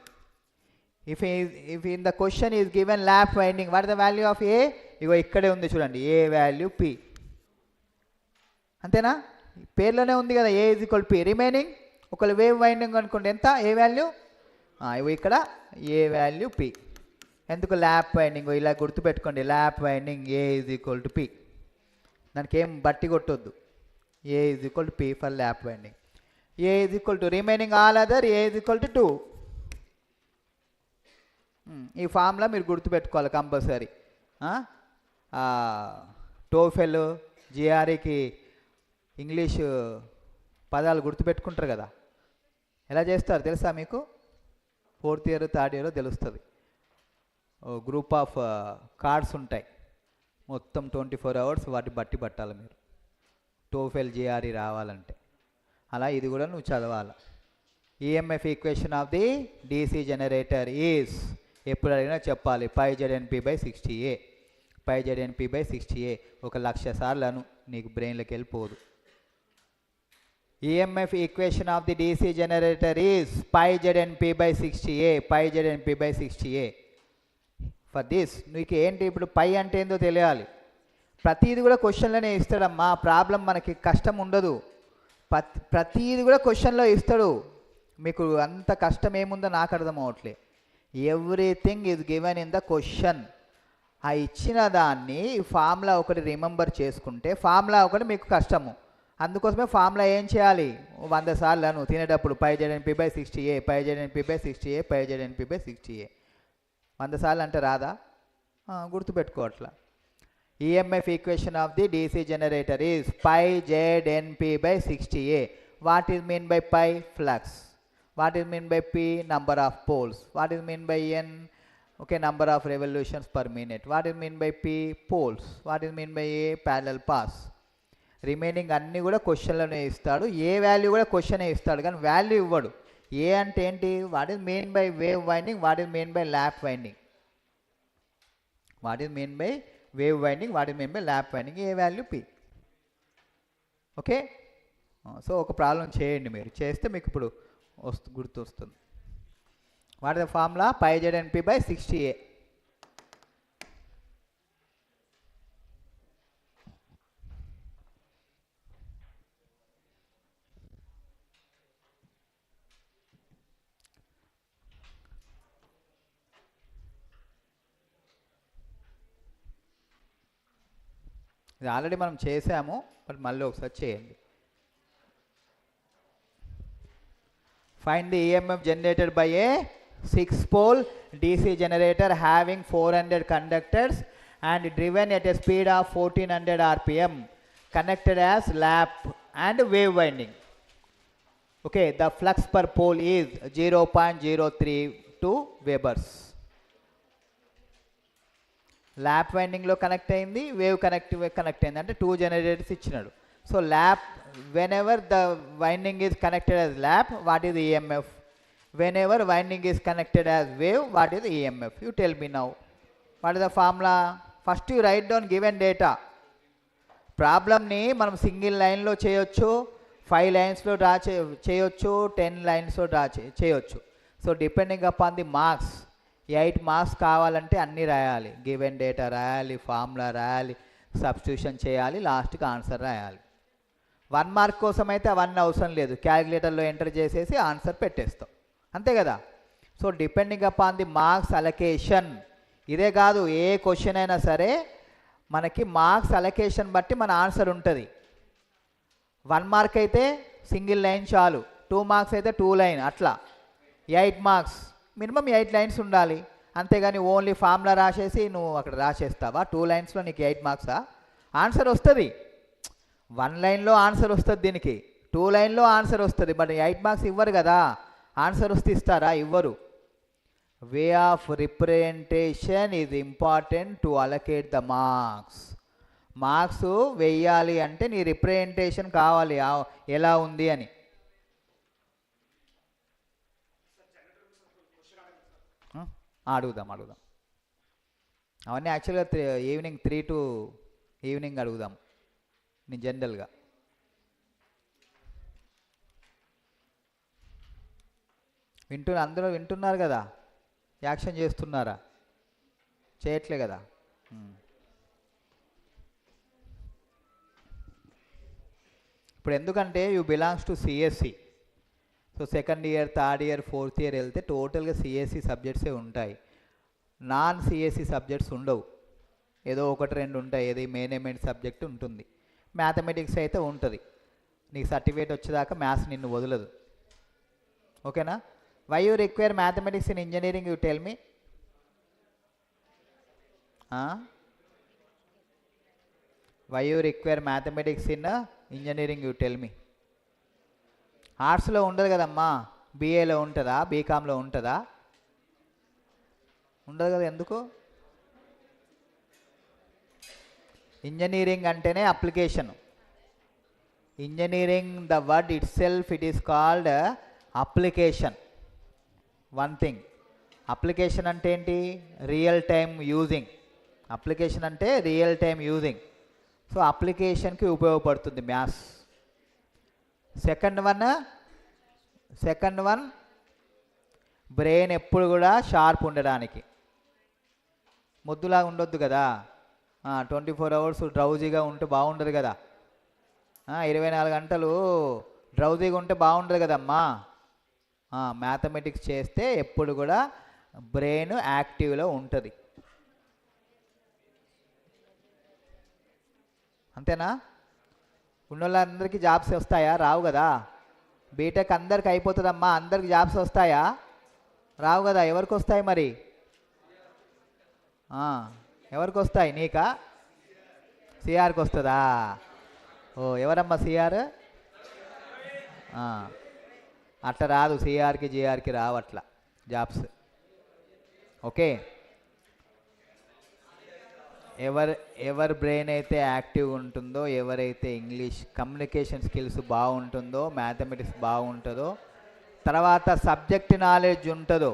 If in the question is given lap winding, what the value of ఏ, ఇగో ఇక్కడే ఉంది చూడండి, ఏ value P. అంతేనా, పేర్లోనే ఉంది కదా, A is equal P. Remaining ఒకవేళ వేవ్ వైండింగ్ అనుకోండి, ఎంత ఏ వాల్యూ, ఇగో ఇక్కడ ఏ వాల్యూ పి. ఎందుకు ల్యాప్ వైండింగ్, ఇలా గుర్తుపెట్టుకోండి, lap winding A is equal to P, దానికి ఏం బట్టి కొట్టొద్దు, A is equal to P for lap winding. A is equal to remaining all other A is equal to 2. ఈ formula మీరు గుర్తుపెట్టుకోవాలి కంపల్సరీ. టోఫెల్ జిఆర్ఈకి ఇంగ్లీష్ పదాలు గుర్తుపెట్టుకుంటారు కదా, ఎలా చేస్తారు తెలుసా మీకు, 4th ఇయర్ 3rd ఇయర్ తెలుస్తుంది. గ్రూప్ ఆఫ్ కార్డ్స్ ఉంటాయి, మొత్తం 24 hours వాటి బట్టి పట్టాలి మీరు, టోఫెల్ జిఆర్ఈ రావాలంటే. అలా ఇది కూడా నువ్వు చదవాలి. EMF equation of the DC generator is, ఎప్పుడు అడిగినా చెప్పాలి, పై ZNP by 60A, phi ZNP by 60A. 1,00,000 సార్లు అను, నీకు బ్రెయిన్లోకి వెళ్ళిపోదు. EMF equation of the DC generator is phi ZNP by 60A, phi ZNP by 60A. For this నీకు ఏంటి, ఇప్పుడు పై అంటే ఏందో తెలియాలి. ప్రతిది కూడా క్వశ్చన్లోనే ఇస్తాడమ్మా, ప్రాబ్లం మనకి కష్టం ఉండదు, ప్రతిది కూడా క్వశ్చన్లో ఇస్తాడు. మీకు అంత కష్టం ఏముందో నాకు అర్థం అవట్లే. Everything is given in the question. ఆ ఇచ్చిన దాన్ని ఫార్ములా ఒకటి రిమెంబర్ చేసుకుంటే ఫార్ములా ఒకటి మీకు కష్టము. అందుకోసమే ఫార్ములా ఏం చేయాలి, 100 సార్లు అను తినేటప్పుడు, phi ZNP by 60A, phi ZNP by 60A, phi ZNP by 60A. 100 సార్లు అంటే రాదా, గుర్తుపెట్టుకోవట్లా. EMF equation of the DC generator is phi ZNP by 60A. What is mean by phi, flux. What is mean by P, number of poles. What is mean by N, okay, number of revolutions per minute. What is mean by P, poles. What is mean by A, parallel pass. Remaining అన్నీ కూడా క్వశ్చన్లోనే ఇస్తాడు, ఏ value కూడా క్వశ్చనే ఇస్తాడు కానీ value ఇవ్వడు. A అంటే ఏంటి, what is mean by wave winding, what is mean by lap winding. What is mean by wave winding, what is mean by lap winding, A value P. Okay, so ఒక problem చేయండి మీరు, చేస్తే మీకు ఇప్పుడు గుర్తు వస్తుంది. What is the formula, phi ZNP by 60A. ఇది already మనం చేసాము, బట్ మళ్ళీ ఒకసారి చేయండి. Find the EMF generated by a 6-pole DC generator having 400 conductors and driven at a speed of 1400 rpm, connected as lap and wave winding. Okay, the flux per pole is 0.032 webers. Lap వైండింగ్లో connect అయింది, wave connect అయింది, అంటే 2 generators ఇచ్చినాడు. So lap, whenever the winding is connected as lap, what is EMF? whenever winding is connected as wave, what is the EMF? You tell me now. What is the formula? First you write down given data. Problem ni manam single line lo cheyochu, 5 lines lo draw cheyochu, 10 lines lo draw cheyochu. So depending upon the marks, 8 marks కావాలంటే అన్ని రాయాలి. Given data రాయాలి, formula రాయాలి, substitution చేయాలి, లాస్ట్కి answer రాయాలి. 1 mark కోసం అయితే అవన్నీ అవసరం లేదు, క్యాలిక్యులేటర్లో ఎంటర్ చేసేసి ఆన్సర్ పెట్టేస్తాం, అంతే కదా. So depending upon the marks allocation, ఇదే కాదు ఏ క్వశ్చన్ అయినా సరే మనకి మార్క్స్ అలొకేషన్ బట్టి మన ఆన్సర్ ఉంటుంది. 1 మార్క్ అయితే సింగిల్ లైన్ చాలు, 2 మార్క్స్ అయితే 2 లైన్, అట్లా 8 మార్క్స్ మినిమం 8 లైన్స్ ఉండాలి. అంతేగాని ఓన్లీ ఫార్ములా రాసేసి నువ్వు అక్కడ రాసేస్తావా? 2 లైన్స్లో నీకు 8 మార్క్సా? ఆన్సర్ వస్తుంది, 1 లైన్లో ఆన్సర్ వస్తుంది, దీనికి 2 లైన్లో ఆన్సర్ వస్తుంది, బట్ 8 మార్క్స్ ఇవ్వరు కదా. ఆన్సర్ వస్తే ఇస్తారా? ఇవ్వరు. Way of representation is important to allocate the marks. Marks వెయ్యాలి అంటే నీ రిప్రజెంటేషన్ కావాలి, ఎలా ఉంది అని. అడుగుదాం అవన్నీ యాక్చువల్గా ఈవినింగ్ 3 to ఈవినింగ్ అడుగుదాం నేను జనరల్గా. అందరూ వింటున్నారు కదా, యాక్షన్ చేస్తున్నారా? చేయట్లే కదా. ఇప్పుడు ఎందుకంటే you belongs to CSC. So second year, third year, fourth year వెళ్తే టోటల్గా సిఎస్సి సబ్జెక్ట్సే ఉంటాయి, నాన్ సిఎస్సి సబ్జెక్ట్స్ ఉండవు. ఏదో 1-2 ఉంటాయి, ఏది మేనేజ్మెంట్ సబ్జెక్ట్ ఉంటుంది, మ్యాథమెటిక్స్ అయితే ఉంటుంది. నీకు సర్టిఫికేట్ వచ్చేదాకా మ్యాథ్స్ నిన్ను వదలదు, ఓకేనా? Why you require mathematics in engineering, you tell me. Why you require mathematics in engineering, you tell me. ఆర్ట్స్లో ఉండదు కదమ్మా, బీఏలో ఉంటుందా, బీకామ్లో ఉంటుందా? ఉండదు కదా. ఎందుకు? ఇంజనీరింగ్ అంటేనే application. Engineering, the word it self, it is called application. One thing, application అంటే ఏంటి? Real time using. అప్లికేషన్ అంటే రియల్ టైమ్ యూజింగ్. సో అప్లికేషన్కి ఉపయోగపడుతుంది మ్యాథ్స్. సెకండ్ వన్ బ్రెయిన్ ఎప్పుడు కూడా షార్ప్ ఉండడానికి. మొద్దులాగా ఉండొద్దు కదా, 24 hours డ్రౌజీగా ఉంటే బాగుండదు కదా, 24 గంటలు డ్రౌజీగా ఉంటే బాగుండదు కదమ్మా. మ్యాథమెటిక్స్ చేస్తే ఎప్పుడు కూడా బ్రెయిన్ యాక్టివ్లో ఉంటుంది, అంతేనా? ఉన్నోళ్ళందరికీ జాబ్స్ వస్తాయా? రావు కదా. బీటెక్ అందరికి అయిపోతుందమ్మా, అందరికి జాబ్స్ వస్తాయా? రావు కదా. ఎవరికి వస్తాయి మరి? ఎవరికి వస్తాయి? నీకా? సిఆర్కి వస్తుందా? ఓ, ఎవరమ్మా సిఆర్? అట్లా రాదు, సిఆర్కి జిఆర్కి రావు అట్లా జాబ్స్, ఓకే? ఎవరి బ్రెయిన్ అయితే యాక్టివ్ ఉంటుందో, ఎవరైతే ఇంగ్లీష్ కమ్యూనికేషన్ స్కిల్స్ బాగుంటుందో, మ్యాథమెటిక్స్ బాగుంటుందో, తర్వాత సబ్జెక్ట్ నాలెడ్జ్ ఉంటుందో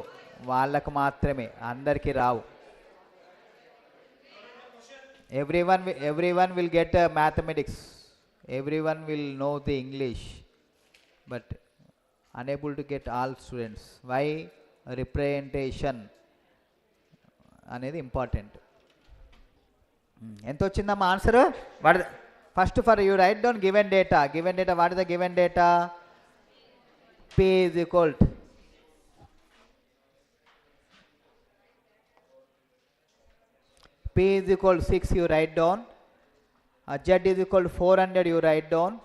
వాళ్ళకు మాత్రమే, అందరికీ రావు. everyone will get mathematics, everyone will know the English, but unable to get all students. Why? Representation అనేది ఇంపార్టెంట్. ఎంత వచ్చిందమ్మా answer? First for you write down given data. What is the given data? P is equal to P is equal to 6, you write down. Z is equal to 400, you write down.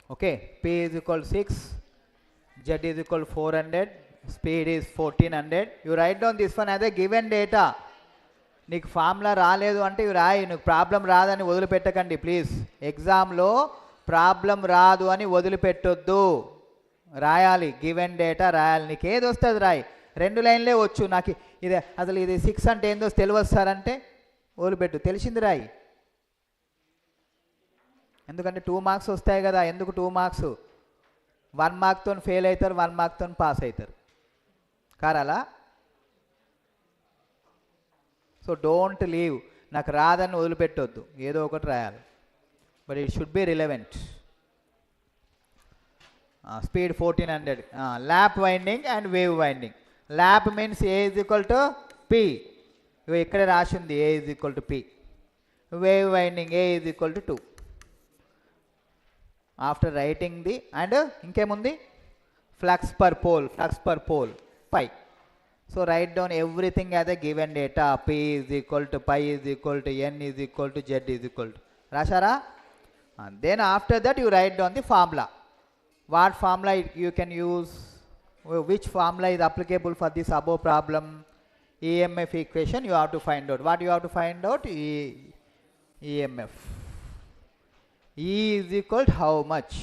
Okay, P is equal to 6, Z is equal to 400, speed is 1400. You write down this one as a given data. నీకు formula రాలేదు అంటే ఇవి రాయి, నీకు problem రాదని వదిలిపెట్టకండి please. ఎగ్జామ్లో problem రాదు అని వదిలిపెట్టొద్దు, రాయాలి. గివెన్ డేటా రాయాలి, నీకు ఏది వస్తుంది రాయి. 2 లైన్లే వచ్చు, నాకు ఇది అసలు ఇది 6 అంటే ఏందో తెలియదు సార్ అంటే వదిలిపెట్టు, తెలిసింది రాయి. ఎందుకంటే 2 మార్క్స్ వస్తాయి కదా. ఎందుకు 2 మార్క్స్? 1 మార్క్తో ఫెయిల్ అవుతారు, 1 మార్క్తో పాస్ అవుతారు. కారాలా? సో డోంట్ లీవ్, నాకు రాదని వదిలిపెట్టొద్దు, ఏదో ఒకటి రాయాలి. But it should be relevant. Speed 1400. Lap winding and wave winding. Lap means A is equal to P, ఇక్కడే రాసింది A is equal to P. Wave winding A is equal to 2. After writing the and ఇంకేముంది, flux per pole phi. So write down everything as a given data. P is equal to pi is equal to n is equal to z is equal to. Rashara? And then after that you write down the formula. What formula you can use? Which formula is applicable for this above problem? EMF equation you have to find out. What you have to find out? EMF. E is equal to how much?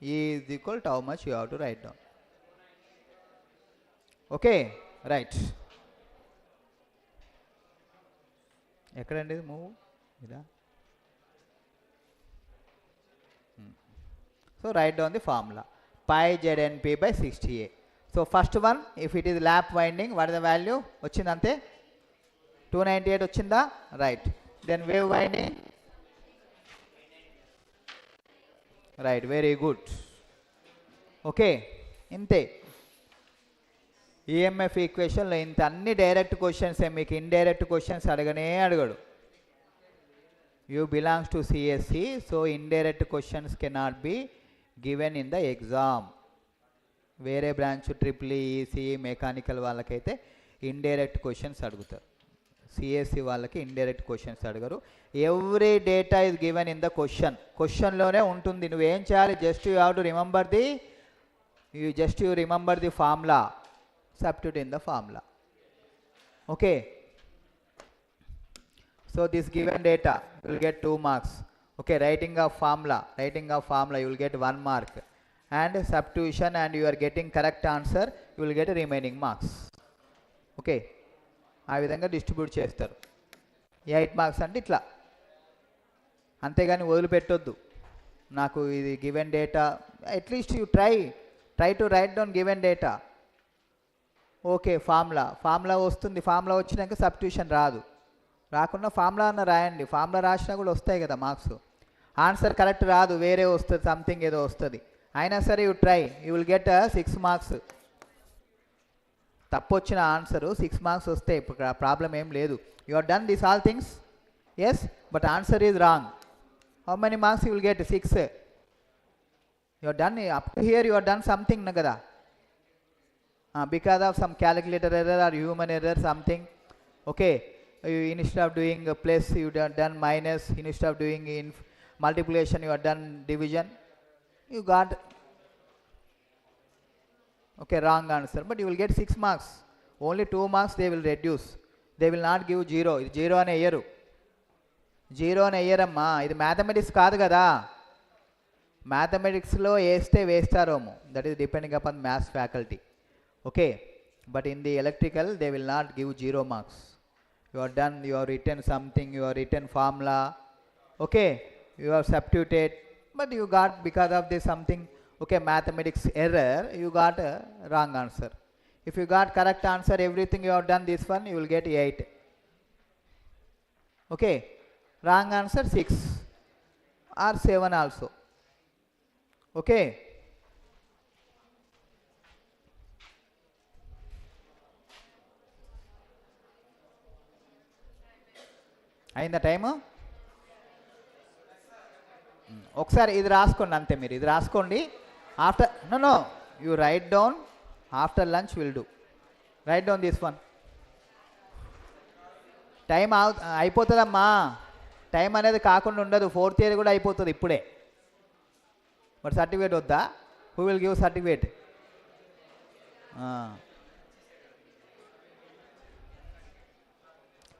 E is equal to how much you have to write down. Okay. Right. ఎక్కడండి move ఇదా? So right down the formula. Phi ZNP by 60A. So first one, if it is lap winding, what is the value వచ్చింది అంతే, 298 వచ్చిందా? Right. Then wave winding, right, very good. Okay, ఇంతే. EMF ఈక్వేషన్లో ఇంత అన్ని direct క్వశ్చన్సే, మీకు indirect questions అడగడు. You belongs to CSC, so indirect questions cannot be given in the exam. వేరే బ్రాంచ్ ట్రిపుల్ ఈసీ మెకానికల్ వాళ్ళకైతే ఇండైరెక్ట్ క్వశ్చన్స్ అడుగుతారు, సిఎస్సి వాళ్ళకి ఇండైరెక్ట్ క్వశ్చన్స్ అడగరు. Every data is given in the క్వశ్చన్లోనే ఉంటుంది. నువ్వేం చేయాలి, just you have to remember the formula. Substitute in the formula. Okay, so this given data you will get 2 marks. Okay, writing of formula you will get 1 mark, and substitution and you are getting correct answer, you will get remaining marks. Okay, ఆ విధంగా distribute చేస్తారు. 8 marks అంటే ఇట్లా, అంతేగాని వదిలిపెట్టొద్దు. నాకు ఇది given data, at least you try to right down given data. Okay, formula వస్తుంది, formula వచ్చినాక సబ్స్టిట్యూషన్ రాకుండా ఫార్ములా అన్న రాయండి. ఫార్ములా రాసినా కూడా వస్తాయి కదా మార్క్స్. ఆన్సర్ కరెక్ట్ రాదు, వేరే వస్తుంది, సంథింగ్ ఏదో వస్తుంది, అయినా సరే you try, you will get 6 marks. తప్పు వచ్చిన ఆన్సరు 6 మార్క్స్ వస్తాయి, ఇప్పుడు ప్రాబ్లం ఏం లేదు. You are done this all things, yes, but answer is wrong. How many marks you will get? 6. You are done up to here, you are done something కదా. Because of some calculator error or human error something, okay, instead of doing plus you done minus, instead of doing in multiplication you have done division, you got okay wrong answer, but you will get 6 marks. Only 2 marks they will reduce, they will not give 0. ఇది 0 అనే year, 0 అనే ఇయరమ్మా. ఇది mathematics కాదు కదా, మ్యాథమెటిక్స్లో వేస్తారేమో, that is depending upon maths faculty. Okay, but in the electrical they will not give 0 marks. You are done, you have written something, you have written formula, okay, you have substituted, but you got, because of this something, okay, mathematics error, you got a wrong answer. If you got correct answer, everything you have done this one, you will get 8. Okay, wrong answer 6 or 7 also. Okay, అయిందా time? ఒకసారి ఇది రాసుకోండి అంతే. మీరు ఇది రాసుకోండి. Afternoon you write down after lunch will do. Write down this one. Time అయిపోతుందమ్మా. Time అనేది కాకుండా ఉండదు. 4th ఇయర్ కూడా అయిపోతుంది ఇప్పుడే. బట్ సర్టిఫికేట్ వద్దా? Who will give certificate?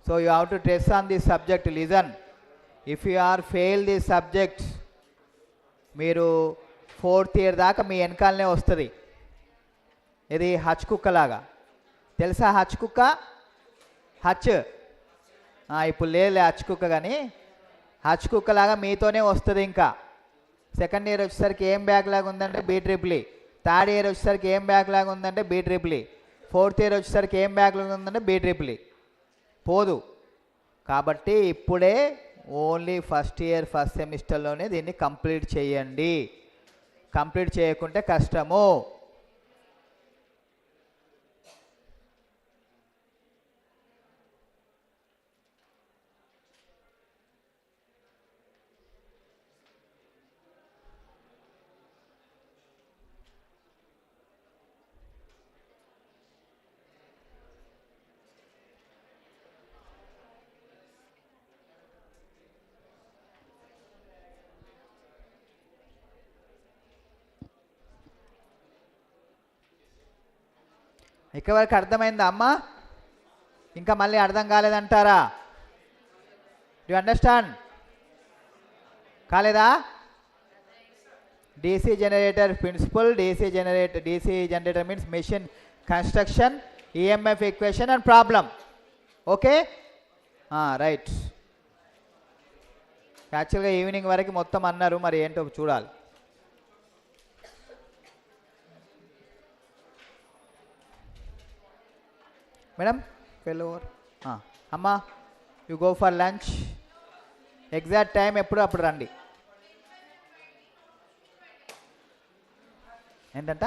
So you have to stress on this subject. Listen, if you are fail this subject, మీరు 4th year దాకా మీ వెనకాలనే వస్తుంది. ఇది హచ్ కుక్క లాగా. తెలుసా హచ్ కుక్క? హచ్ ఇప్పుడు లేదు హచ్ కుక్క, కానీ హచ్ కుక్క లాగా మీతోనే వస్తుంది. ఇంకా 2nd ఇయర్ వచ్చేసరికి ఏం బ్యాక్ లాగా ఉందంటే BEE. 3rd ఇయర్ వచ్చేసరికి ఏం బ్యాక్ లాగా ఉందంటే BEE. 4th ఇయర్ వచ్చేసరికి ఏం బ్యాక్ లాగా ఉందంటే BEE. పోదు. కాబట్టి ఇప్పుడే ఓన్లీ ఫస్ట్ ఇయర్ ఫస్ట్ సెమిస్టర్లోనే దీన్ని కంప్లీట్ చేయండి. కంప్లీట్ చేయకుంటే కష్టము. ఇక్కడ వరకు అర్థమైందా అమ్మా? ఇంకా మళ్ళీ అర్థం కాలేదంటారా? Do understand? కాలేదా? DC generator principle. DC generator means machine construction, EMF equation and problem. Okay right. యాక్చువల్గా ఈవినింగ్ వరకు మొత్తం అన్నారు, మరి ఏంటో చూడాలి. Madam fell over. అమ్మా you go for lunch. Exact time ఎప్పుడు అప్పుడు రండి. ఏంటంట?